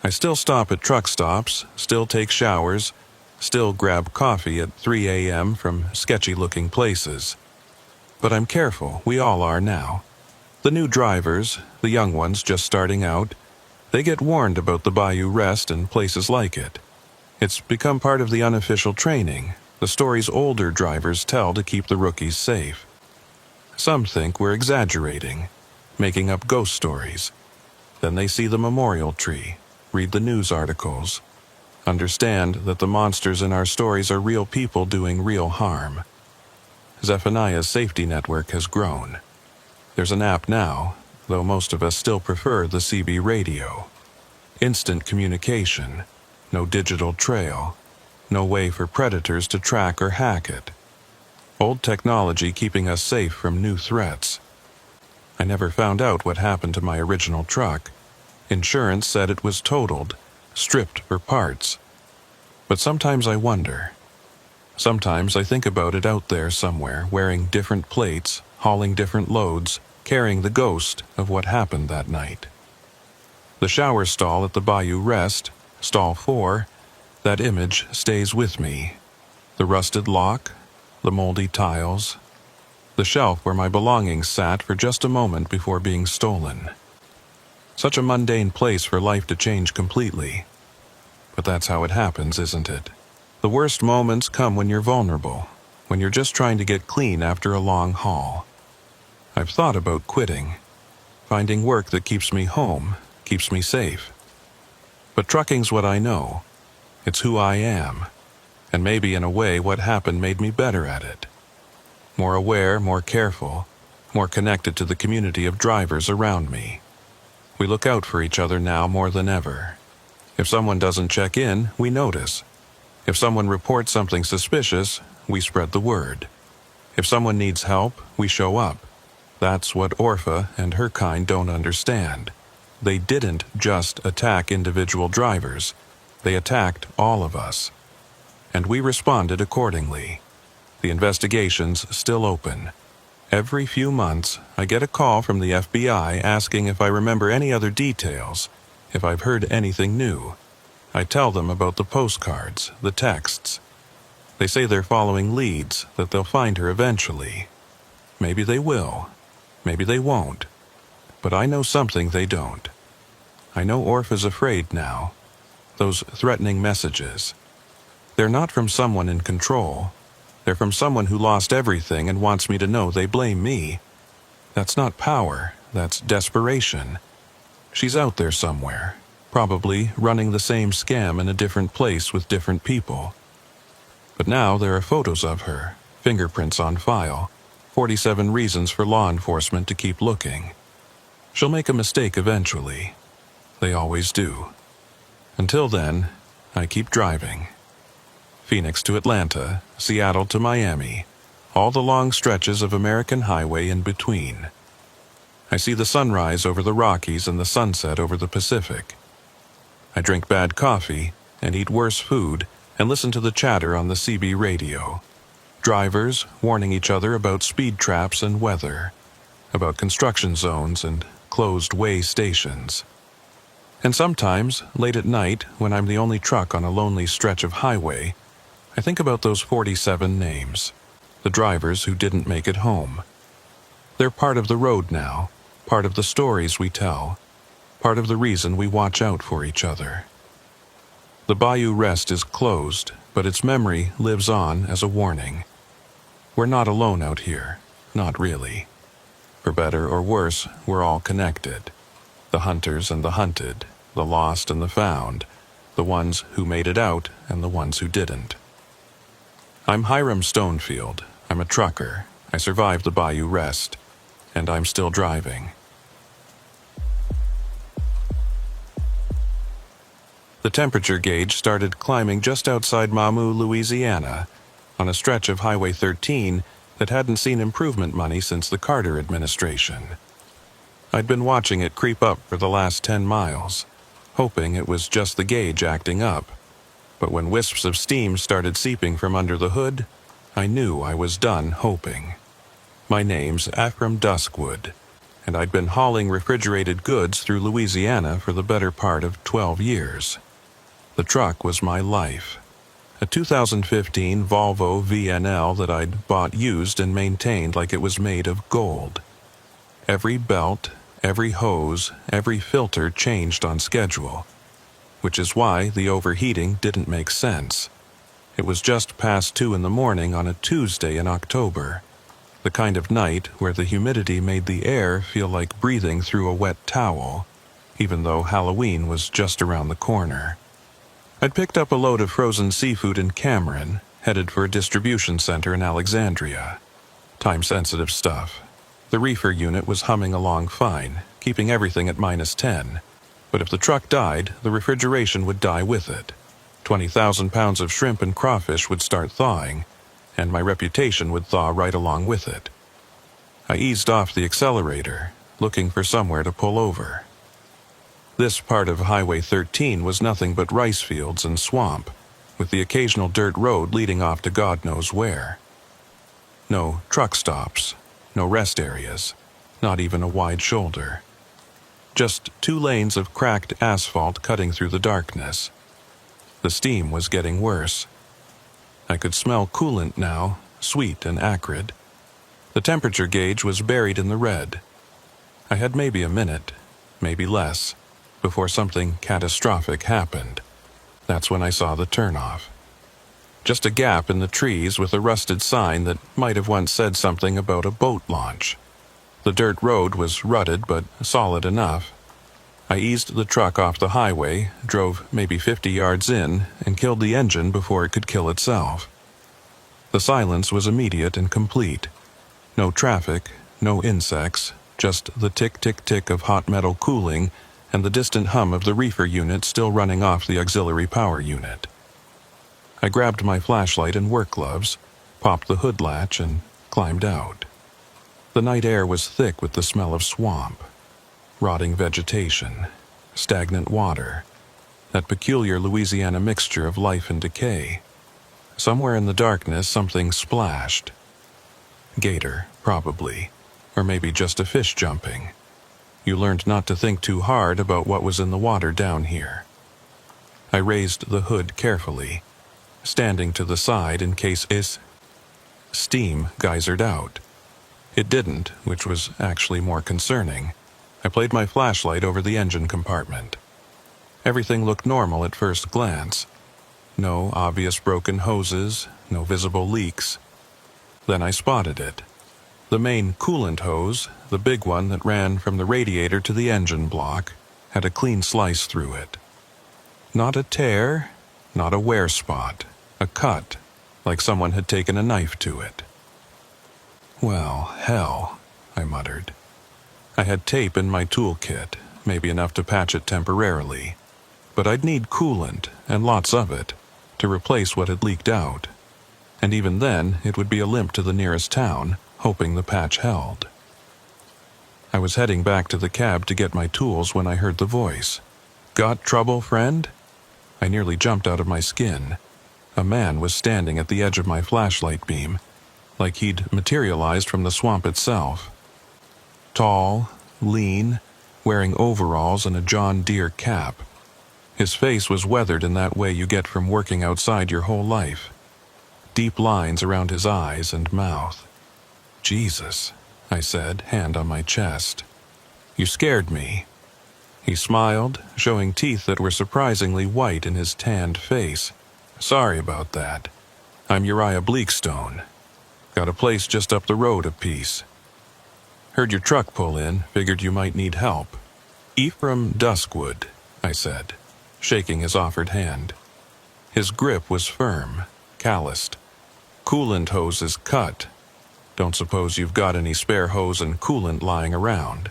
[SPEAKER 1] I still stop at truck stops, still take showers, still grab coffee at 3 a.m. from sketchy-looking places. But I'm careful, we all are now. The new drivers, the young ones just starting out, they get warned about the Bayou Rest and places like it. It's become part of the unofficial training, the stories older drivers tell to keep the rookies safe. Some think we're exaggerating, making up ghost stories. Then they see the memorial tree, read the news articles, understand that the monsters in our stories are real people doing real harm. Zephaniah's safety network has grown. There's an app now, though most of us still prefer the CB radio. Instant communication, no digital trail, no way for predators to track or hack it. Old technology keeping us safe from new threats. I never found out what happened to my original truck. Insurance said it was totaled, stripped for parts. But sometimes I wonder. Sometimes I think about it out there somewhere, wearing different plates, hauling different loads, carrying the ghost of what happened that night. The shower stall at the Bayou Rest, stall 4, that image stays with me. The rusted lock, the moldy tiles, the shelf where my belongings sat for just a moment before being stolen. Such a mundane place for life to change completely. But that's how it happens, isn't it? The worst moments come when you're vulnerable, when you're just trying to get clean after a long haul. I've thought about quitting, finding work that keeps me home, keeps me safe. But trucking's what I know. It's who I am. And maybe in a way what happened made me better at it. More aware, more careful, more connected to the community of drivers around me. We look out for each other now more than ever. If someone doesn't check in, we notice. If someone reports something suspicious, we spread the word. If someone needs help, we show up. That's what Orpha and her kind don't understand. They didn't just attack individual drivers. They attacked all of us. And we responded accordingly. The investigation's still open. Every few months, I get a call from the FBI asking if I remember any other details, if I've heard anything new. I tell them about the postcards, the texts. They say they're following leads, that they'll find her eventually. Maybe they will. Maybe they won't. But I know something they don't. I know Orpha's afraid now. Those threatening messages. They're not from someone in control. They're from someone who lost everything and wants me to know they blame me. That's not power, that's desperation. She's out there somewhere, probably running the same scam in a different place with different people. But now there are photos of her, fingerprints on file, 47 reasons for law enforcement to keep looking. She'll make a mistake eventually. They always do. Until then, I keep driving. Phoenix to Atlanta, Seattle to Miami, all the long stretches of American highway in between. I see the sunrise over the Rockies and the sunset over the Pacific. I drink bad coffee and eat worse food and listen to the chatter on the CB radio. Drivers warning each other about speed traps and weather, about construction zones and closed way stations. And sometimes, late at night, when I'm the only truck on a lonely stretch of highway, I think about those 47 names, the drivers who didn't make it home. They're part of the road now, part of the stories we tell, part of the reason we watch out for each other. The Bayou Rest is closed, but its memory lives on as a warning. We're not alone out here, not really. For better or worse, we're all connected. The hunters and the hunted, the lost and the found, the ones who made it out and the ones who didn't. I'm Hiram Stonefield. I'm a trucker. I survived the Bayou Rest, and I'm still driving. The temperature gauge started climbing just outside Mamou, Louisiana, on a stretch of Highway 13 that hadn't seen improvement money since the Carter administration. I'd been watching it creep up for the last 10 miles, hoping it was just the gauge acting up. But when wisps of steam started seeping from under the hood, I knew I was done hoping. My name's Ephraim Duskwood, and I'd been hauling refrigerated goods through Louisiana for the better part of 12 years. The truck was my life. A 2015 Volvo VNL that I'd bought used and maintained like it was made of gold. Every belt, every hose, every filter changed on schedule, which is why the overheating didn't make sense. It was just past 2 in the morning on a Tuesday in October, the kind of night where the humidity made the air feel like breathing through a wet towel, even though Halloween was just around the corner. I'd picked up a load of frozen seafood in Cameron, headed for a distribution center in Alexandria. Time-sensitive stuff. The reefer unit was humming along fine, keeping everything at -10. But if the truck died, the refrigeration would die with it. 20,000 pounds of shrimp and crawfish would start thawing, and my reputation would thaw right along with it. I eased off the accelerator, looking for somewhere to pull over. This part of Highway 13 was nothing but rice fields and swamp, with the occasional dirt road leading off to God knows where. No truck stops, no rest areas, not even a wide shoulder. Just 2 lanes of cracked asphalt cutting through the darkness. The steam was getting worse. I could smell coolant now, sweet and acrid. The temperature gauge was buried in the red. I had maybe a minute, maybe less, before something catastrophic happened. That's when I saw the turnoff. Just a gap in the trees with a rusted sign that might have once said something about a boat launch. The dirt road was rutted but solid enough. I eased the truck off the highway, drove maybe 50 yards in, and killed the engine before it could kill itself. The silence was immediate and complete. No traffic, no insects, just the tick-tick-tick of hot metal cooling and the distant hum of the reefer unit still running off the auxiliary power unit. I grabbed my flashlight and work gloves, popped the hood latch, and climbed out. The night air was thick with the smell of swamp, rotting vegetation, stagnant water, that peculiar Louisiana mixture of life and decay. Somewhere in the darkness, something splashed. Gator, probably, or maybe just a fish jumping. You learned not to think too hard about what was in the water down here. I raised the hood carefully, standing to the side in case steam geysered out. It didn't, which was actually more concerning. I played my flashlight over the engine compartment. Everything looked normal at first glance. No obvious broken hoses, no visible leaks. Then I spotted it. The main coolant hose, the big one that ran from the radiator to the engine block, had a clean slice through it. Not a tear, not a wear spot, a cut, like someone had taken a knife to it. Well, hell, I muttered. I had tape in my toolkit, maybe enough to patch it temporarily. But I'd need coolant, and lots of it, to replace what had leaked out. And even then, it would be a limp to the nearest town, hoping the patch held. I was heading back to the cab to get my tools when I heard the voice. "Got trouble, friend?" I nearly jumped out of my skin. A man was standing at the edge of my flashlight beam, like he'd materialized from the swamp itself. Tall, lean, wearing overalls and a John Deere cap. His face was weathered in that way you get from working outside your whole life. Deep lines around his eyes and mouth. "Jesus," I said, hand on my chest. "You scared me." He smiled, showing teeth that were surprisingly white in his tanned face. "Sorry about that. I'm Uriah Bleakstone. Got a place just up the road a piece. Heard your truck pull in, figured you might need help." "Ephraim Duskwood," I said, shaking his offered hand. His grip was firm, calloused. "Coolant hose is cut. Don't suppose you've got any spare hose and coolant lying around."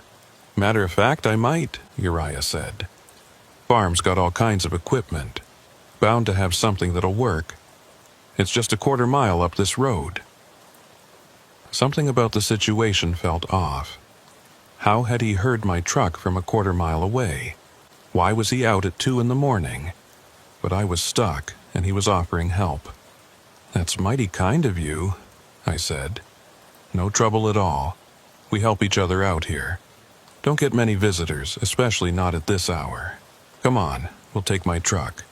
[SPEAKER 1] "Matter of fact, I might," Uriah said. "Farm's got all kinds of equipment. Bound to have something that'll work. It's just a quarter mile up this road." Something about the situation felt off. How had he heard my truck from a quarter mile away? Why was he out at 2 in the morning? But I was stuck, and he was offering help. "That's mighty kind of you," I said. "No trouble at all. We help each other out here. Don't get many visitors, especially not at this hour. Come on, we'll take my truck."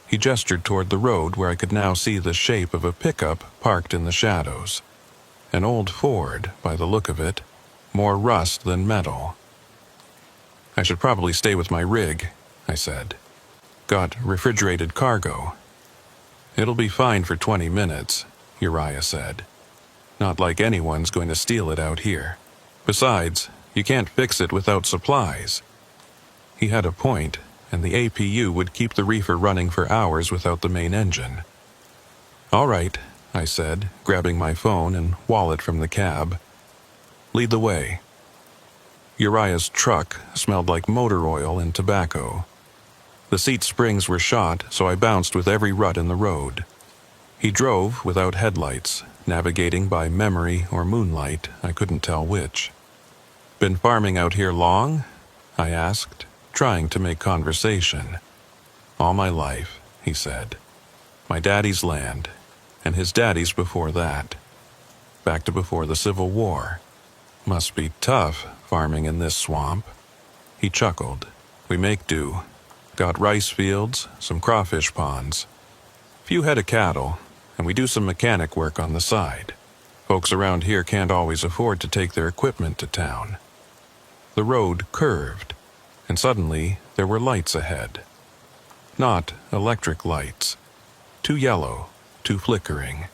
[SPEAKER 1] He gestured toward the road where I could now see the shape of a pickup parked in the shadows. An old Ford, by the look of it, more rust than metal. "I should probably stay with my rig," I said. "Got refrigerated cargo." "It'll be fine for 20 minutes, Uriah said. "Not like anyone's going to steal it out here. Besides, you can't fix it without supplies." He had a point, and the APU would keep the reefer running for hours without the main engine. "All right," I said, grabbing my phone and wallet from the cab. "Lead the way." Uriah's truck smelled like motor oil and tobacco. The seat springs were shot, so I bounced with every rut in the road. He drove without headlights, navigating by memory or moonlight, I couldn't tell which. "Been farming out here long?" I asked, trying to make conversation. "All my life," he said. "My daddy's land, and his daddy's before that. Back to before the Civil War. Must be tough, farming in this swamp." He chuckled. "We make do. Got rice fields, some crawfish ponds. Few head of cattle, and we do some mechanic work on the side. Folks around here can't always afford to take their equipment to town. The road curved, and suddenly there were lights ahead. Not electric lights. Too yellow, too flickering.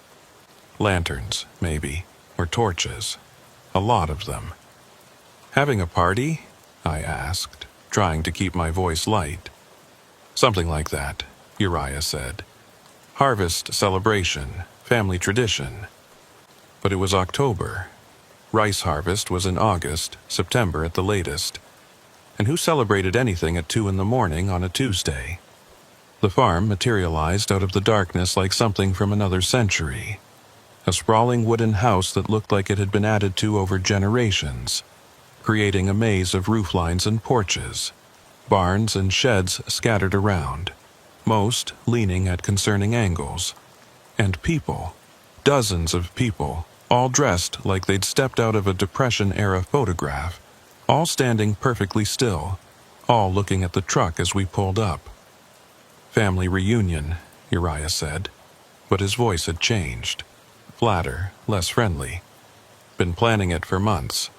[SPEAKER 1] Lanterns, maybe, or torches. A lot of them. "Having a party?" I asked, trying to keep my voice light. "Something like that," Uriah said. "Harvest celebration, family tradition." But it was October. Rice harvest was in August, September at the latest. And who celebrated anything at 2 in the morning on a Tuesday? The farm materialized out of the darkness like something from another century. A sprawling wooden house that looked like it had been added to over generations, creating a maze of rooflines and porches, barns and sheds scattered around, most leaning at concerning angles. And people, dozens of people, all dressed like they'd stepped out of a Depression-era photograph, all standing perfectly still, all looking at the truck as we pulled up. "Family reunion," Uriah said, but his voice had changed. Flatter, less friendly. "Been planning it for months."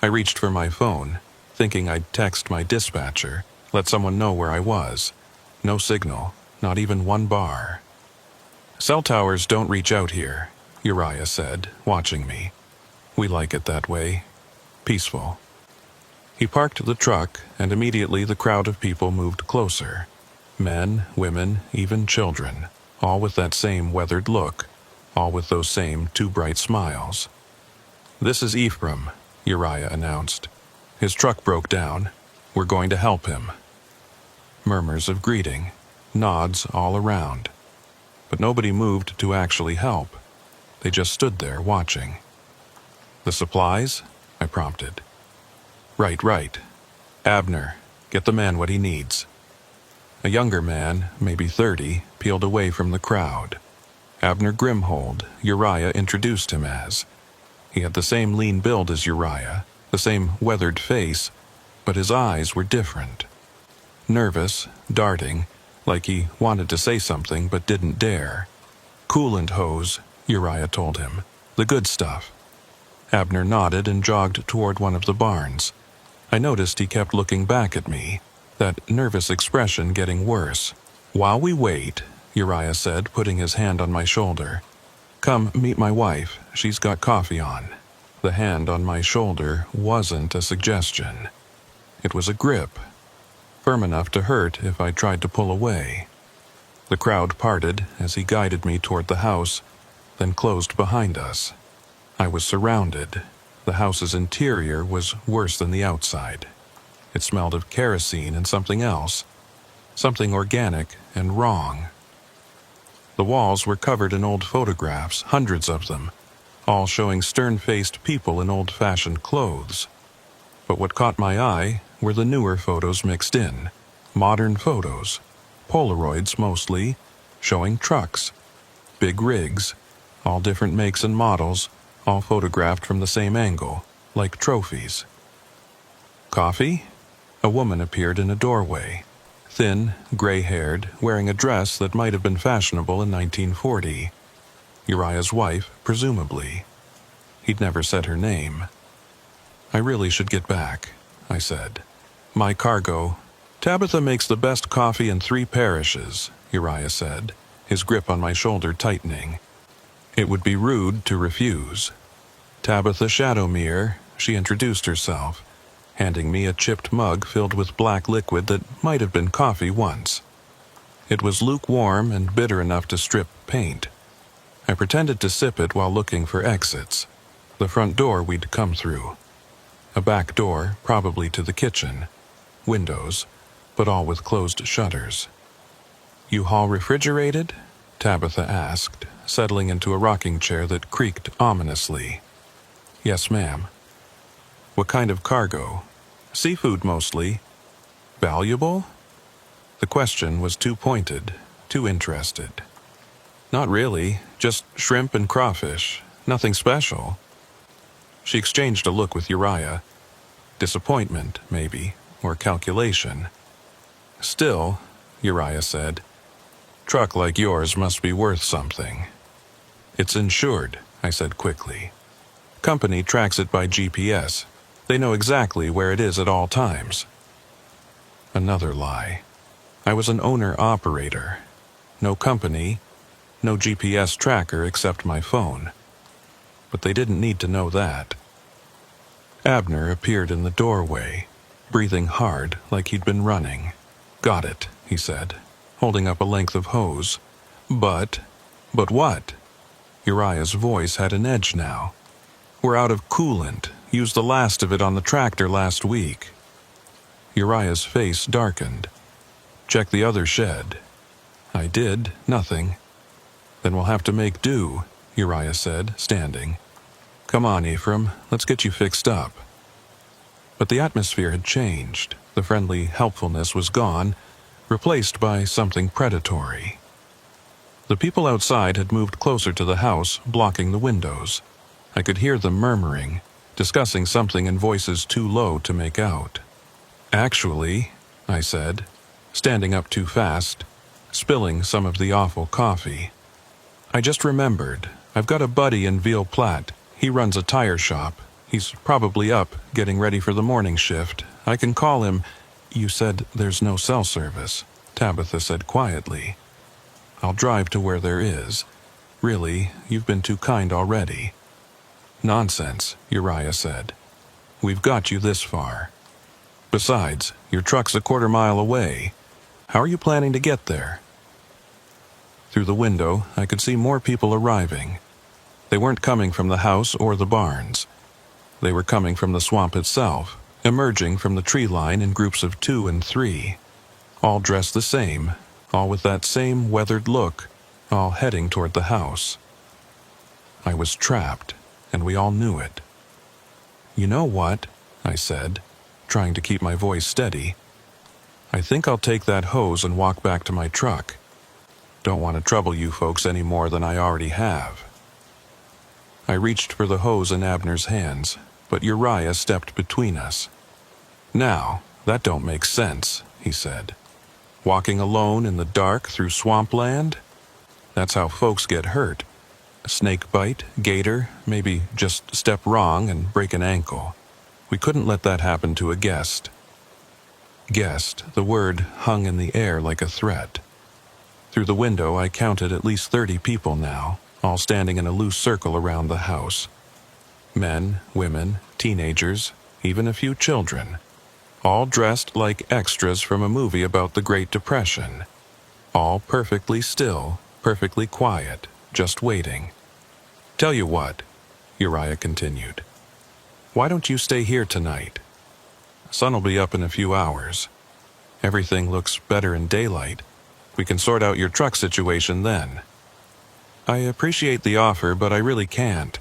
[SPEAKER 1] I reached for my phone, thinking I'd text my dispatcher, let someone know where I was. No signal, not even one bar. "Cell towers don't reach out here," Uriah said, watching me. "We like it that way. Peaceful." He parked the truck, and immediately the crowd of people moved closer. Men, women, even children, all with that same weathered look, all with those same too bright smiles. "This is Ephraim," Uriah announced. "His truck broke down. We're going to help him." Murmurs of greeting, nods all around. But nobody moved to actually help. They just stood there watching. "The supplies?" I prompted. Right. Abner, get the man what he needs." A younger man, maybe 30, peeled away from the crowd. Abner Grimhold, Uriah introduced him as. He had the same lean build as Uriah, the same weathered face, but his eyes were different. Nervous, darting, like he wanted to say something but didn't dare. "Coolant hose," Uriah told him. "The good stuff." Abner nodded and jogged toward one of the barns. I noticed he kept looking back at me, that nervous expression getting worse. "While we wait," Uriah said, putting his hand on my shoulder, "come meet my wife. She's got coffee on." The hand on my shoulder wasn't a suggestion. It was a grip, firm enough to hurt if I tried to pull away. The crowd parted as he guided me toward the house, then closed behind us. I was surrounded. The house's interior was worse than the outside. It smelled of kerosene and something else, something organic and wrong. The walls were covered in old photographs, hundreds of them, all showing stern-faced people in old-fashioned clothes. But what caught my eye were the newer photos mixed in, modern photos, Polaroids mostly, showing trucks, big rigs, all different makes and models, all photographed from the same angle, like trophies. "Coffee?" A woman appeared in a doorway, thin, gray-haired, wearing a dress that might have been fashionable in 1940. Uriah's wife, presumably. He'd never said her name. "I really should get back," I said. "My cargo—" "Tabitha makes the best coffee in 3 parishes," Uriah said, his grip on my shoulder tightening. It would be rude to refuse. "Tabitha Shadowmere," she introduced herself, handing me a chipped mug filled with black liquid that might have been coffee once. It was lukewarm and bitter enough to strip paint. I pretended to sip it while looking for exits. The front door we'd come through. A back door, probably to the kitchen. Windows, but all with closed shutters. "U-Haul refrigerated?" Tabitha asked, settling into a rocking chair that creaked ominously. "Yes, ma'am." "What kind of cargo?" "Seafood mostly." "Valuable?" The question was too pointed, too interested. "Not really, just shrimp and crawfish. Nothing special." She exchanged a look with Uriah. Disappointment, maybe, or calculation. "Still," Uriah said, "truck like yours must be worth something." "It's insured," I said quickly. Company tracks it by GPS. They know exactly where it is at all times. Another lie. I was an owner-operator. No company, no GPS tracker except my phone. But they didn't need to know that. Abner appeared in the doorway, breathing hard like he'd been running. "Got it," he said, holding up a length of hose. But what? Uriah's voice had an edge now. "We're out of coolant. Used the last of it on the tractor last week." Uriah's face darkened. "Check the other shed." I did, nothing. "Then we'll have to make do," Uriah said, standing. "Come on, Ephraim, let's get you fixed up." But the atmosphere had changed. The friendly helpfulness was gone, replaced by something predatory. The people outside had moved closer to the house, blocking the windows. I could hear them murmuring, discussing something in voices too low to make out. "Actually," I said, standing up too fast, spilling some of the awful coffee. "I just remembered. I've got a buddy in Ville Platte. He runs a tire shop. He's probably up, getting ready for the morning shift. I can call him." "You said there's no cell service," Tabitha said quietly. "I'll drive to where there is. Really, you've been too kind already." "Nonsense," Uriah said. "We've got you this far. Besides, your truck's a quarter mile away. How are you planning to get there?" Through the window, I could see more people arriving. They weren't coming from the house or the barns. They were coming from the swamp itself, emerging from the tree line in groups of 2 and 3. All dressed the same, all with that same weathered look, all heading toward the house. I was trapped, and we all knew it. "You know what?" I said, trying to keep my voice steady. "I think I'll take that hose and walk back to my truck. Don't want to trouble you folks any more than I already have." I reached for the hose in Abner's hands, but Uriah stepped between us. "Now, that don't make sense," he said. "Walking alone in the dark through swampland? That's how folks get hurt. A snake bite, gator, maybe just step wrong and break an ankle. We couldn't let that happen to a guest." Guest, the word hung in the air like a threat. Through the window, I counted at least 30 people now, all standing in a loose circle around the house. Men, women, teenagers, even a few children. All dressed like extras from a movie about the Great Depression. All perfectly still, perfectly quiet, just waiting. "Tell you what," Uriah continued. "Why don't you stay here tonight? Sun'll be up in a few hours. Everything looks better in daylight. We can sort out your truck situation then." "I appreciate the offer, but I really can't.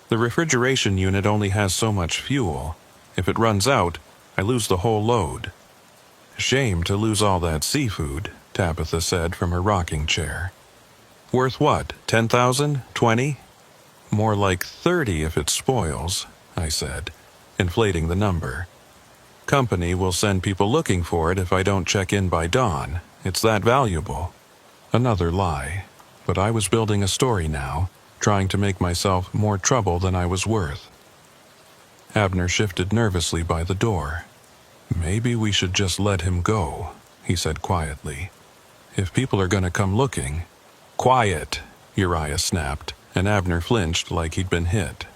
[SPEAKER 1] The refrigeration unit only has so much fuel. If it runs out, I lose the whole load." "Shame to lose all that seafood," Tabitha said from her rocking chair. "Worth what, 10,000? 20? "More like 30 if it spoils," I said, inflating the number. "Company will send people looking for it if I don't check in by dawn. It's that valuable." Another lie, but I was building a story now, trying to make myself more trouble than I was worth. Abner shifted nervously by the door. "Maybe we should just let him go," he said quietly. "If people are going to come looking—" "Quiet!" Uriah snapped, and Abner flinched like he'd been hit.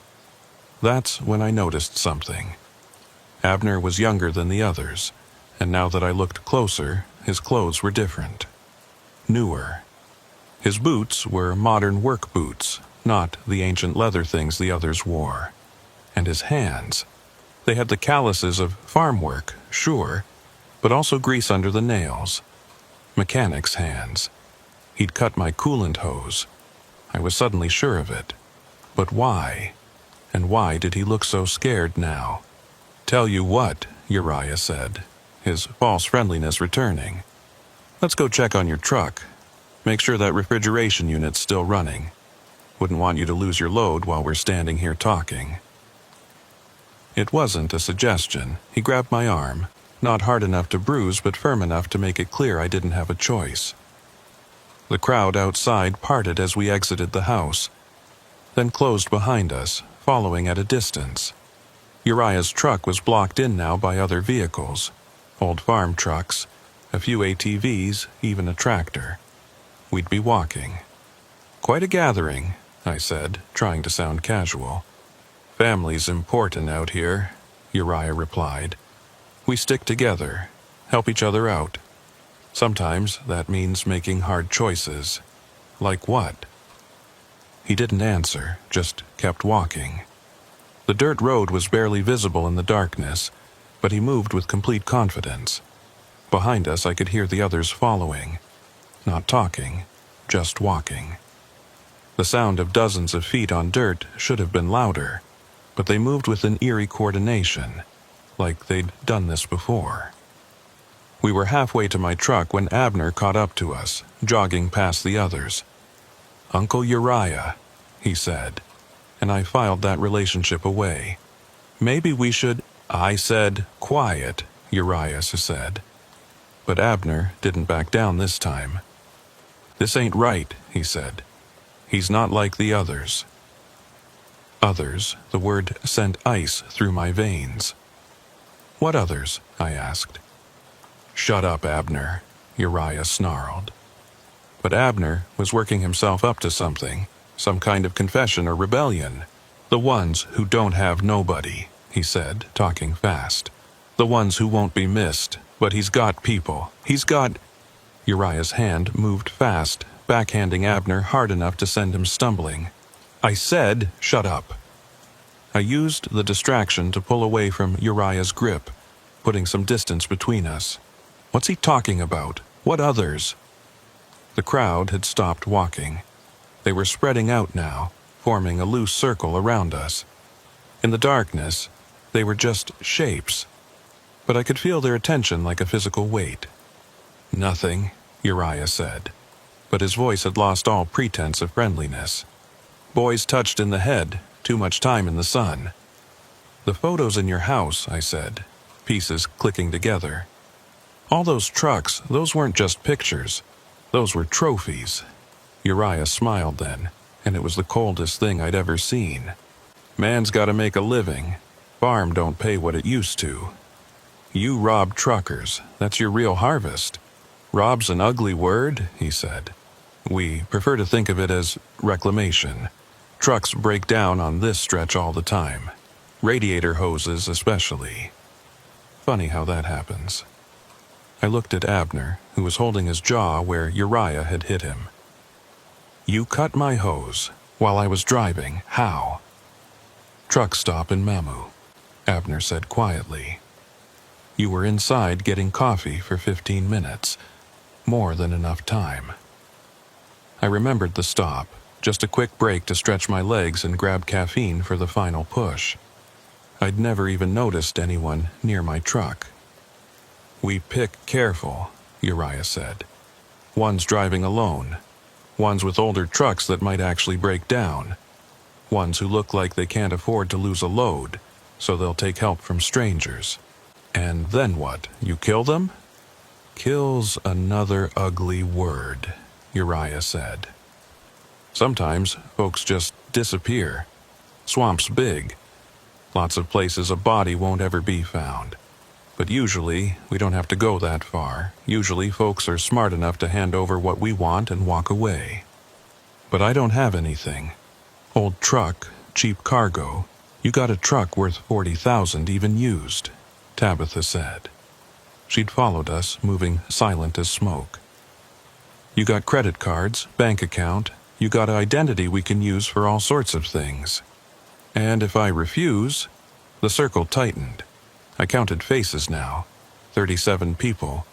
[SPEAKER 1] That's when I noticed something. Abner was younger than the others, and now that I looked closer, his clothes were different. Newer. His boots were modern work boots, not the ancient leather things the others wore. And his hands. They had the calluses of farm work, sure, but also grease under the nails. Mechanic's hands. He'd cut my coolant hose. I was suddenly sure of it. But why? And why did he look so scared now? "Tell you what," Uriah said, his false friendliness returning. "Let's go check on your truck. Make sure that refrigeration unit's still running. Wouldn't want you to lose your load while we're standing here talking." It wasn't a suggestion. He grabbed my arm, not hard enough to bruise but firm enough to make it clear I didn't have a choice. The crowd outside parted as we exited the house, then closed behind us, following at a distance. Uriah's truck was blocked in now by other vehicles, old farm trucks, a few ATVs, even a tractor. We'd be walking. "Quite a gathering," I said, trying to sound casual. "Family's important out here," Uriah replied. "We stick together, help each other out. Sometimes that means making hard choices." "Like what?" He didn't answer, just kept walking. The dirt road was barely visible in the darkness, but he moved with complete confidence. Behind us I could hear the others following, not talking, just walking. The sound of dozens of feet on dirt should have been louder, but they moved with an eerie coordination, like they'd done this before. We were halfway to my truck when Abner caught up to us, jogging past the others. "Uncle Uriah," he said, and I filed that relationship away. "Maybe we should—" I said, "Quiet," Uriah said. But Abner didn't back down this time. "This ain't right," he said. "He's not like the others." Others, the word sent ice through my veins. "What others?" I asked. "Shut up, Abner," Uriah snarled. But Abner was working himself up to something, some kind of confession or rebellion. "The ones who don't have nobody," he said, talking fast. "The ones who won't be missed, but he's got people. He's got—" Uriah's hand moved fast, backhanding Abner hard enough to send him stumbling. "I said, shut up." I used the distraction to pull away from Uriah's grip, putting some distance between us. "What's he talking about? What others?" The crowd had stopped walking. They were spreading out now, forming a loose circle around us. In the darkness, they were just shapes, but I could feel their attention like a physical weight. "Nothing," Uriah said, but his voice had lost all pretense of friendliness. "Boys touched in the head, too much time in the sun." "The photos in your house," I said, pieces clicking together. "All those trucks, those weren't just pictures. Those were trophies." Uriah smiled then, and it was the coldest thing I'd ever seen. "Man's gotta make a living. Farm don't pay what it used to. You rob truckers, that's your real harvest." "Rob's an ugly word," he said. "We prefer to think of it as reclamation. Trucks break down on this stretch all the time. Radiator hoses especially. Funny how that happens." I looked at Abner, who was holding his jaw where Uriah had hit him. "You cut my hose while I was driving. How?" "Truck stop in Mamu," Abner said quietly. "You were inside getting coffee for 15 minutes. More than enough time." I remembered the stop, just a quick break to stretch my legs and grab caffeine for the final push. I'd never even noticed anyone near my truck. "We pick careful," Uriah said. "One's driving alone. Ones with older trucks that might actually break down. Ones who look like they can't afford to lose a load, so they'll take help from strangers." "And then what? You kill them?" "Kill's another ugly word," Uriah said. "Sometimes folks just disappear. Swamp's big. Lots of places a body won't ever be found. But usually, we don't have to go that far. Usually, folks are smart enough to hand over what we want and walk away. But I don't have anything. Old truck, cheap cargo. You got a truck worth 40,000 even used," Tabitha said. She'd followed us, moving silent as smoke. "You got credit cards, bank account. You got an identity we can use for all sorts of things. And if I refuse—" The circle tightened. I counted faces now, 37 people,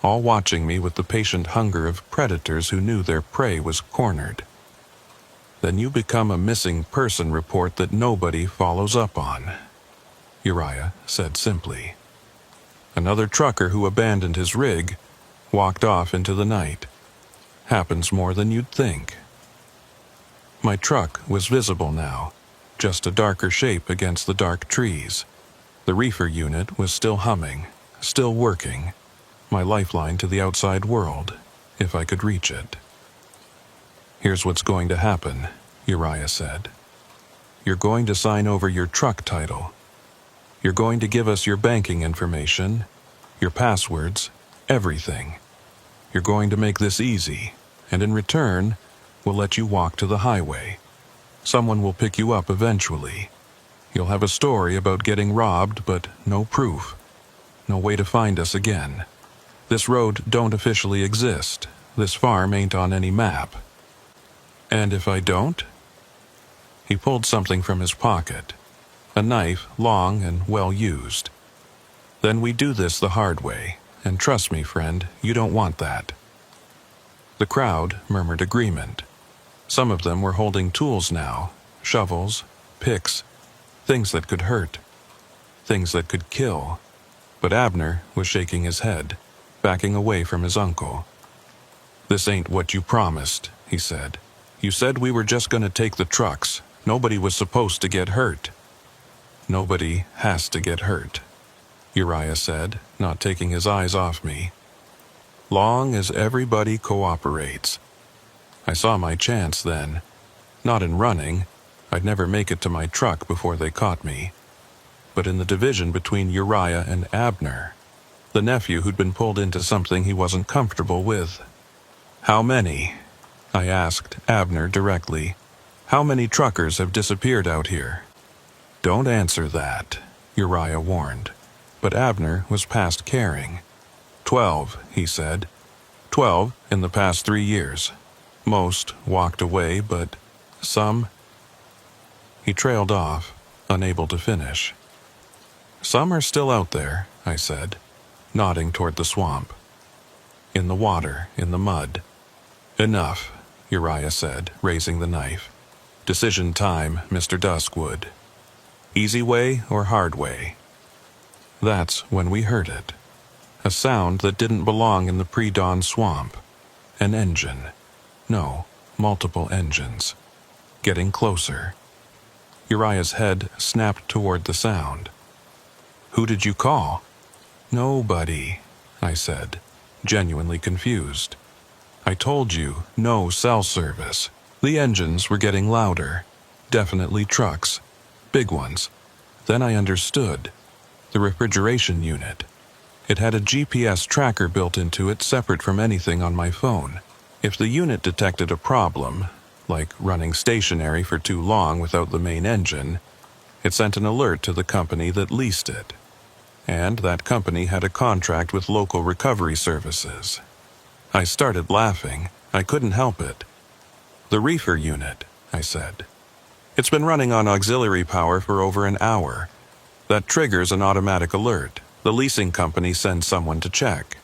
[SPEAKER 1] all watching me with the patient hunger of predators who knew their prey was cornered. "Then you become a missing person report that nobody follows up on," Uriah said simply. "Another trucker who abandoned his rig, walked off into the night. Happens more than you'd think." My truck was visible now, just a darker shape against the dark trees. The reefer unit was still humming, still working, my lifeline to the outside world, if I could reach it. "Here's what's going to happen," Uriah said. You're going to sign over your truck title. You're going to give us your banking information, your passwords, everything. You're going to make this easy, and in return, we'll let you walk to the highway. Someone will pick you up eventually. You'll have a story about getting robbed, but no proof. No way to find us again. This road don't officially exist. This farm ain't on any map. And if I don't? He pulled something from his pocket. A knife, long and well used. Then we do this the hard way, and trust me, friend, you don't want that. The crowd murmured agreement. Some of them were holding tools now, shovels, picks, things that could hurt, things that could kill. But Abner was shaking his head, backing away from his uncle. "This ain't what you promised," he said. "You said we were just going to take the trucks. Nobody was supposed to get hurt." "Nobody has to get hurt," Uriah said, not taking his eyes off me. "Long as everybody cooperates." I saw my chance then. Not in running. I'd never make it to my truck before they caught me. But in the division between Uriah and Abner, the nephew who'd been pulled into something he wasn't comfortable with. "How many?" I asked Abner directly. "How many truckers have disappeared out here?" "Don't answer that," Uriah warned. But Abner was past caring. 12, he said. 12 in the past 3 years. Most walked away, but some... He trailed off, unable to finish. "Some are still out there," I said, nodding toward the swamp. "In the water, in the mud." "Enough," Uriah said, raising the knife. "Decision time, Mr. Duskwood. Easy way or hard way?" That's when we heard it. A sound that didn't belong in the pre-dawn swamp. An engine. No, multiple engines. Getting closer. Uriah's head snapped toward the sound. "Who did you call?" "Nobody," I said, genuinely confused. "I told you, no cell service." The engines were getting louder. Definitely trucks. Big ones. Then I understood. The refrigeration unit. It had a GPS tracker built into it separate from anything on my phone. If the unit detected a problem, like running stationary for too long without the main engine, it sent an alert to the company that leased it. And that company had a contract with local recovery services. I started laughing. I couldn't help it. "The reefer unit," I said. "It's been running on auxiliary power for over an hour. That triggers an automatic alert. The leasing company sends someone to check."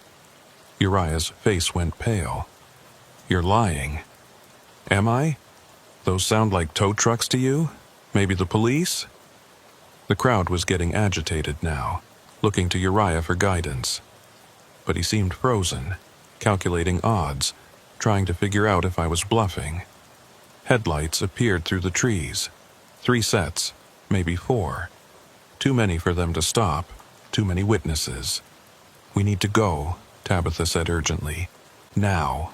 [SPEAKER 1] Uriah's face went pale. "You're lying." "Am I? Those sound like tow trucks to you? Maybe the police?" The crowd was getting agitated now, looking to Uriah for guidance. But he seemed frozen, calculating odds, trying to figure out if I was bluffing. Headlights appeared through the trees. 3 sets, maybe 4. Too many for them to stop, too many witnesses. "We need to go," Tabitha said urgently. "Now."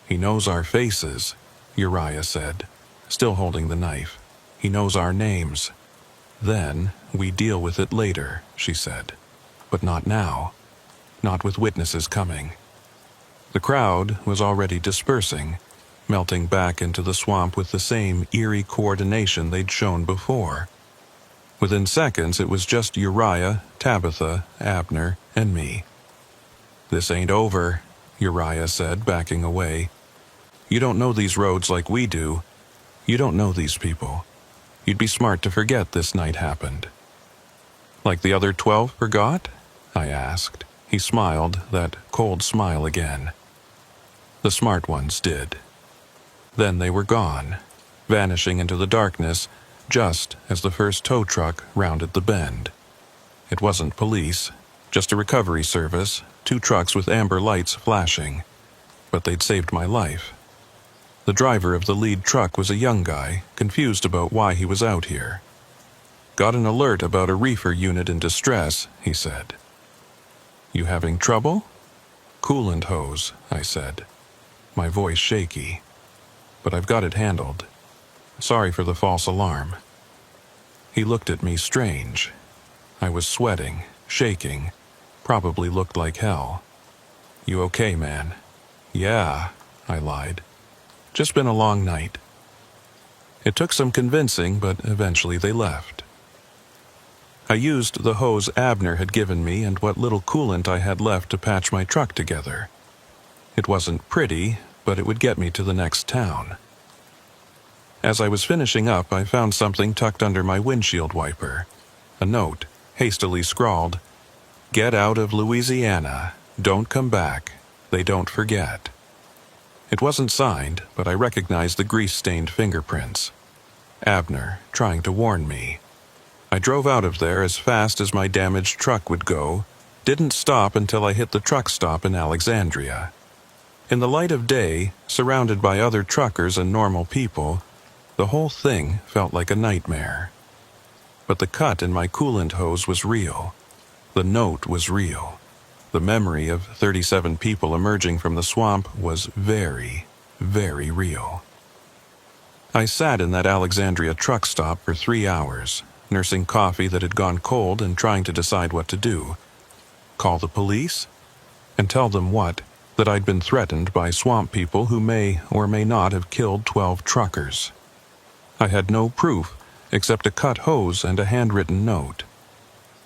[SPEAKER 1] "He knows our faces," Uriah said, still holding the knife. "He knows our names." "Then we deal with it later," she said. "But not now. Not with witnesses coming." The crowd was already dispersing, melting back into the swamp with the same eerie coordination they'd shown before. Within seconds, it was just Uriah, Tabitha, Abner, and me. "This ain't over," Uriah said, backing away. "You don't know these roads like we do. You don't know these people. You'd be smart to forget this night happened." "Like the other 12 forgot?" I asked. He smiled, that cold smile again. The smart ones did. Then they were gone, vanishing into the darkness just as the first tow truck rounded the bend. It wasn't police, just a recovery service, 2 trucks with amber lights flashing. But they'd saved my life. The driver of the lead truck was a young guy, confused about why he was out here. "Got an alert about a reefer unit in distress," he said. "You having trouble?" "Coolant hose," I said, my voice shaky. "But I've got it handled. Sorry for the false alarm." He looked at me strange. I was sweating, shaking, probably looked like hell. "You okay, man?" "Yeah," I lied. "Just been a long night." It took some convincing, but eventually they left. I used the hose Abner had given me and what little coolant I had left to patch my truck together. It wasn't pretty, but it would get me to the next town. As I was finishing up, I found something tucked under my windshield wiper. A note, hastily scrawled, "Get out of Louisiana. Don't come back. They don't forget." It wasn't signed, but I recognized the grease-stained fingerprints. Abner, trying to warn me. I drove out of there as fast as my damaged truck would go, didn't stop until I hit the truck stop in Alexandria. In the light of day, surrounded by other truckers and normal people, the whole thing felt like a nightmare. But the cut in my coolant hose was real. The note was real. The memory of 37 people emerging from the swamp was very, very real. I sat in that Alexandria truck stop for 3 hours, nursing coffee that had gone cold and trying to decide what to do. Call the police? And tell them what? That I'd been threatened by swamp people who may or may not have killed 12 truckers. I had no proof except a cut hose and a handwritten note.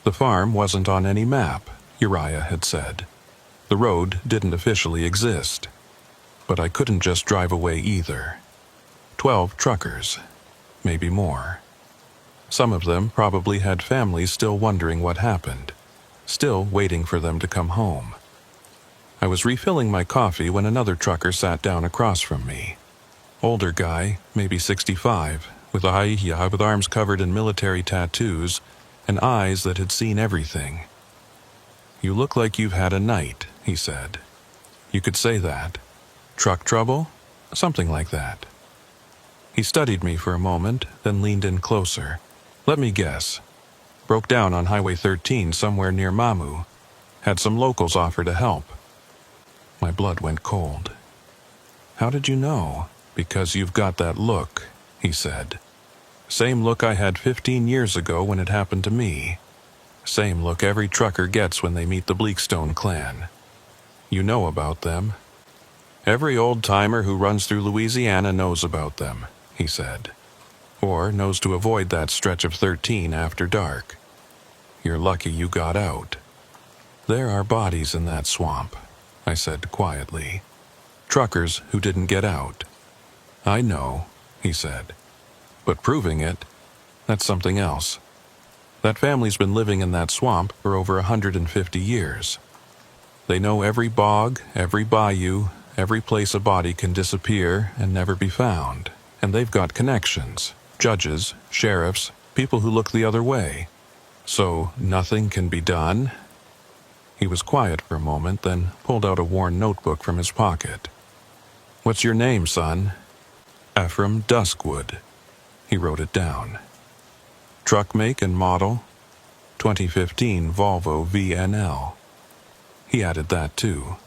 [SPEAKER 1] The farm wasn't on any map, Uriah had said. The road didn't officially exist. But I couldn't just drive away either. 12 truckers, maybe more. Some of them probably had families still wondering what happened, still waiting for them to come home. I was refilling my coffee when another trucker sat down across from me. Older guy, maybe 65, with arms covered in military tattoos and eyes that had seen everything. "You look like you've had a night," he said. "You could say that. Truck trouble? Something like that." He studied me for a moment, then leaned in closer. "Let me guess. Broke down on Highway 13 somewhere near Mamu. Had some locals offer to help." My blood went cold. "How did you know?" "Because you've got that look," he said. "Same look I had 15 years ago when it happened to me. Same look every trucker gets when they meet the Bleakstone clan. You know about them. Every old-timer who runs through Louisiana knows about them," he said. "Or knows to avoid that stretch of 13 after dark. You're lucky you got out." "There are bodies in that swamp," I said quietly. "Truckers who didn't get out." "I know," he said. "But proving it, that's something else. That family's been living in that swamp for over 150 years. They know every bog, every bayou, every place a body can disappear and never be found. And they've got connections, judges, sheriffs, people who look the other way. So nothing can be done?" He was quiet for a moment, then pulled out a worn notebook from his pocket. "What's your name, son?" "Ephraim Duskwood." He wrote it down. "Truck make and model?" 2015 Volvo VNL. He added that too.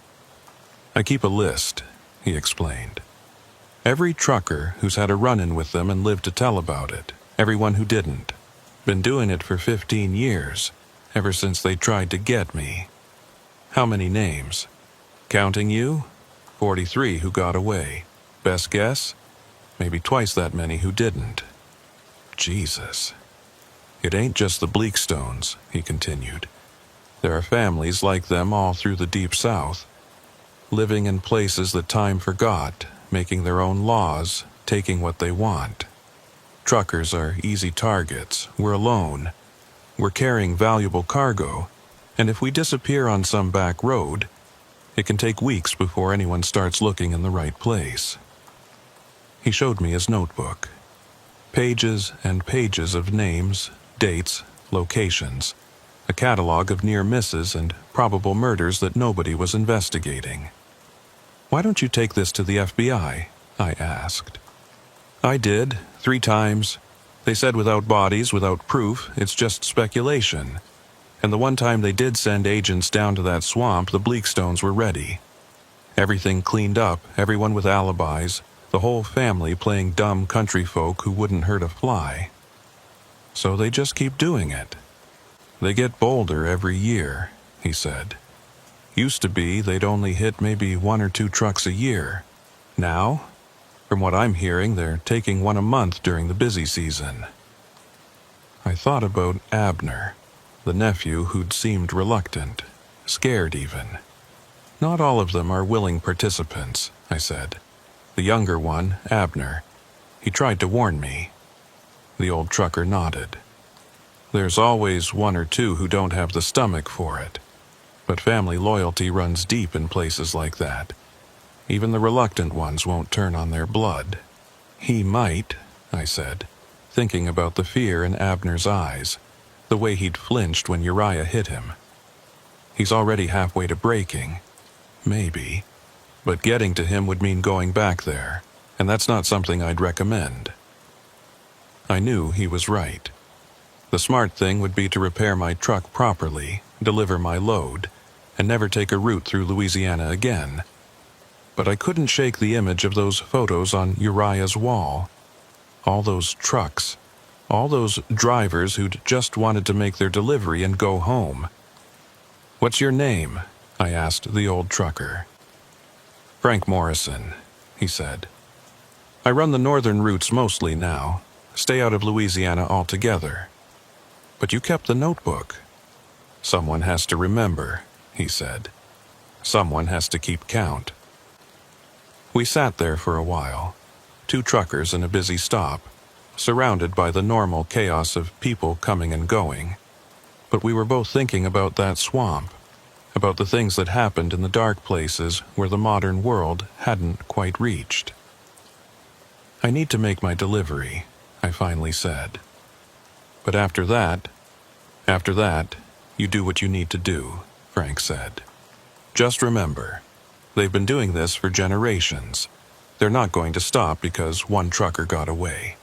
[SPEAKER 1] "I keep a list," he explained. "Every trucker who's had a run-in with them and lived to tell about it. Everyone who didn't. Been doing it for 15 years, ever since they tried to get me." "How many names?" "Counting you? 43 who got away. Best guess? Maybe twice that many who didn't." Jesus. "It ain't just the Bleakstones," he continued. "There are families like them all through the Deep South, living in places that time forgot, making their own laws, taking what they want. Truckers are easy targets. We're alone. We're carrying valuable cargo, and if we disappear on some back road, it can take weeks before anyone starts looking in the right place." He showed me his notebook. Pages and pages of names, dates, locations, a catalog of near misses and probable murders that nobody was investigating. "Why don't you take this to the FBI?" I asked. "I did, 3 times. They said without bodies, without proof, it's just speculation. And the one time they did send agents down to that swamp, the Bleakstones were ready. Everything cleaned up, everyone with alibis, the whole family playing dumb country folk who wouldn't hurt a fly. So they just keep doing it. They get bolder every year, he said. Used to be they'd only hit maybe 1 or 2 trucks a year. Now, from what I'm hearing, they're taking 1 a month during the busy season. I thought about Abner, the nephew who'd seemed reluctant, scared even. Not all of them are willing participants, I said. The younger one, Abner, he tried to warn me. The old trucker nodded. There's always 1 or 2 who don't have the stomach for it. But family loyalty runs deep in places like that. Even the reluctant ones won't turn on their blood. He might, I said, thinking about the fear in Abner's eyes, the way he'd flinched when Uriah hit him. He's already halfway to breaking. Maybe. But getting to him would mean going back there, and that's not something I'd recommend. I knew he was right. The smart thing would be to repair my truck properly, deliver my load, and never take a route through Louisiana again. But I couldn't shake the image of those photos on Uriah's wall. All those trucks. All those drivers who'd just wanted to make their delivery and go home. "What's your name?" I asked the old trucker. "Frank Morrison," he said. "I run the northern routes mostly now. Stay out of Louisiana altogether. But you kept the notebook." "Someone has to remember," he said. "Someone has to keep count." We sat there for a while, 2 truckers in a busy stop, surrounded by the normal chaos of people coming and going. But we were both thinking about that swamp, about the things that happened in the dark places where the modern world hadn't quite reached. "I need to make my delivery," I finally said. "But after that, you do what you need to do," Frank said. "Just remember, they've been doing this for generations. They're not going to stop because 1 trucker got away."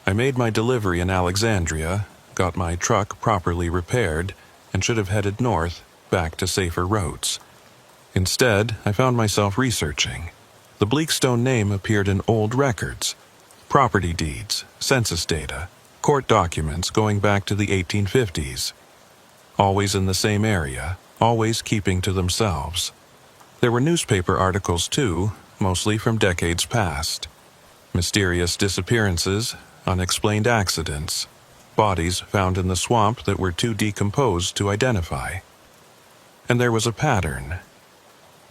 [SPEAKER 1] I made my delivery in Alexandria, got my truck properly repaired, and should have headed north, back to safer routes. Instead, I found myself researching. The Bleakstone name appeared in old records, property deeds, census data, court documents going back to the 1850s. Always in the same area, always keeping to themselves. There were newspaper articles too, mostly from decades past. Mysterious disappearances, unexplained accidents, bodies found in the swamp that were too decomposed to identify. And there was a pattern.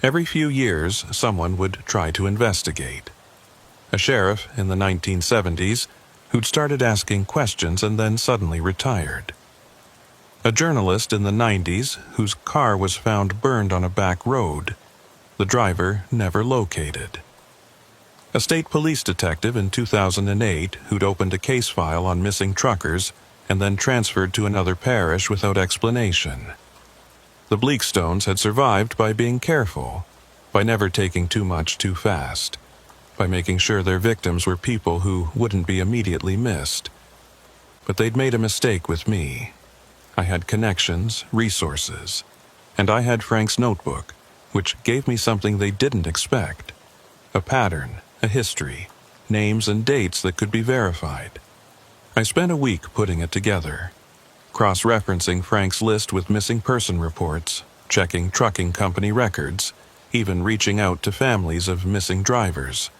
[SPEAKER 1] Every few years, someone would try to investigate. A sheriff in the 1970s who'd started asking questions and then suddenly retired. A journalist in the 90s whose car was found burned on a back road, the driver never located. A state police detective in 2008 who'd opened a case file on missing truckers and then transferred to another parish without explanation. The Bleakstones had survived by being careful, by never taking too much too fast, by making sure their victims were people who wouldn't be immediately missed. But they'd made a mistake with me. I had connections, resources, and I had Frank's notebook, which gave me something they didn't expect. A pattern, a history, names and dates that could be verified. I spent a week putting it together, cross-referencing Frank's list with missing person reports, checking trucking company records, even reaching out to families of missing drivers.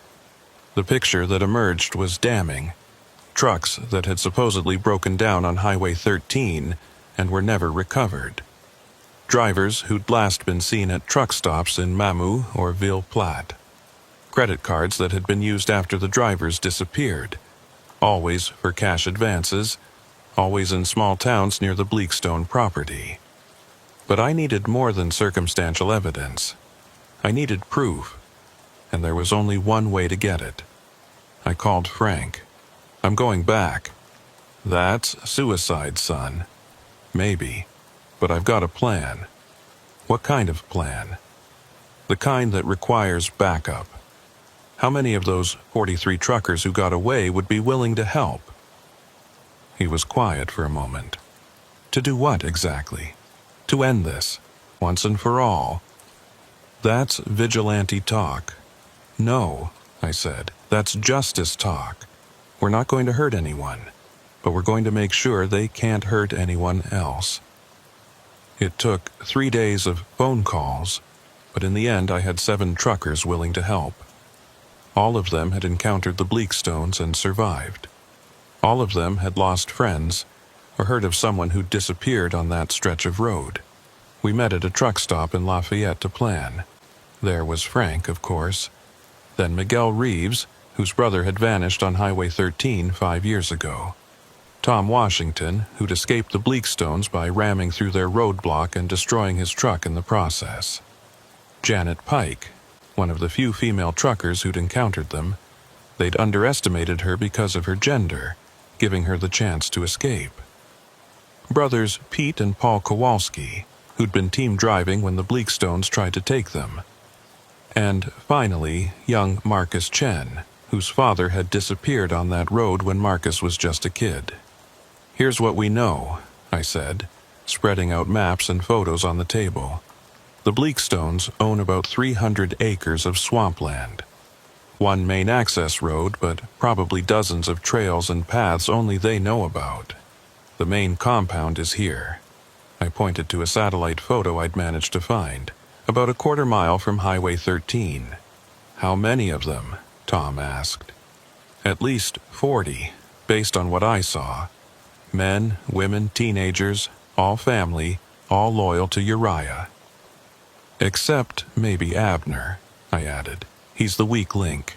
[SPEAKER 1] The picture that emerged was damning. Trucks that had supposedly broken down on Highway 13 and were never recovered. Drivers who'd last been seen at truck stops in Mamou or Ville Platte. Credit cards that had been used after the drivers disappeared, always for cash advances, always in small towns near the Bleakstone property. But I needed more than circumstantial evidence. I needed proof, and there was only one way to get it. I called Frank. "I'm going back." "That's suicide, son." "Maybe, but I've got a plan." "What kind of plan?" "The kind that requires backup. How many of those 43 truckers who got away would be willing to help?" He was quiet for a moment. "To do what exactly? To end this, once and for all?" "That's vigilante talk." "No," I said, "that's justice talk. We're not going to hurt anyone. but we're going to make sure they can't hurt anyone else. It took 3 days of phone calls, but in the end I had 7 truckers willing to help. All of them had encountered the Bleakstones and survived. All of them had lost friends or heard of someone who disappeared on that stretch of road. We met at a truck stop in Lafayette to plan. There was Frank, of course. Then Miguel Reeves, whose brother had vanished on Highway 13 5 years ago. Tom Washington, who'd escaped the Bleakstones by ramming through their roadblock and destroying his truck in the process. Janet Pike, one of the few female truckers who'd encountered them. They'd underestimated her because of her gender, giving her the chance to escape. Brothers Pete and Paul Kowalski, who'd been team driving when the Bleakstones tried to take them. And finally, young Marcus Chen, whose father had disappeared on that road when Marcus was just a kid. "Here's what we know," I said, spreading out maps and photos on the table. The Bleakstones own about 300 acres of swampland. One main access road, but probably dozens of trails and paths only they know about. The main compound is here. I pointed to a satellite photo I'd managed to find, about a quarter mile from Highway 13. "How many of them?" Tom asked. "At least 40, based on what I saw. Men, women, teenagers, all family, all loyal to Uriah. Except maybe Abner," I added. "He's the weak link.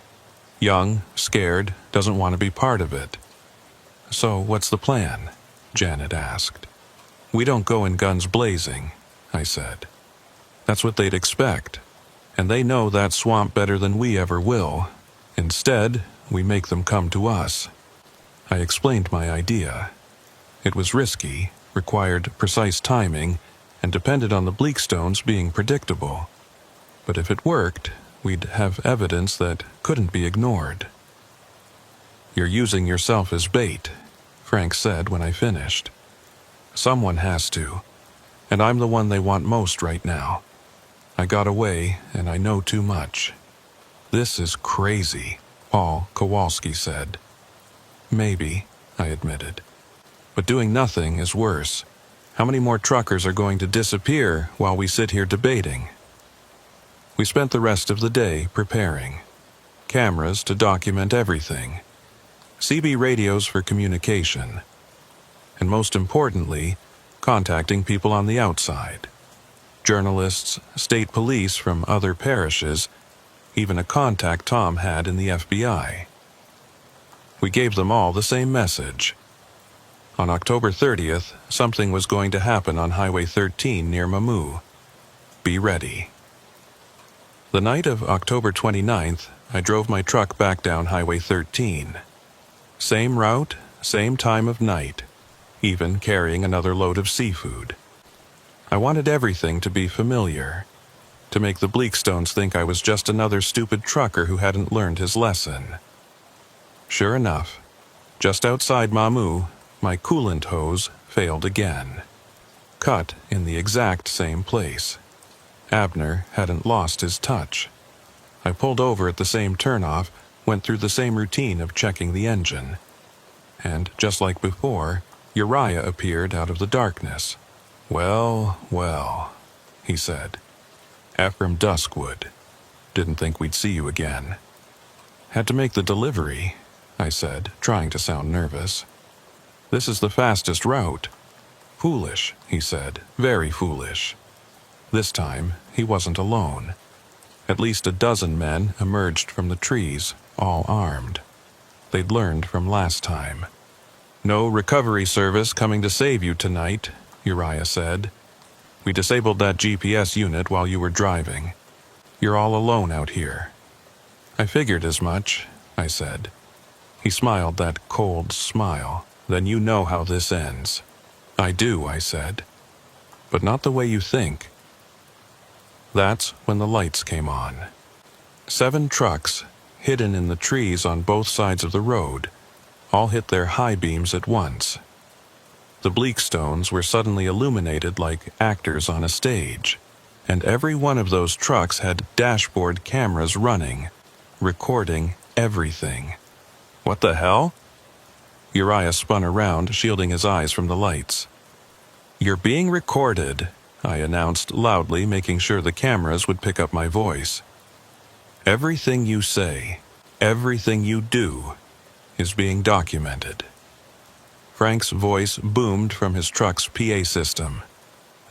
[SPEAKER 1] Young, scared, doesn't want to be part of it." "So what's the plan?" Janet asked. "We don't go in guns blazing," I said. "That's what they'd expect, and they know that swamp better than we ever will. Instead, we make them come to us." I explained my idea. It was risky, required precise timing, and depended on the Bleakstones being predictable. But if it worked, we'd have evidence that couldn't be ignored. "You're using yourself as bait," Frank said when I finished. "Someone has to, and I'm the one they want most right now. I got away, and I know too much." "This is crazy," Paul Kowalski said. "Maybe," I admitted. "But doing nothing is worse. How many more truckers are going to disappear while we sit here debating?" We spent the rest of the day preparing. Cameras to document everything. CB radios for communication. And most importantly, contacting people on the outside. Journalists, state police from other parishes, even a contact Tom had in the FBI. We gave them all the same message. On October 30th, something was going to happen on Highway 13 near Mamou. Be ready. The night of October 29th, I drove my truck back down Highway 13. Same route, same time of night, even carrying another load of seafood. I wanted everything to be familiar, to make the Bleakstones think I was just another stupid trucker who hadn't learned his lesson. Sure enough, just outside Mamou, my coolant hose failed again. Cut in the exact same place. Abner hadn't lost his touch. I pulled over at the same turnoff, went through the same routine of checking the engine. And just like before, Uriah appeared out of the darkness. "Well, well," he said. "Ephraim Duskwood. Didn't think we'd see you again." "Had to make the delivery," I said, trying to sound nervous. "This is the fastest route." "Foolish," he said, "very foolish." This time, he wasn't alone. At least a dozen men emerged from the trees, all armed. They'd learned from last time. "No recovery service coming to save you tonight," Uriah said. "We disabled that GPS unit while you were driving. You're all alone out here." "I figured as much," I said. He smiled that cold smile. "Then you know how this ends." "I do," I said. "But not the way you think." That's when the lights came on. 7 trucks, hidden in the trees on both sides of the road, all hit their high beams at once. The Bleakstones were suddenly illuminated like actors on a stage, and every one of those trucks had dashboard cameras running, recording everything. "What the hell?" Uriah spun around, shielding his eyes from the lights. "You're being recorded," I announced loudly, making sure the cameras would pick up my voice. "Everything you say, everything you do, is being documented." Frank's voice boomed from his truck's PA system.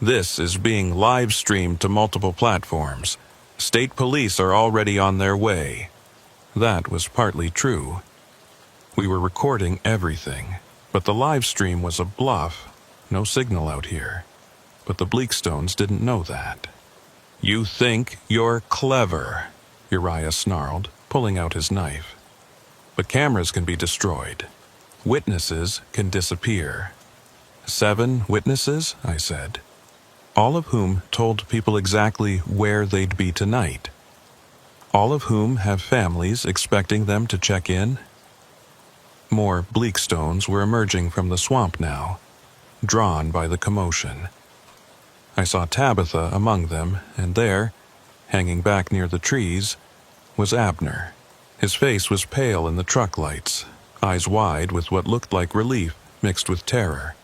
[SPEAKER 1] "This is being live-streamed to multiple platforms. State police are already on their way." That was partly true. We were recording everything, but the live stream was a bluff. No signal out here. But the Bleakstones didn't know that. "You think you're clever," Uriah snarled, pulling out his knife. "But cameras can be destroyed. Witnesses can disappear." 7 witnesses, I said. All of whom told people exactly where they'd be tonight. All of whom have families expecting them to check in. More Bleakstones were emerging from the swamp now, drawn by the commotion. I saw Tabitha among them, and there, hanging back near the trees, was Abner. His face was pale in the truck lights, eyes wide with what looked like relief mixed with terror.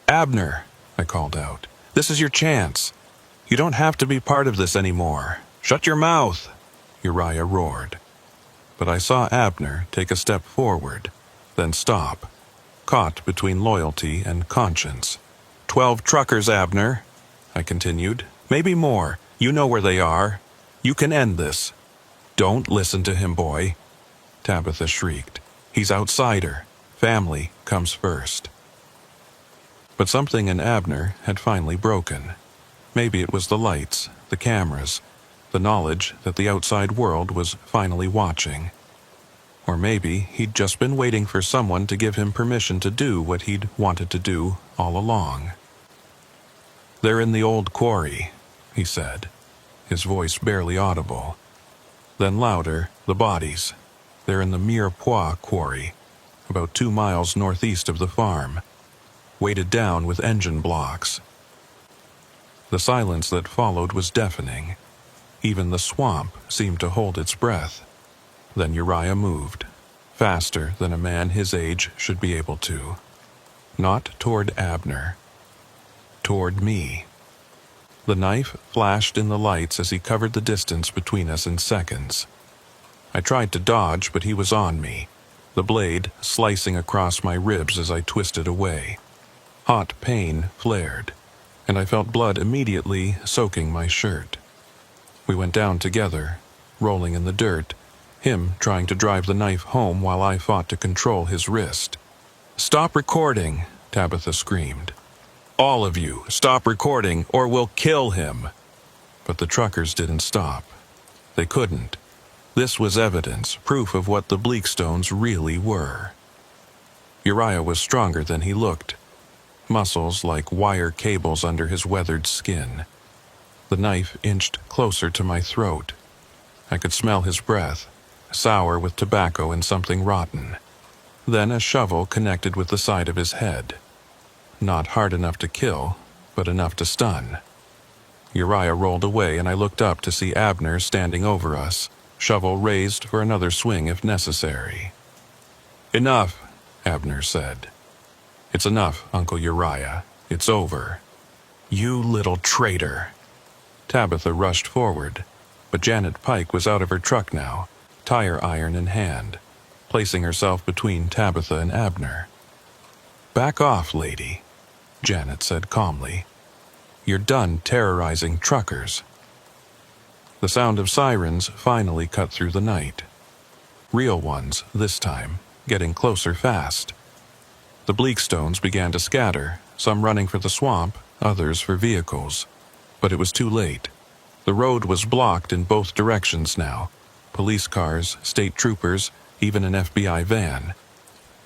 [SPEAKER 1] "Abner," I called out, "this is your chance. You don't have to be part of this anymore. Shut your mouth," Uriah roared. But I saw Abner take a step forward, then stop, caught between loyalty and conscience. 12 truckers, Abner," I continued. "Maybe more. You know where they are. You can end this." "Don't listen to him, boy," Tabitha shrieked. "He's outsider. Family comes first." But something in Abner had finally broken. Maybe it was the lights, the cameras, the knowledge that the outside world was finally watching. Or maybe he'd just been waiting for someone to give him permission to do what he'd wanted to do all along. "They're in the old quarry," he said, his voice barely audible. Then louder, "The bodies. They're in the Mirepoix quarry, about 2 miles northeast of the farm, weighted down with engine blocks." The silence that followed was deafening. Even the swamp seemed to hold its breath. Then Uriah moved, faster than a man his age should be able to. Not toward Abner. Toward me. The knife flashed in the lights as he covered the distance between us in seconds. I tried to dodge, but he was on me, the blade slicing across my ribs as I twisted away. Hot pain flared, and I felt blood immediately soaking my shirt. We went down together, rolling in the dirt, him trying to drive the knife home while I fought to control his wrist. "Stop recording," Tabitha screamed. "All of you, stop recording or we'll kill him." But the truckers didn't stop. They couldn't. This was evidence, proof of what the Bleakstones really were. Uriah was stronger than he looked. Muscles like wire cables under his weathered skin. The knife inched closer to my throat. I could smell his breath, sour with tobacco and something rotten. Then a shovel connected with the side of his head. Not hard enough to kill, but enough to stun. Uriah rolled away and I looked up to see Abner standing over us, shovel raised for another swing if necessary. "Enough," Abner said. "It's enough, Uncle Uriah. It's over." "You little traitor." Tabitha rushed forward, but Janet Pike was out of her truck now, tire iron in hand, placing herself between Tabitha and Abner. "Back off, lady," Janet said calmly. "You're done terrorizing truckers." The sound of sirens finally cut through the night. Real ones, this time, getting closer fast. The Bleakstones began to scatter, some running for the swamp, others for vehicles. But it was too late. The road was blocked in both directions now. Police cars, state troopers, even an FBI van.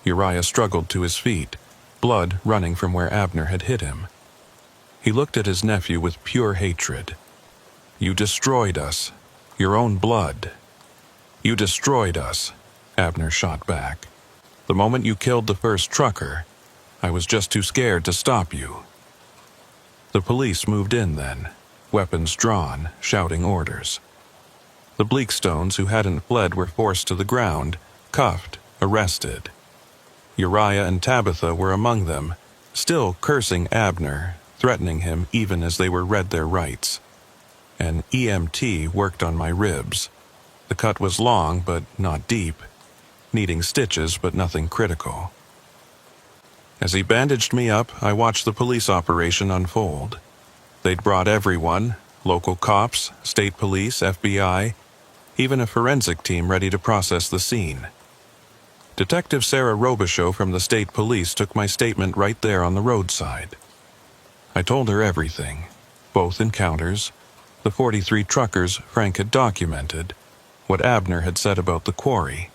[SPEAKER 1] Uriah struggled to his feet, blood running from where Abner had hit him. He looked at his nephew with pure hatred. "You destroyed us. Your own blood." "You destroyed us," Abner shot back. "The moment you killed the first trucker, I was just too scared to stop you." The police moved in then, weapons drawn, shouting orders. The Bleakstones who hadn't fled were forced to the ground, cuffed, arrested. Uriah and Tabitha were among them, still cursing Abner, threatening him even as they were read their rights. An EMT worked on my ribs. The cut was long but not deep, needing stitches but nothing critical. As he bandaged me up, I watched the police operation unfold. They'd brought everyone, local cops, state police, FBI, even a forensic team ready to process the scene. Detective Sarah Robichaux from the state police took my statement right there on the roadside. I told her everything, both encounters, the 43 truckers Frank had documented, what Abner had said about the quarry.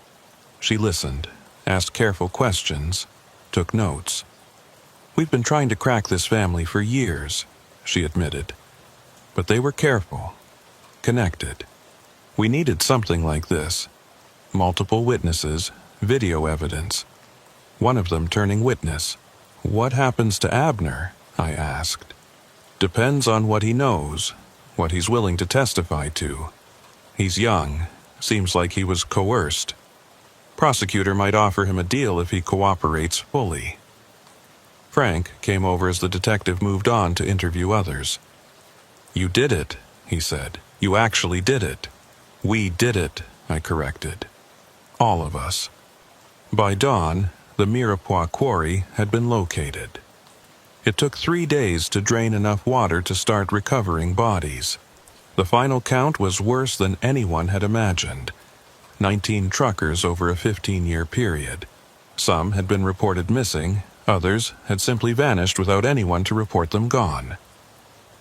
[SPEAKER 1] She listened, asked careful questions, took notes. "We've been trying to crack this family for years," she admitted. But they were careful, connected. We needed something like this. Multiple witnesses, video evidence. One of them turning witness. "What happens to Abner?" I asked. "Depends on what he knows, what he's willing to testify to. He's young. Seems like he was coerced. Prosecutor might offer him a deal if he cooperates fully." Frank came over as the detective moved on to interview others. "You did it," he said. "You actually did it." "We did it," I corrected. "All of us." By dawn, the Mirepoix quarry had been located. It took 3 days to drain enough water to start recovering bodies. The final count was worse than anyone had imagined. 19 truckers over a 15-year period. Some had been reported missing, others had simply vanished without anyone to report them gone.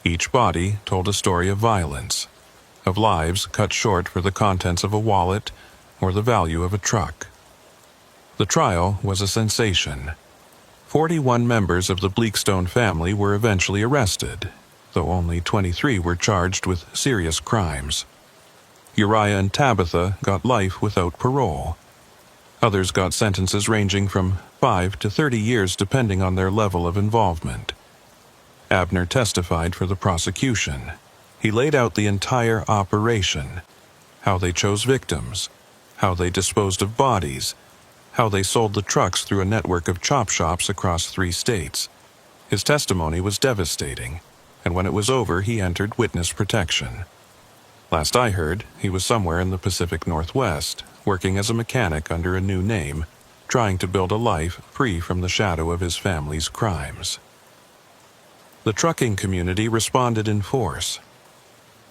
[SPEAKER 1] Each body told a story of violence, of lives cut short for the contents of a wallet or the value of a truck. The trial was a sensation. 41 members of the Bleakstone family were eventually arrested, though only 23 were charged with serious crimes. Uriah and Tabitha got life without parole. Others got sentences ranging from 5 to 30 years depending on their level of involvement. Abner testified for the prosecution. He laid out the entire operation, how they chose victims, how they disposed of bodies, how they sold the trucks through a network of chop shops across 3 states. His testimony was devastating, and when it was over, he entered witness protection. Last I heard, he was somewhere in the Pacific Northwest, working as a mechanic under a new name, trying to build a life free from the shadow of his family's crimes. The trucking community responded in force.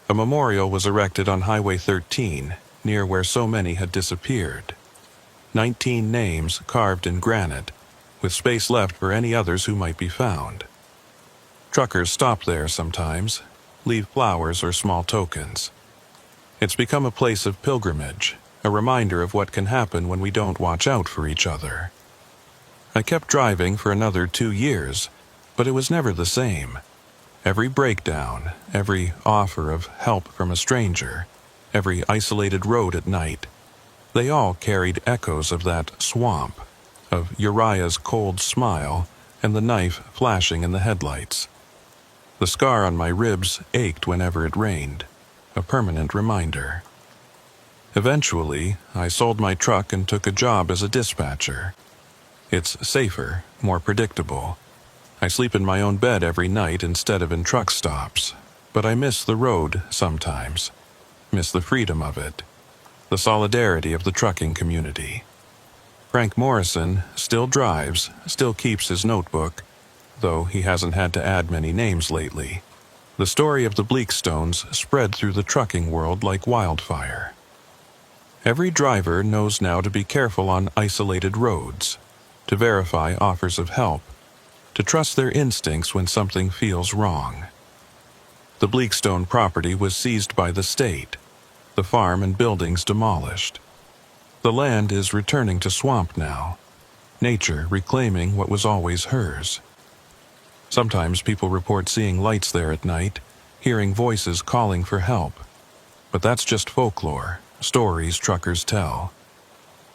[SPEAKER 1] A memorial was erected on Highway 13, near where so many had disappeared. 19 names carved in granite, with space left for any others who might be found. Truckers stop there sometimes, leave flowers or small tokens. It's become a place of pilgrimage, a reminder of what can happen when we don't watch out for each other. I kept driving for another 2 years, but it was never the same. Every breakdown, every offer of help from a stranger, every isolated road at night, they all carried echoes of that swamp, of Uriah's cold smile and the knife flashing in the headlights. The scar on my ribs ached whenever it rained, a permanent reminder. Eventually, I sold my truck and took a job as a dispatcher. It's safer, more predictable. I sleep in my own bed every night instead of in truck stops, but I miss the road sometimes, miss the freedom of it, the solidarity of the trucking community. Frank Morrison still drives, still keeps his notebook, though he hasn't had to add many names lately. The story of the Bleakstones spread through the trucking world like wildfire. Every driver knows now to be careful on isolated roads, to verify offers of help, to trust their instincts when something feels wrong. The Bleakstone property was seized by the state, the farm and buildings demolished. The land is returning to swamp now, nature reclaiming what was always hers. Sometimes people report seeing lights there at night, hearing voices calling for help. But that's just folklore, stories truckers tell.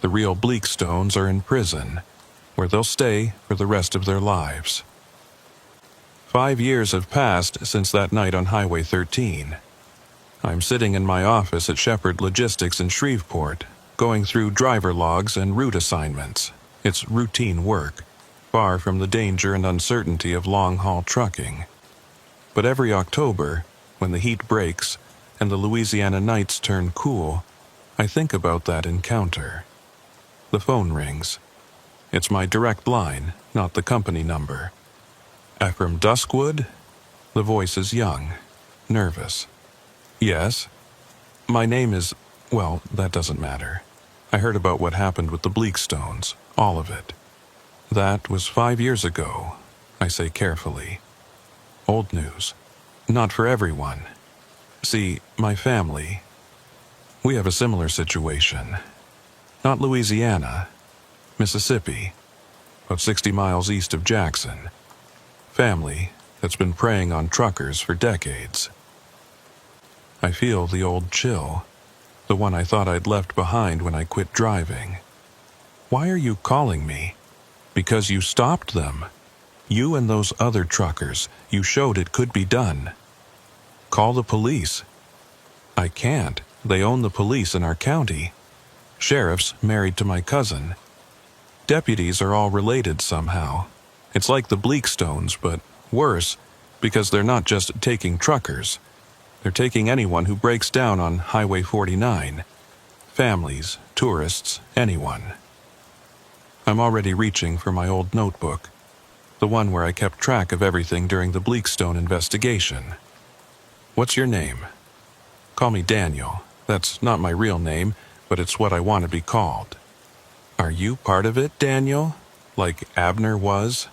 [SPEAKER 1] The real Bleakstones are in prison, where they'll stay for the rest of their lives. 5 years have passed since that night on Highway 13. I'm sitting in my office at Shepherd Logistics in Shreveport, going through driver logs and route assignments, It's routine work, far from the danger and uncertainty of long-haul trucking. But every October, when the heat breaks and the Louisiana nights turn cool, I think about that encounter. The phone rings. It's my direct line, not the company number. Ephraim Duskwood? The voice is young, nervous. Yes? My name is... well, that doesn't matter. I heard about what happened with the Bleakstones, all of it. That was 5 years ago, I say carefully. Old news. Not for everyone. See, my family, we have a similar situation. Not Louisiana, Mississippi, about 60 miles east of Jackson. Family that's been preying on truckers for decades. I feel the old chill, the one I thought I'd left behind when I quit driving. Why are you calling me? Because you stopped them. You and those other truckers, you showed it could be done. Call the police. I can't. They own the police in our county. Sheriff's married to my cousin. Deputies are all related somehow. It's like the Bleakstones, but worse, because they're not just taking truckers. They're taking anyone who breaks down on Highway 49. Families, tourists, anyone. I'm already reaching for my old notebook, the one where I kept track of everything during the Bleakstone investigation. What's your name? Call me Daniel. That's not my real name, but it's what I want to be called. Are you part of it, Daniel? Like Abner was?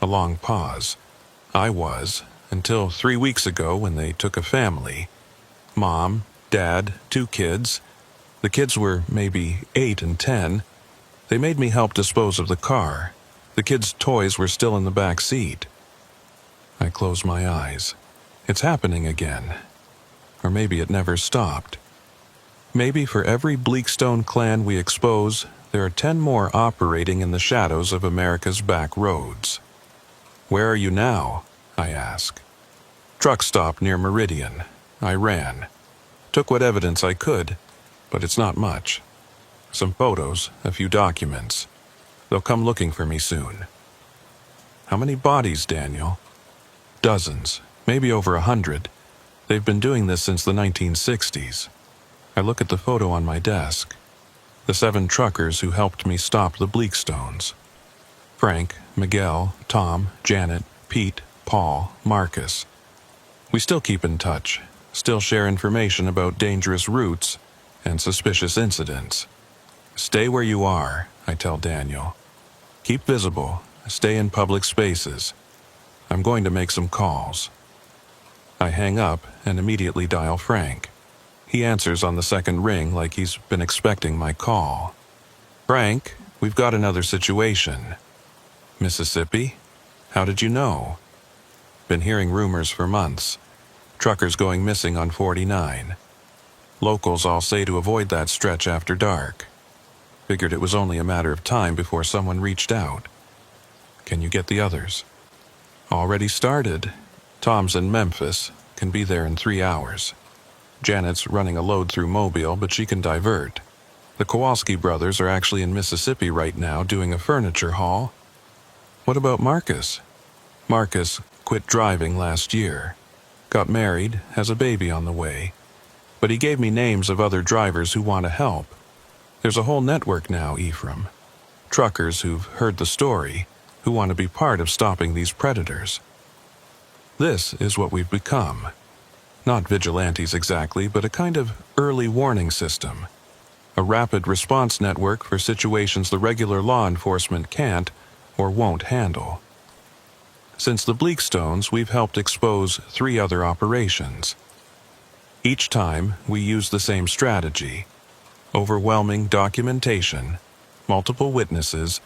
[SPEAKER 1] A long pause. I was, until 3 weeks ago when they took a family. Mom, Dad, 2 kids. The kids were maybe 8 and 10. They made me help dispose of the car. The kids' toys were still in the back seat. I close my eyes. It's happening again. Or maybe it never stopped. Maybe for every Bleakstone clan we expose, there are 10 more operating in the shadows of America's back roads. Where are you now? I ask. Truck stop near Meridian. I ran. Took what evidence I could, but it's not much. Some photos, a few documents. They'll come looking for me soon. How many bodies, Daniel? Dozens, maybe over 100. They've been doing this since the 1960s. I look at the photo on my desk. The 7 truckers who helped me stop the Bleakstones. Frank, Miguel, Tom, Janet, Pete, Paul, Marcus. We still keep in touch, still share information about dangerous routes and suspicious incidents. Stay where you are, I tell Daniel. Keep visible, stay in public spaces. I'm going to make some calls. I hang up and immediately dial Frank. He answers on the second ring like he's been expecting my call. Frank, we've got another situation. Mississippi? How did you know? Been hearing rumors for months. Truckers going missing on 49. Locals all say to avoid that stretch after dark. Figured it was only a matter of time before someone reached out. Can you get the others? Already started. Tom's in Memphis. Can be there in 3 hours. Janet's running a load through Mobile, but she can divert. The Kowalski brothers are actually in Mississippi right now doing a furniture haul. What about Marcus? Marcus quit driving last year. Got married, has a baby on the way. But he gave me names of other drivers who want to help. There's a whole network now, Ephraim. Truckers who've heard the story, who want to be part of stopping these predators. This is what we've become. Not vigilantes exactly, but a kind of early warning system. A rapid response network for situations the regular law enforcement can't or won't handle. Since the Bleakstones, we've helped expose 3 other operations. Each time, we use the same strategy. Overwhelming documentation, multiple witnesses,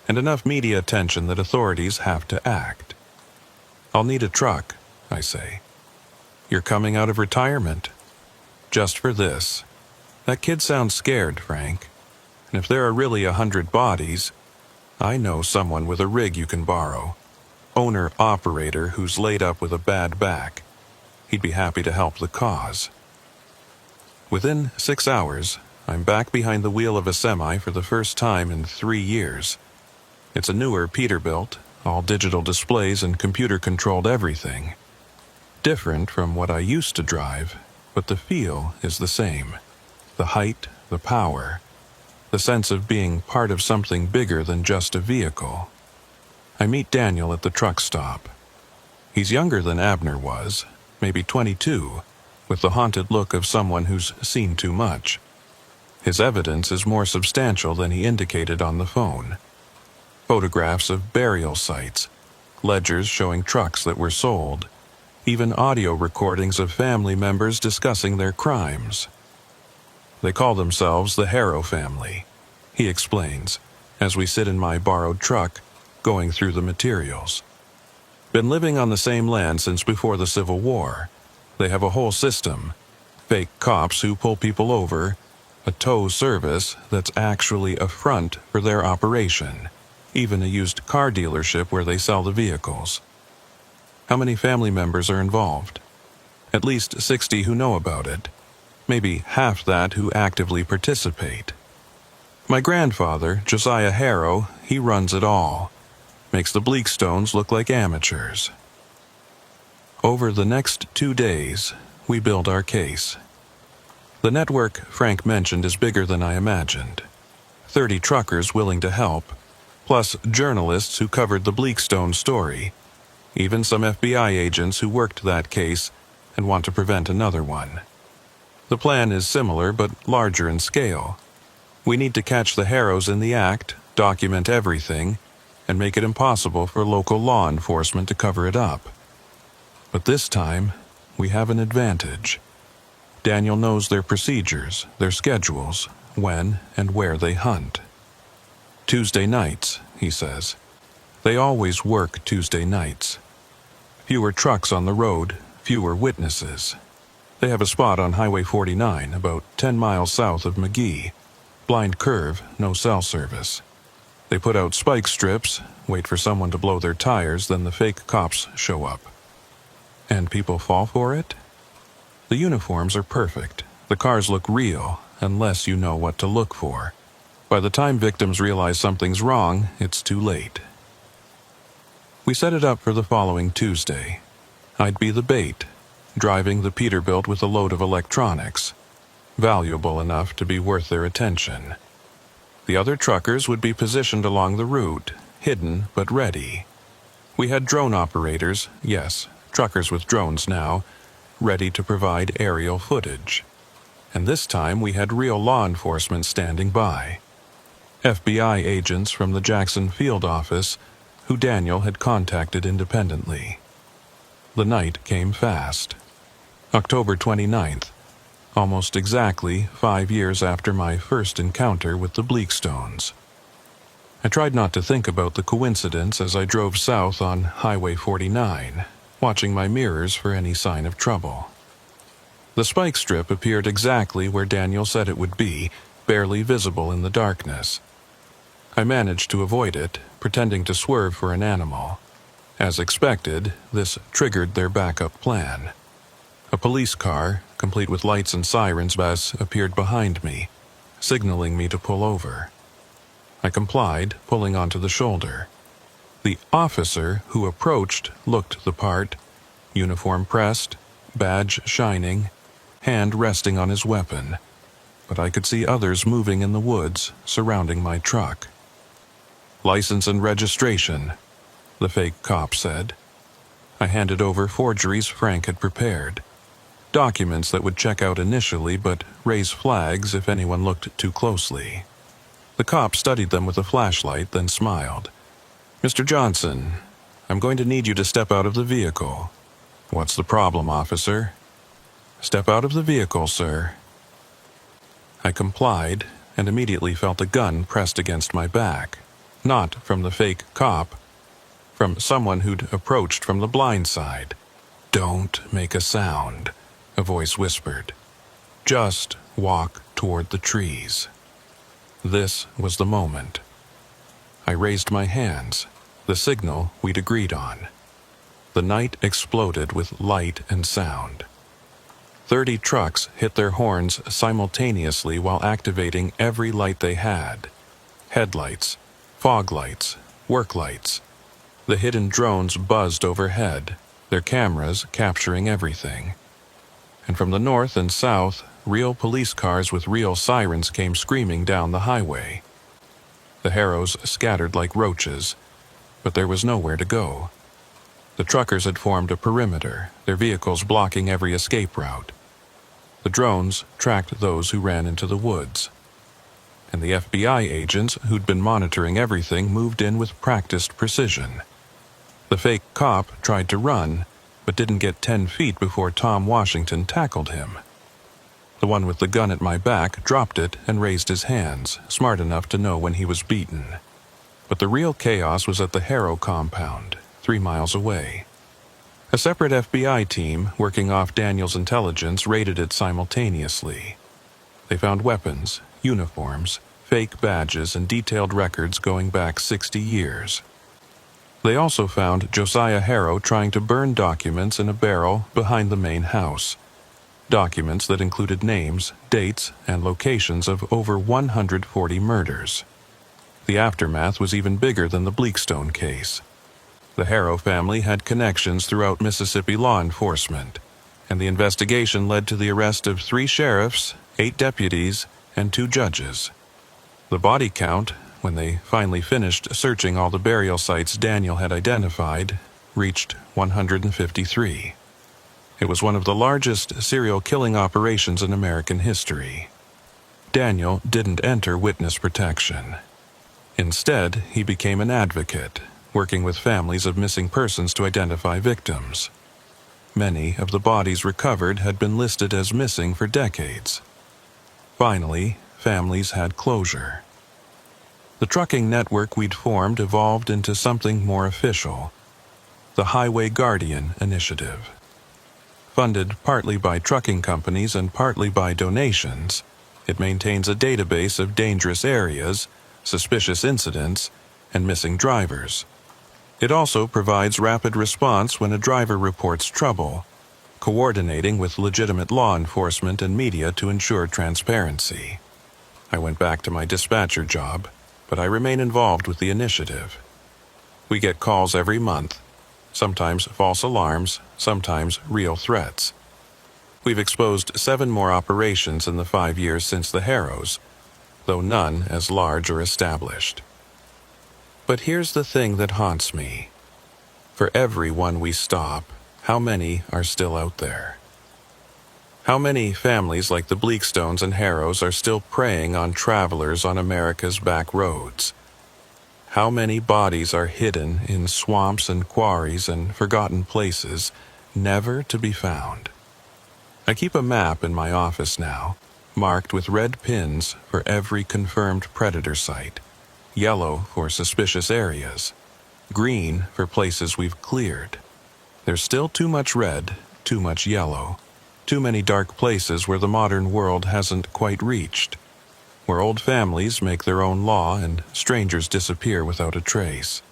[SPEAKER 1] and enough media attention that authorities have to act. I'll need a truck, I say. You're coming out of retirement. Just for this. That kid sounds scared, Frank. And if there are really 100 bodies, I know someone with a rig you can borrow. Owner-operator who's laid up with a bad back. He'd be happy to help the cause. Within 6 hours, I'm back behind the wheel of a semi for the first time in 3 years. It's a newer Peterbilt, all digital displays and computer-controlled everything. Different from what I used to drive, but the feel is the same. The height, the power, the sense of being part of something bigger than just a vehicle. I meet Daniel at the truck stop. He's younger than Abner was, maybe 22, with the haunted look of someone who's seen too much. His evidence is more substantial than he indicated on the phone. Photographs of burial sites, ledgers showing trucks that were sold, even audio recordings of family members discussing their crimes. They call themselves the Harrow family, he explains, as we sit in my borrowed truck, going through the materials. Been living on the same land since before the Civil War. They have a whole system, fake cops who pull people over, a tow service that's actually a front for their operation, even a used car dealership where they sell the vehicles. How many family members are involved? At least 60 who know about it. Maybe half that who actively participate. My grandfather, Josiah Harrow, he runs it all. Makes the Bleakstones look like amateurs. Over the next 2 days, we build our case. The network Frank mentioned is bigger than I imagined. 30 truckers willing to help, plus journalists who covered the Bleakstone story, even some FBI agents who worked that case and want to prevent another one. The plan is similar but larger in scale. We need to catch the Harrows in the act, document everything, and make it impossible for local law enforcement to cover it up. But this time, we have an advantage. Daniel knows their procedures, their schedules, when and where they hunt. Tuesday nights, he says. They always work Tuesday nights. Fewer trucks on the road, fewer witnesses. They have a spot on Highway 49, about 10 miles south of McGee. Blind curve, no cell service. They put out spike strips, wait for someone to blow their tires, then the fake cops show up. And people fall for it? The uniforms are perfect. The cars look real, unless you know what to look for. By the time victims realize something's wrong, it's too late. We set it up for the following Tuesday. I'd be the bait, driving the Peterbilt with a load of electronics, valuable enough to be worth their attention. The other truckers would be positioned along the route, hidden but ready. We had drone operators, yes, truckers with drones now, ready to provide aerial footage. And this time we had real law enforcement standing by. FBI agents from the Jackson field office, who Daniel had contacted independently. The night came fast. October 29th, almost exactly 5 years after my first encounter with the Bleakstones. I tried not to think about the coincidence as I drove south on Highway 49, watching my mirrors for any sign of trouble. The spike strip appeared exactly where Daniel said it would be, barely visible in the darkness. I managed to avoid it, pretending to swerve for an animal. As expected, this triggered their backup plan. A police car, complete with lights and sirens, appeared behind me, signaling me to pull over. I complied, pulling onto the shoulder. The officer who approached looked the part, uniform pressed, badge shining, hand resting on his weapon, but I could see others moving in the woods surrounding my truck. "License and registration," the fake cop said. I handed over forgeries Frank had prepared. Documents that would check out initially but raise flags if anyone looked too closely. The cop studied them with a flashlight, then smiled. "Mr. Johnson, I'm going to need you to step out of the vehicle." "What's the problem, officer?" "Step out of the vehicle, sir." I complied and immediately felt a gun pressed against my back. Not from the fake cop, from someone who'd approached from the blind side. "Don't make a sound," a voice whispered. "Just walk toward the trees." This was the moment. I raised my hands, the signal we'd agreed on. The night exploded with light and sound. 30 trucks hit their horns simultaneously while activating every light they had. Headlights, fog lights, work lights. The hidden drones buzzed overhead, their cameras capturing everything. And from the north and south, real police cars with real sirens came screaming down the highway. The harrows scattered like roaches, but there was nowhere to go. The truckers had formed a perimeter, their vehicles blocking every escape route. The drones tracked those who ran into the woods. And the FBI agents who'd been monitoring everything moved in with practiced precision. The fake cop tried to run, but didn't get 10 feet before Tom Washington tackled him. The one with the gun at my back dropped it and raised his hands, smart enough to know when he was beaten. But the real chaos was at the Harrow compound, 3 miles away. A separate FBI team, working off Daniel's intelligence, raided it simultaneously. They found weapons, uniforms, fake badges, and detailed records going back 60 years. They also found Josiah Harrow trying to burn documents in a barrel behind the main house. Documents that included names, dates, and locations of over 140 murders. The aftermath was even bigger than the Bleakstone case. The Harrow family had connections throughout Mississippi law enforcement, and the investigation led to the arrest of 3 sheriffs, 8 deputies, and 2 judges. The body count, when they finally finished searching all the burial sites Daniel had identified, reached 153. It was one of the largest serial killing operations in American history. Daniel didn't enter witness protection. Instead, he became an advocate, working with families of missing persons to identify victims. Many of the bodies recovered had been listed as missing for decades. Finally, families had closure. The trucking network we'd formed evolved into something more official, the Highway Guardian Initiative. Funded partly by trucking companies and partly by donations, it maintains a database of dangerous areas, suspicious incidents, and missing drivers. It also provides rapid response when a driver reports trouble, coordinating with legitimate law enforcement and media to ensure transparency. I went back to my dispatcher job, but I remain involved with the initiative. We get calls every month, sometimes false alarms, sometimes real threats. We've exposed 7 more operations in the 5 years since the Harrows, though none as large or established. But here's the thing that haunts me. For every one we stop, how many are still out there? How many families like the Bleakstones and Harrows are still preying on travelers on America's back roads? How many bodies are hidden in swamps and quarries and forgotten places, never to be found? I keep a map in my office now, marked with red pins for every confirmed predator site, yellow for suspicious areas, green for places we've cleared. There's still too much red, too much yellow, too many dark places where the modern world hasn't quite reached, where old families make their own law and strangers disappear without a trace.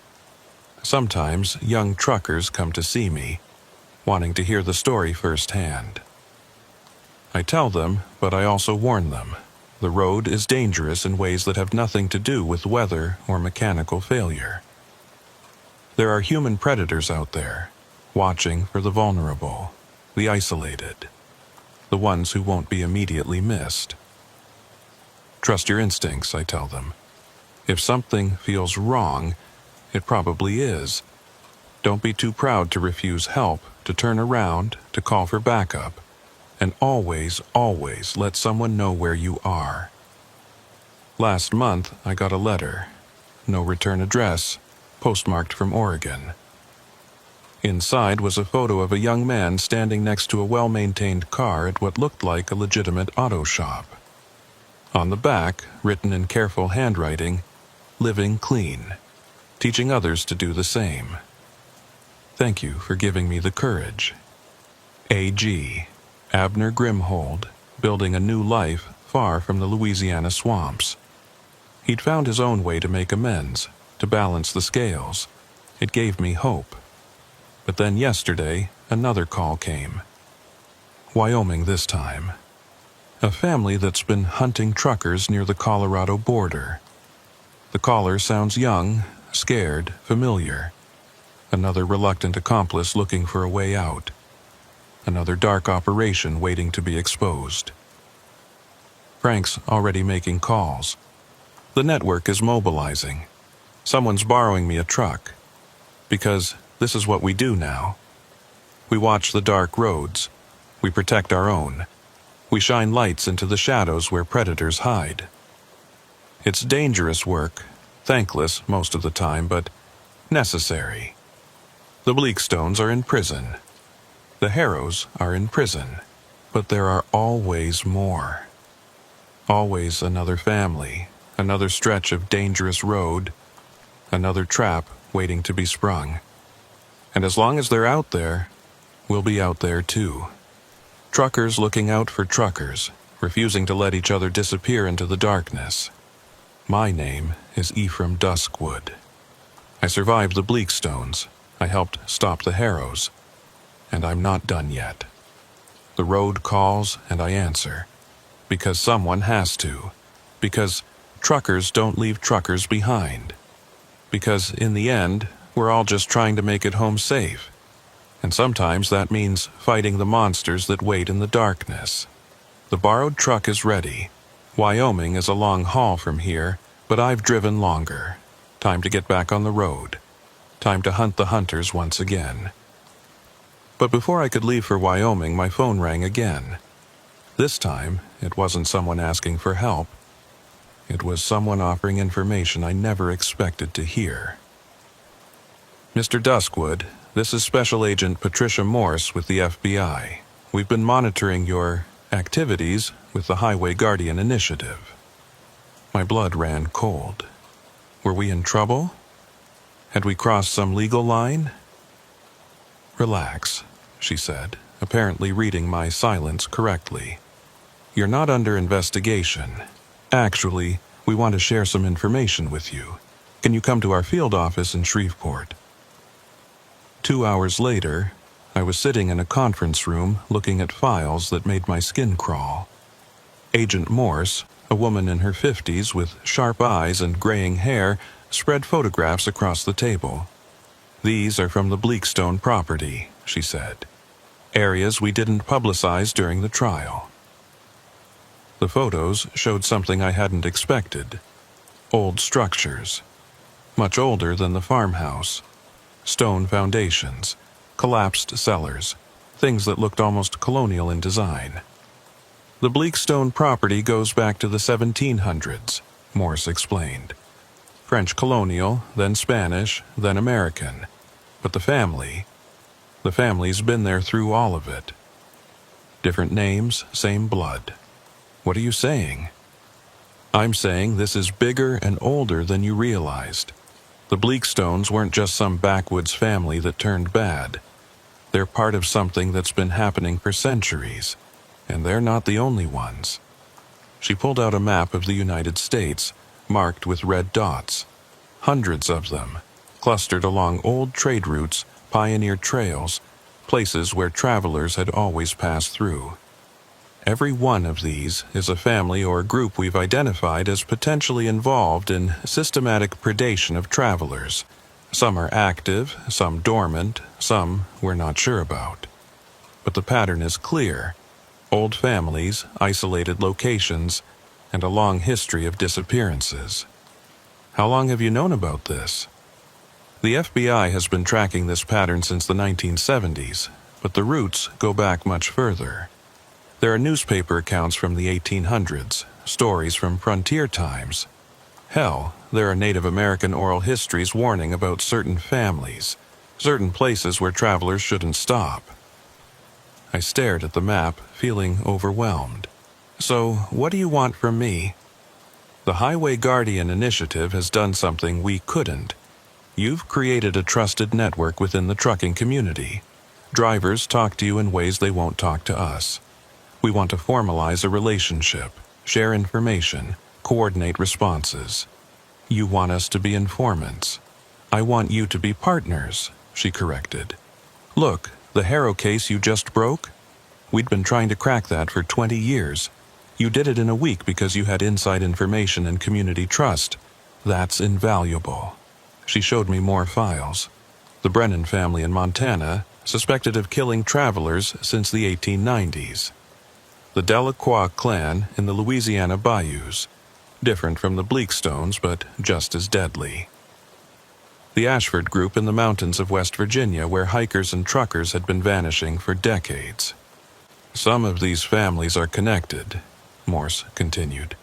[SPEAKER 1] Sometimes young truckers come to see me, wanting to hear the story firsthand. I tell them, but I also warn them. The road is dangerous in ways that have nothing to do with weather or mechanical failure. There are human predators out there, watching for the vulnerable, the isolated, the ones who won't be immediately missed. Trust your instincts, I tell them. If something feels wrong, it probably is. Don't be too proud to refuse help, to turn around, to call for backup. And always, always let someone know where you are. Last month, I got a letter. No return address, postmarked from Oregon. Inside was a photo of a young man standing next to a well-maintained car at what looked like a legitimate auto shop. On the back, written in careful handwriting, "Living clean, teaching others to do the same. Thank you for giving me the courage. A.G. Abner Grimhold, building a new life far from the Louisiana swamps. He'd found his own way to make amends, to balance the scales. It gave me hope. But then yesterday, another call came. Wyoming this time. A family that's been hunting truckers near the Colorado border. The caller sounds young, scared, familiar. Another reluctant accomplice looking for a way out. Another dark operation waiting to be exposed. Frank's already making calls. The network is mobilizing. Someone's borrowing me a truck. Because this is what we do now. We watch the dark roads. We protect our own. We shine lights into the shadows where predators hide. It's dangerous work, thankless most of the time, but necessary. The Bleakstones are in prison. The Harrows are in prison. But there are always more. Always another family, another stretch of dangerous road, another trap waiting to be sprung. And as long as they're out there, we'll be out there too. Truckers looking out for truckers, refusing to let each other disappear into the darkness. My name is Ephraim Duskwood. I survived the Bleakstones. I helped stop the Harrows. And I'm not done yet. The road calls and I answer. Because someone has to. Because truckers don't leave truckers behind. Because in the end, we're all just trying to make it home safe. And sometimes that means fighting the monsters that wait in the darkness. The borrowed truck is ready. Wyoming is a long haul from here, but I've driven longer. Time to get back on the road. Time to hunt the hunters once again. But before I could leave for Wyoming, my phone rang again. This time, it wasn't someone asking for help. It was someone offering information I never expected to hear. Mr. Duskwood, this is Special Agent Patricia Morse with the FBI. We've been monitoring your activities with the Highway Guardian Initiative. My blood ran cold. Were we in trouble? Had we crossed some legal line? Relax, she said, apparently reading my silence correctly. You're not under investigation. Actually, we want to share some information with you. Can you come to our field office in Shreveport? 2 hours later, I was sitting in a conference room looking at files that made my skin crawl. Agent Morse, a woman in her 50s with sharp eyes and graying hair, spread photographs across the table. These are from the Bleakstone property, she said. Areas we didn't publicize during the trial. The photos showed something I hadn't expected. Old structures. Much older than the farmhouse. Stone foundations. Collapsed cellars. Things that looked almost colonial in design. The Bleakstone property goes back to the 1700s, Morse explained. French colonial, then Spanish, then American. But the family's been there through all of it. Different names, same blood. What are you saying? I'm saying this is bigger and older than you realized. The Bleakstones weren't just some backwoods family that turned bad. They're part of something that's been happening for centuries, and they're not the only ones. She pulled out a map of the United States, marked with red dots. Hundreds of them, clustered along old trade routes, pioneer trails, places where travelers had always passed through. Every one of these is a family or group we've identified as potentially involved in systematic predation of travelers. Some are active, some dormant, some we're not sure about. But the pattern is clear. Old families, isolated locations, and a long history of disappearances. How long have you known about this? The FBI has been tracking this pattern since the 1970s, but the roots go back much further. There are newspaper accounts from the 1800s, stories from frontier times. Hell, there are Native American oral histories warning about certain families, certain places where travelers shouldn't stop. I stared at the map, feeling overwhelmed. So, what do you want from me? The Highway Guardian Initiative has done something we couldn't. You've created a trusted network within the trucking community. Drivers talk to you in ways they won't talk to us. We want to formalize a relationship, share information, coordinate responses. You want us to be informants. I want you to be partners, she corrected. Look, the Harrow case you just broke? We'd been trying to crack that for 20 years. You did it in a week because you had inside information and community trust. That's invaluable. She showed me more files. The Brennan family in Montana, suspected of killing travelers since the 1890s. The Delacroix clan in the Louisiana bayous, different from the Bleakstones but just as deadly. The Ashford group in the mountains of West Virginia, where hikers and truckers had been vanishing for decades. Some of these families are connected, Morse continued.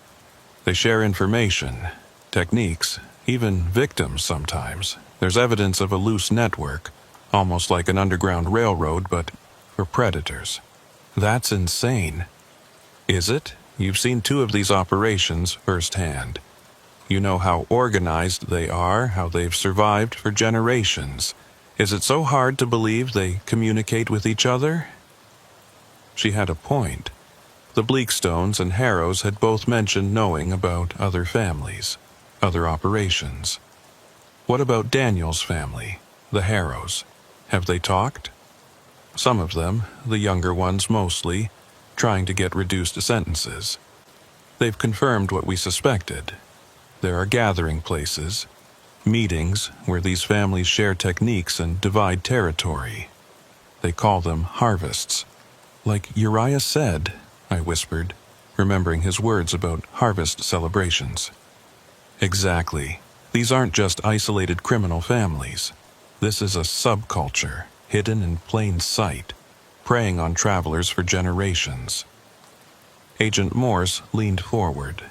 [SPEAKER 1] They share information, techniques, even victims sometimes. There's evidence of a loose network, almost like an underground railroad, but for predators. That's insane. Is it? You've seen 2 of these operations firsthand. You know how organized they are, how they've survived for generations. Is it so hard to believe they communicate with each other? She had a point. The Bleakstones and Harrows had both mentioned knowing about other families, other operations. What about Daniel's family, the Harrows? Have they talked? Some of them, the younger ones mostly, trying to get reduced sentences. They've confirmed what we suspected. There are gathering places, meetings where these families share techniques and divide territory. They call them harvests. Like Uriah said, I whispered, remembering his words about harvest celebrations. Exactly. These aren't just isolated criminal families. This is a subculture, hidden in plain sight, preying on travelers for generations. Agent Morse leaned forward.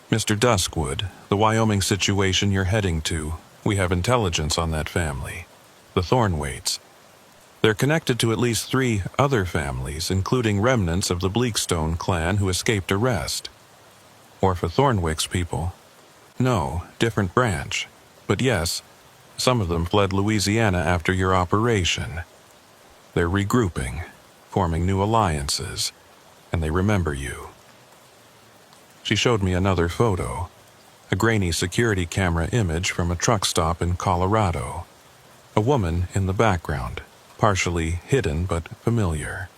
[SPEAKER 1] Mr. Duskwood, the Wyoming situation you're heading to, we have intelligence on that family. The Thornwaites. They're connected to at least 3 other families, including remnants of the Bleakstone clan who escaped arrest. Or for Thornwick's people. No, different branch. But yes, some of them fled Louisiana after your operation. They're regrouping, forming new alliances, and they remember you. She showed me another photo, a grainy security camera image from a truck stop in Colorado. A woman in the background, partially hidden but familiar.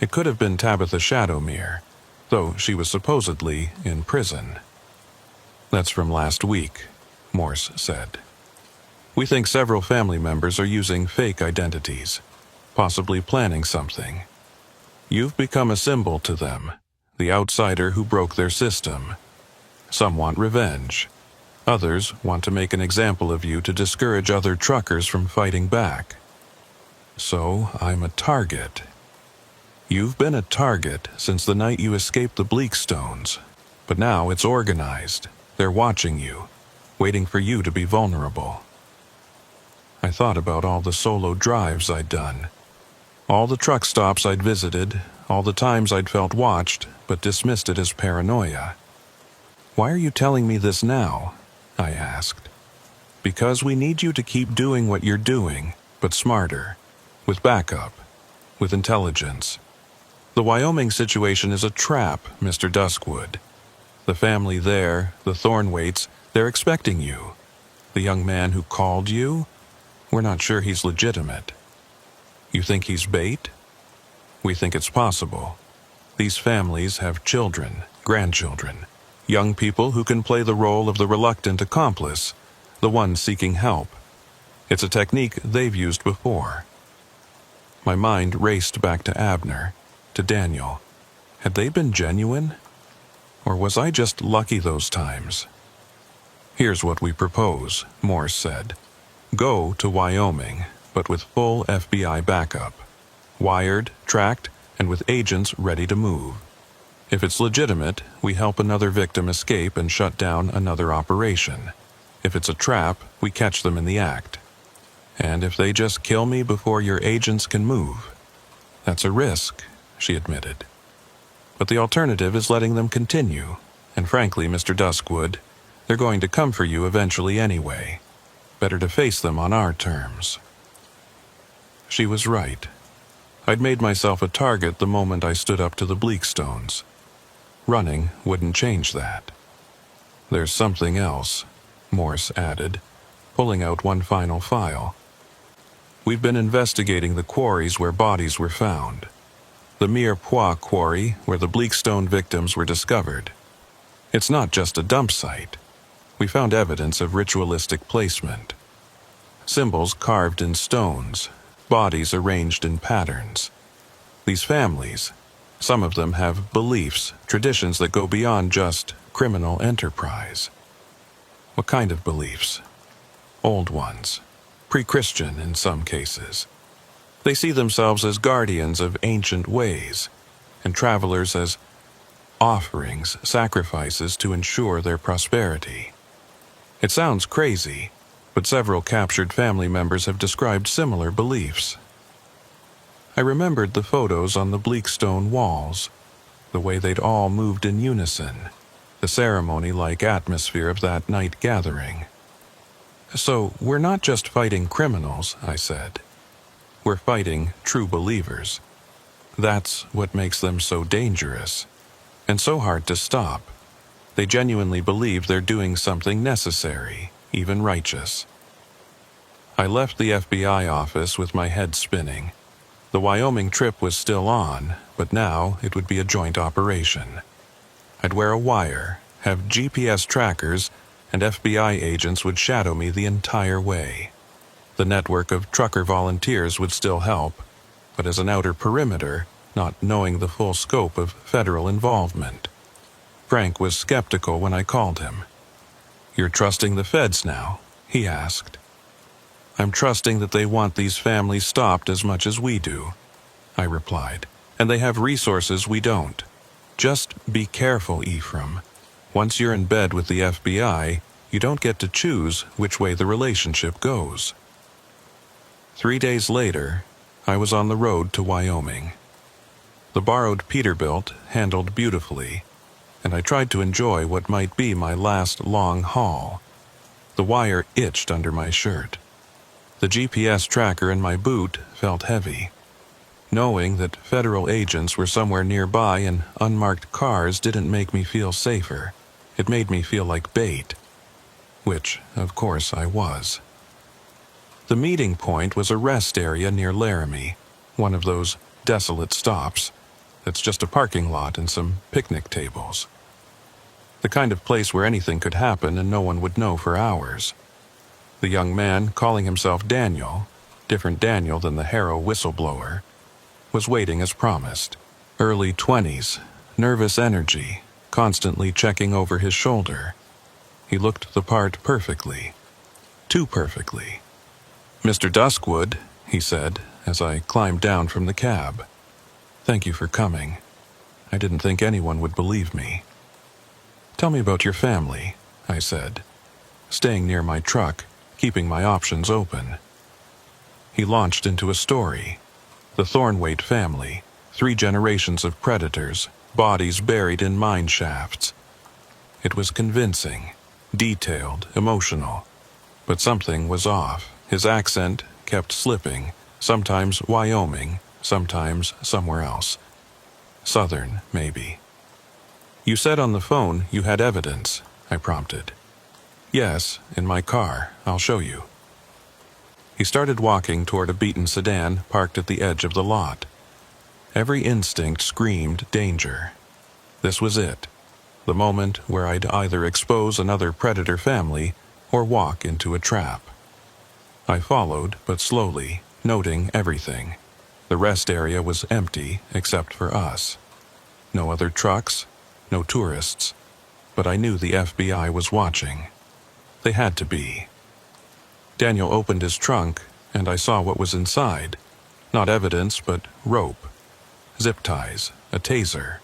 [SPEAKER 1] It could have been Tabitha Shadowmere, though she was supposedly in prison. That's from last week, Morse said. We think several family members are using fake identities, possibly planning something. You've become a symbol to them, the outsider who broke their system. Some want revenge. Others want to make an example of you to discourage other truckers from fighting back. So I'm a target. You've been a target since the night you escaped the Bleakstones, but now it's organized. They're watching you, waiting for you to be vulnerable. I thought about all the solo drives I'd done, all the truck stops I'd visited, all the times I'd felt watched but dismissed it as paranoia. Why are you telling me this now? I asked. Because we need you to keep doing what you're doing, but smarter, with backup, with intelligence. The Wyoming situation is a trap, Mr. Duskwood. The family there, the Thornwaites, they're expecting you. The young man who called you? We're not sure he's legitimate. You think he's bait? We think it's possible. These families have children, grandchildren, young people who can play the role of the reluctant accomplice, the one seeking help. It's a technique they've used before. My mind raced back to Abner, to Daniel. Had they been genuine? Or was I just lucky those times? Here's what we propose, Morse said. Go to Wyoming, but with full FBI backup. Wired, tracked, and with agents ready to move. If it's legitimate, we help another victim escape and shut down another operation. If it's a trap, we catch them in the act. And if they just kill me before your agents can move, that's a risk, she admitted. But the alternative is letting them continue, and frankly, Mr. Duskwood, they're going to come for you eventually anyway. Better to face them on our terms. She was right. I'd made myself a target the moment I stood up to the Bleakstones. Running wouldn't change that. There's something else, Morse added, pulling out one final file. We've been investigating the quarries where bodies were found. The Mirepoix quarry where the Bleakstone victims were discovered. It's not just a dump site. We found evidence of ritualistic placement. Symbols carved in stones, bodies arranged in patterns. These families, some of them have beliefs, traditions that go beyond just criminal enterprise. What kind of beliefs? Old ones, pre-Christian in some cases. They see themselves as guardians of ancient ways, and travelers as offerings, sacrifices to ensure their prosperity. It sounds crazy, but several captured family members have described similar beliefs. I remembered the photos on the bleak stone walls, the way they'd all moved in unison, the ceremony-like atmosphere of that night gathering. So, we're not just fighting criminals, I said. We're fighting true believers. That's what makes them so dangerous, and so hard to stop. They genuinely believe they're doing something necessary, even righteous. I left the FBI office with my head spinning. The Wyoming trip was still on, but now it would be a joint operation. I'd wear a wire, have GPS trackers, and FBI agents would shadow me the entire way. The network of trucker volunteers would still help, but as an outer perimeter, not knowing the full scope of federal involvement. Frank was skeptical when I called him. "You're trusting the feds now?" he asked. "I'm trusting that they want these families stopped as much as we do," I replied, "and they have resources we don't. Just be careful, Ephraim. Once you're in bed with the FBI, you don't get to choose which way the relationship goes." 3 days later, I was on the road to Wyoming. The borrowed Peterbilt handled beautifully, and I tried to enjoy what might be my last long haul. The wire itched under my shirt. The GPS tracker in my boot felt heavy. Knowing that federal agents were somewhere nearby in unmarked cars didn't make me feel safer. It made me feel like bait. Which, of course, I was. The meeting point was a rest area near Laramie, one of those desolate stops that's just a parking lot and some picnic tables. The kind of place where anything could happen and no one would know for hours. The young man, calling himself Daniel, different Daniel than the Harrow whistleblower, was waiting as promised. Early 20s, nervous energy, constantly checking over his shoulder. He looked the part perfectly. Too perfectly. "Mr. Duskwood," he said, as I climbed down from the cab. "Thank you for coming. I didn't think anyone would believe me." "Tell me about your family," I said, staying near my truck, keeping my options open. He launched into a story. The Thornwaite family, 3 generations of predators, bodies buried in mine shafts. It was convincing, detailed, emotional. But something was off. His accent kept slipping, sometimes Wyoming, sometimes somewhere else. Southern, maybe. "You said on the phone you had evidence," I prompted. "Yes, in my car. I'll show you." He started walking toward a beaten sedan parked at the edge of the lot. Every instinct screamed danger. This was it, the moment where I'd either expose another predator family or walk into a trap. I followed, but slowly, noting everything. The rest area was empty except for us. No other trucks, no tourists, but I knew the FBI was watching. They had to be. Daniel opened his trunk, and I saw what was inside. Not evidence, but rope. Zip ties, a taser.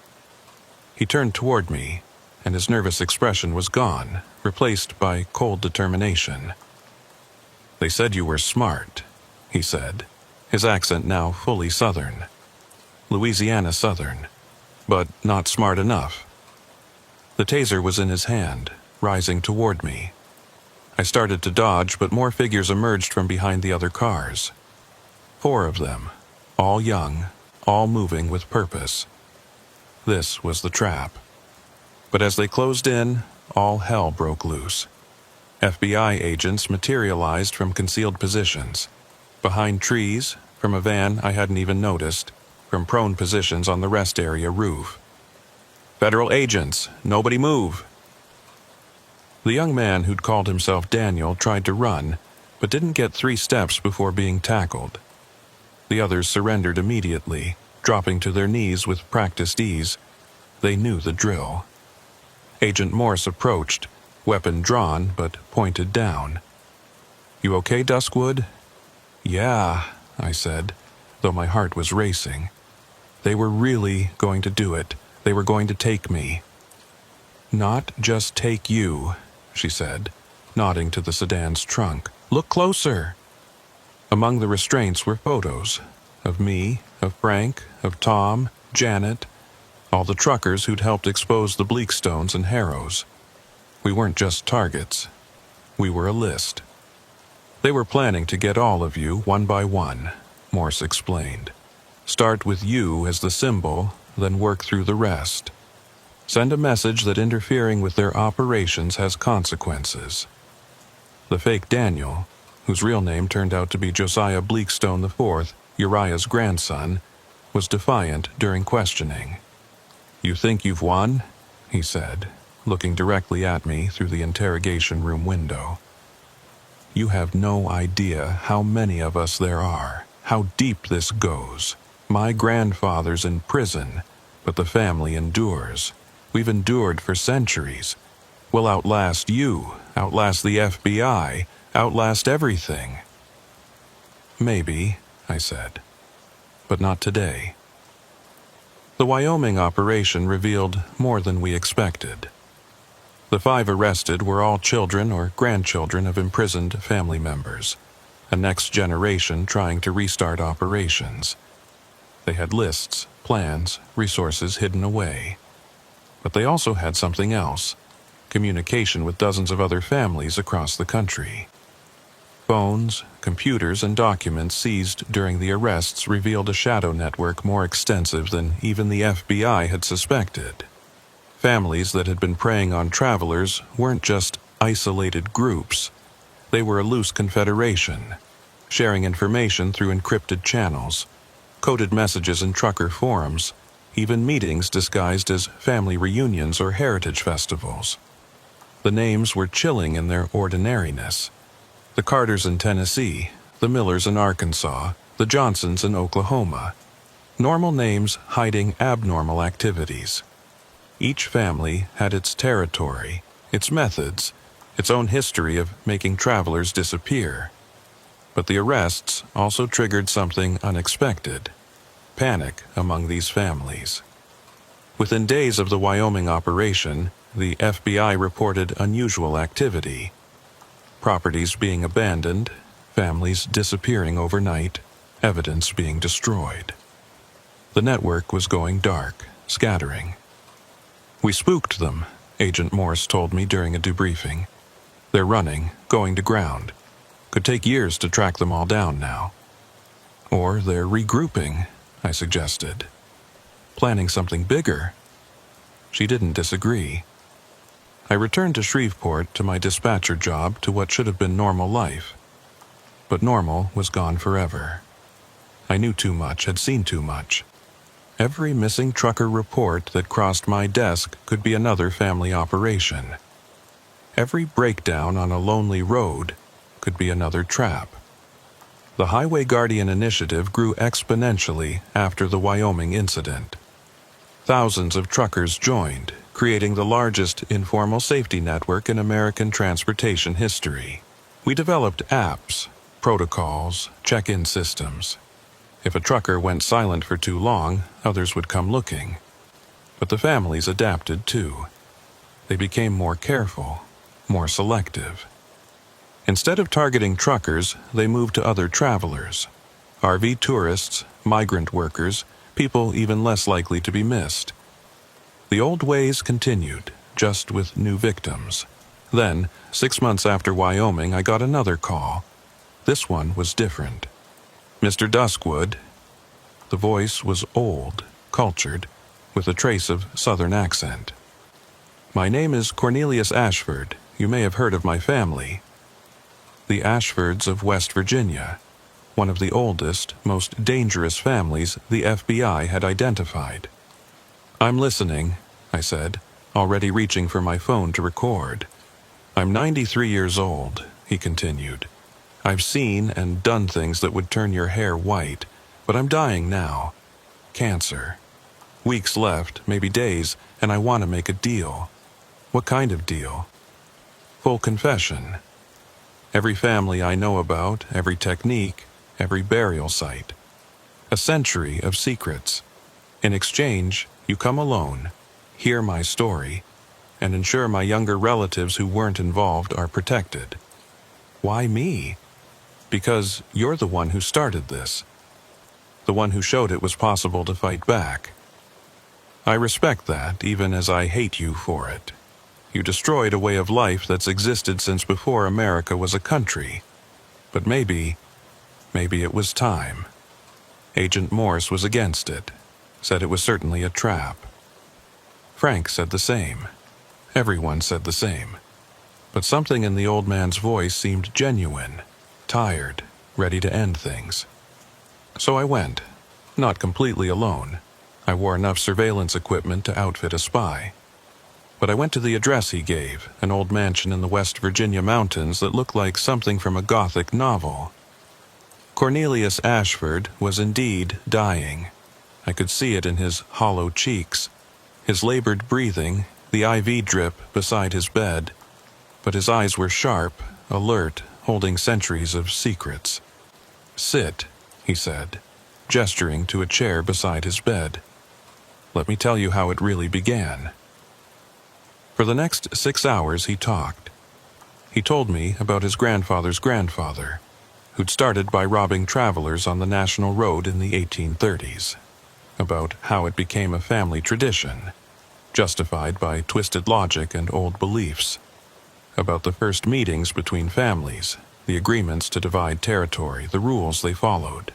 [SPEAKER 1] He turned toward me, and his nervous expression was gone, replaced by cold determination. "They said you were smart," he said, his accent now fully Southern. Louisiana Southern, but not smart enough. The taser was in his hand, rising toward me. I started to dodge, but more figures emerged from behind the other cars. 4 of them, all young, all moving with purpose. This was the trap. But as they closed in, all hell broke loose. FBI agents materialized from concealed positions. Behind trees, from a van I hadn't even noticed, from prone positions on the rest area roof. "Federal agents, nobody move!" The young man who'd called himself Daniel tried to run, but didn't get 3 steps before being tackled. The others surrendered immediately, dropping to their knees with practiced ease. They knew the drill. Agent Morse approached, weapon drawn but pointed down. "You okay, Duskwood?" "Yeah," I said, though my heart was racing. They were really going to do it. They were going to take me. "Not just take you," she said, nodding to the sedan's trunk. "Look closer." Among the restraints were photos of me, of Frank, of Tom, Janet, all the truckers who'd helped expose the Bleakstones and Harrows. We weren't just targets. We were a list. "They were planning to get all of you one by one," Morse explained. "Start with you as the symbol, then work through the rest. Send a message that interfering with their operations has consequences." The fake Daniel, whose real name turned out to be Josiah Bleakstone IV, Uriah's grandson, was defiant during questioning. "You think you've won?" he said, looking directly at me through the interrogation room window. "You have no idea how many of us there are, how deep this goes. My grandfather's in prison, but the family endures. We've endured for centuries. We'll outlast you, outlast the FBI, outlast everything." "Maybe," I said, "but not today." The Wyoming operation revealed more than we expected. The 5 arrested were all children or grandchildren of imprisoned family members, a next generation trying to restart operations. They had lists, plans, resources hidden away. But they also had something else: communication with dozens of other families across the country. Phones, computers, and documents seized during the arrests revealed a shadow network more extensive than even the FBI had suspected. Families that had been preying on travelers weren't just isolated groups. They were a loose confederation, sharing information through encrypted channels, coded messages in trucker forums, even meetings disguised as family reunions or heritage festivals. The names were chilling in their ordinariness. The Carters in Tennessee, the Millers in Arkansas, the Johnsons in Oklahoma. Normal names hiding abnormal activities. Each family had its territory, its methods, its own history of making travelers disappear. But the arrests also triggered something unexpected: panic among these families. Within days of the Wyoming operation, the FBI reported unusual activity. Properties being abandoned, families disappearing overnight, evidence being destroyed. The network was going dark, scattering. "We spooked them," Agent Morse told me during a debriefing. "They're running, going to ground. Could take years to track them all down now." "Or they're regrouping," I suggested. "Planning something bigger." She didn't disagree. I returned to Shreveport, to my dispatcher job, to what should have been normal life. But normal was gone forever. I knew too much, had seen too much. Every missing trucker report that crossed my desk could be another family operation. Every breakdown on a lonely road could be another trap. The Highway Guardian initiative grew exponentially after the Wyoming incident. Thousands of truckers joined, creating the largest informal safety network in American transportation history. We developed apps, protocols, check-in systems. If a trucker went silent for too long, others would come looking. But the families adapted too. They became more careful, more selective. Instead of targeting truckers, they moved to other travelers. RV tourists, migrant workers, people even less likely to be missed. The old ways continued, just with new victims. Then, 6 months after Wyoming, I got another call. This one was different. "Mr. Duskwood." The voice was old, cultured, with a trace of Southern accent. "My name is Cornelius Ashford. You may have heard of my family." The Ashfords of West Virginia, one of the oldest, most dangerous families the FBI had identified. "I'm listening," I said, already reaching for my phone to record. I'm 93 years old, he continued. I've seen and done things that would turn your hair white, but I'm dying now. Cancer. Weeks left, maybe days, and I want to make a deal. What kind of deal? Full confession. Every family I know about, every technique, every burial site. A century of secrets. In exchange, you come alone, hear my story, and ensure my younger relatives who weren't involved are protected. Why me? Because you're the one who started this. The one who showed it was possible to fight back. I respect that, even as I hate you for it. You destroyed a way of life that's existed since before America was a country. But maybe it was time. Agent Morse was against it, said it was certainly a trap. Frank said the same. Everyone said the same. But something in the old man's voice seemed genuine, tired, ready to end things. So I went, not completely alone. I wore enough surveillance equipment to outfit a spy. But I went to the address he gave, an old mansion in the West Virginia mountains that looked like something from a Gothic novel. Cornelius Ashford was indeed dying. I could see it in his hollow cheeks, his labored breathing, the IV drip beside his bed. But his eyes were sharp, alert, holding centuries of secrets. "Sit," he said, gesturing to a chair beside his bed. "Let me tell you how it really began." For the next 6 hours he talked. He told me about his grandfather's grandfather, who'd started by robbing travelers on the National Road in the 1830s, about how it became a family tradition, justified by twisted logic and old beliefs, about the first meetings between families, the agreements to divide territory, the rules they followed.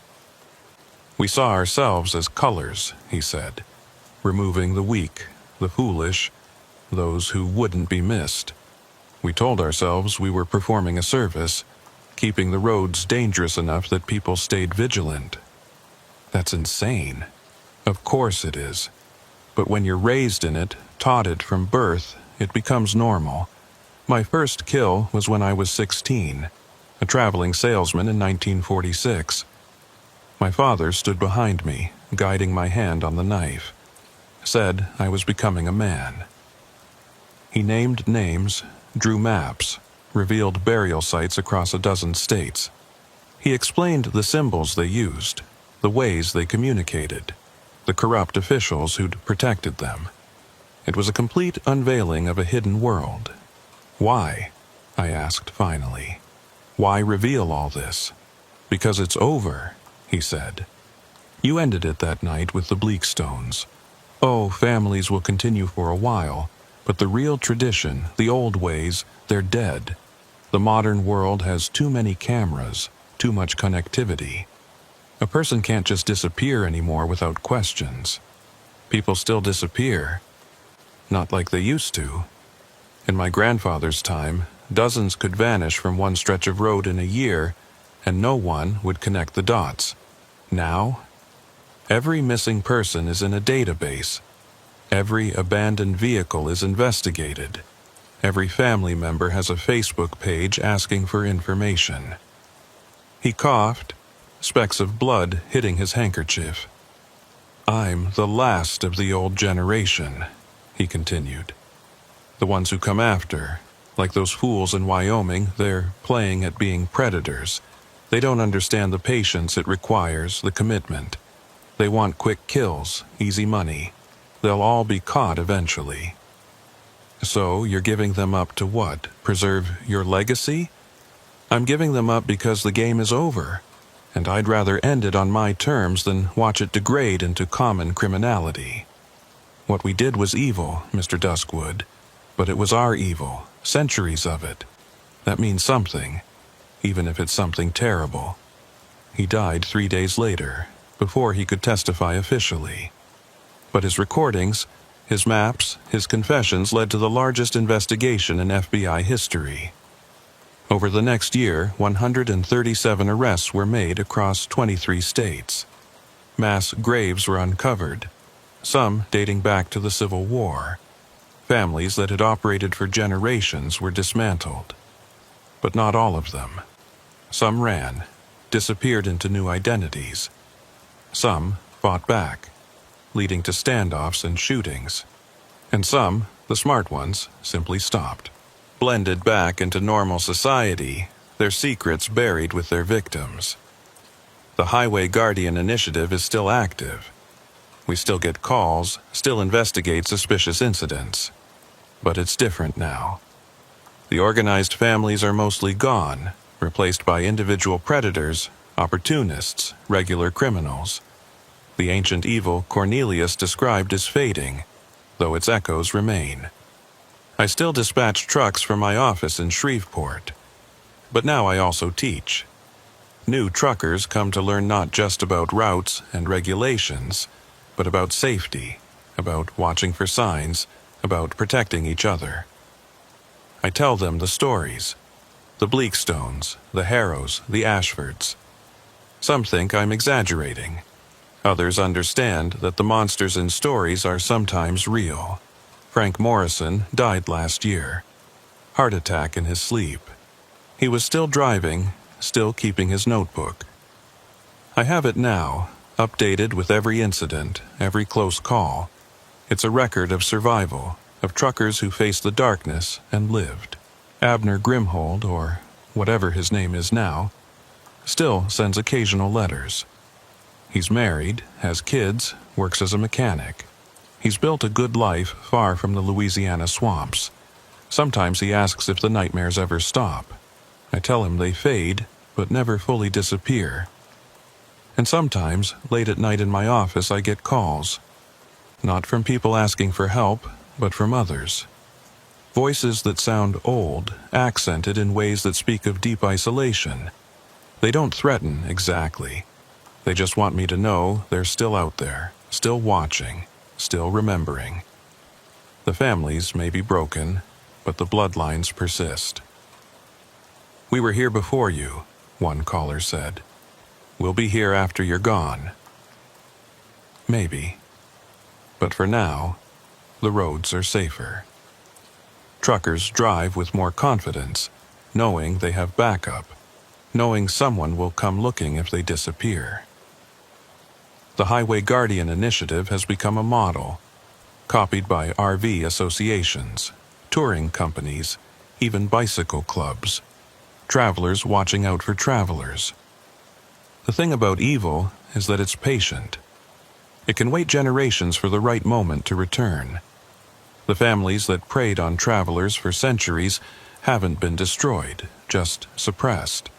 [SPEAKER 1] We saw ourselves as colors, he said, removing the weak, the foolish, those who wouldn't be missed. We told ourselves we were performing a service, keeping the roads dangerous enough that people stayed vigilant. That's insane. Of course it is. But when you're raised in it, taught it from birth, it becomes normal. My first kill was when I was 16, a traveling salesman in 1946. My father stood behind me, guiding my hand on the knife. Said I was becoming a man. He named names, drew maps, revealed burial sites across a dozen states. He explained the symbols they used, the ways they communicated, the corrupt officials who'd protected them. It was a complete unveiling of a hidden world. Why? I asked finally. Why reveal all this? Because it's over, he said. You ended it that night with the Bleakstones. Oh, families will continue for a while, but the real tradition, the old ways, they're dead. The modern world has too many cameras, too much connectivity. A person can't just disappear anymore without questions. People still disappear. Not like they used to. In my grandfather's time, dozens could vanish from one stretch of road in a year, and no one would connect the dots. Now, every missing person is in a database. Every abandoned vehicle is investigated. Every family member has a Facebook page asking for information. He coughed, specks of blood hitting his handkerchief. I'm the last of the old generation, he continued. The ones who come after, like those fools in Wyoming, they're playing at being predators. They don't understand the patience it requires, the commitment. They want quick kills, easy money. They'll all be caught eventually. So you're giving them up to what? Preserve your legacy? I'm giving them up because the game is over, and I'd rather end it on my terms than watch it degrade into common criminality. What we did was evil, Mr. Duskwood, but it was our evil, centuries of it. That means something, even if it's something terrible. He died 3 days later, before he could testify officially. But his recordings, his maps, his confessions led to the largest investigation in FBI history. Over the next year, 137 arrests were made across 23 states. Mass graves were uncovered, some dating back to the Civil War. Families that had operated for generations were dismantled. But not all of them. Some ran, disappeared into new identities. Some fought back, leading to standoffs and shootings. And some, the smart ones, simply stopped. Blended back into normal society, their secrets buried with their victims. The Highway Guardian Initiative is still active. We still get calls, still investigate suspicious incidents. But it's different now. The organized families are mostly gone, replaced by individual predators, opportunists, regular criminals. The ancient evil Cornelius described is fading, though its echoes remain. I still dispatch trucks from my office in Shreveport, but now I also teach. New truckers come to learn not just about routes and regulations, but about safety, about watching for signs, about protecting each other. I tell them the stories, the Bleakstones, the Harrows, the Ashfords. Some think I'm exaggerating. Others understand that the monsters in stories are sometimes real. Frank Morrison died last year. Heart attack in his sleep. He was still driving, still keeping his notebook. I have it now, updated with every incident, every close call. It's a record of survival, of truckers who faced the darkness and lived. Abner Grimhold, or whatever his name is now, still sends occasional letters. He's married, has kids, works as a mechanic. He's built a good life far from the Louisiana swamps. Sometimes he asks if the nightmares ever stop. I tell him they fade, but never fully disappear. And sometimes, late at night in my office, I get calls. Not from people asking for help, but from others. Voices that sound old, accented in ways that speak of deep isolation. They don't threaten, exactly. They just want me to know they're still out there, still watching, still remembering. The families may be broken, but the bloodlines persist. "We were here before you," one caller said. "We'll be here after you're gone." Maybe. But for now, the roads are safer. Truckers drive with more confidence, knowing they have backup, knowing someone will come looking if they disappear. The Highway Guardian Initiative has become a model, copied by RV associations, touring companies, even bicycle clubs, travelers watching out for travelers. The thing about evil is that it's patient. It can wait generations for the right moment to return. The families that preyed on travelers for centuries haven't been destroyed, just suppressed.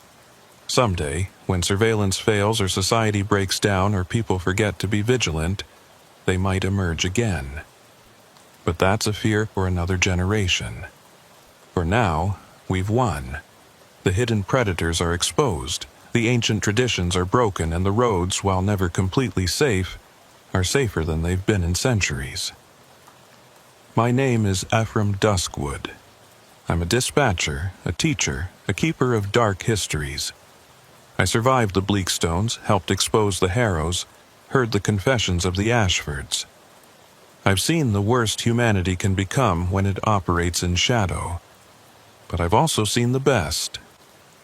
[SPEAKER 1] Someday, when surveillance fails or society breaks down or people forget to be vigilant, they might emerge again. But that's a fear for another generation. For now, we've won. The hidden predators are exposed, the ancient traditions are broken, and the roads, while never completely safe, are safer than they've been in centuries. My name is Ephraim Duskwood. I'm a dispatcher, a teacher, a keeper of dark histories. I survived the Bleakstones, helped expose the Harrows, heard the confessions of the Ashfords. I've seen the worst humanity can become when it operates in shadow. But I've also seen the best.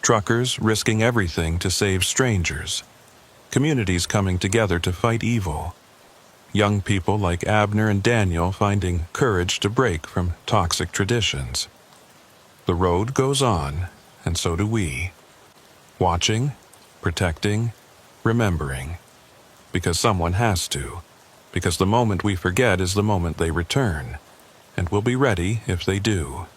[SPEAKER 1] Truckers risking everything to save strangers. Communities coming together to fight evil. Young people like Abner and Daniel finding courage to break from toxic traditions. The road goes on, and so do we. Watching, protecting, remembering. Because someone has to. Because the moment we forget is the moment they return. And we'll be ready if they do.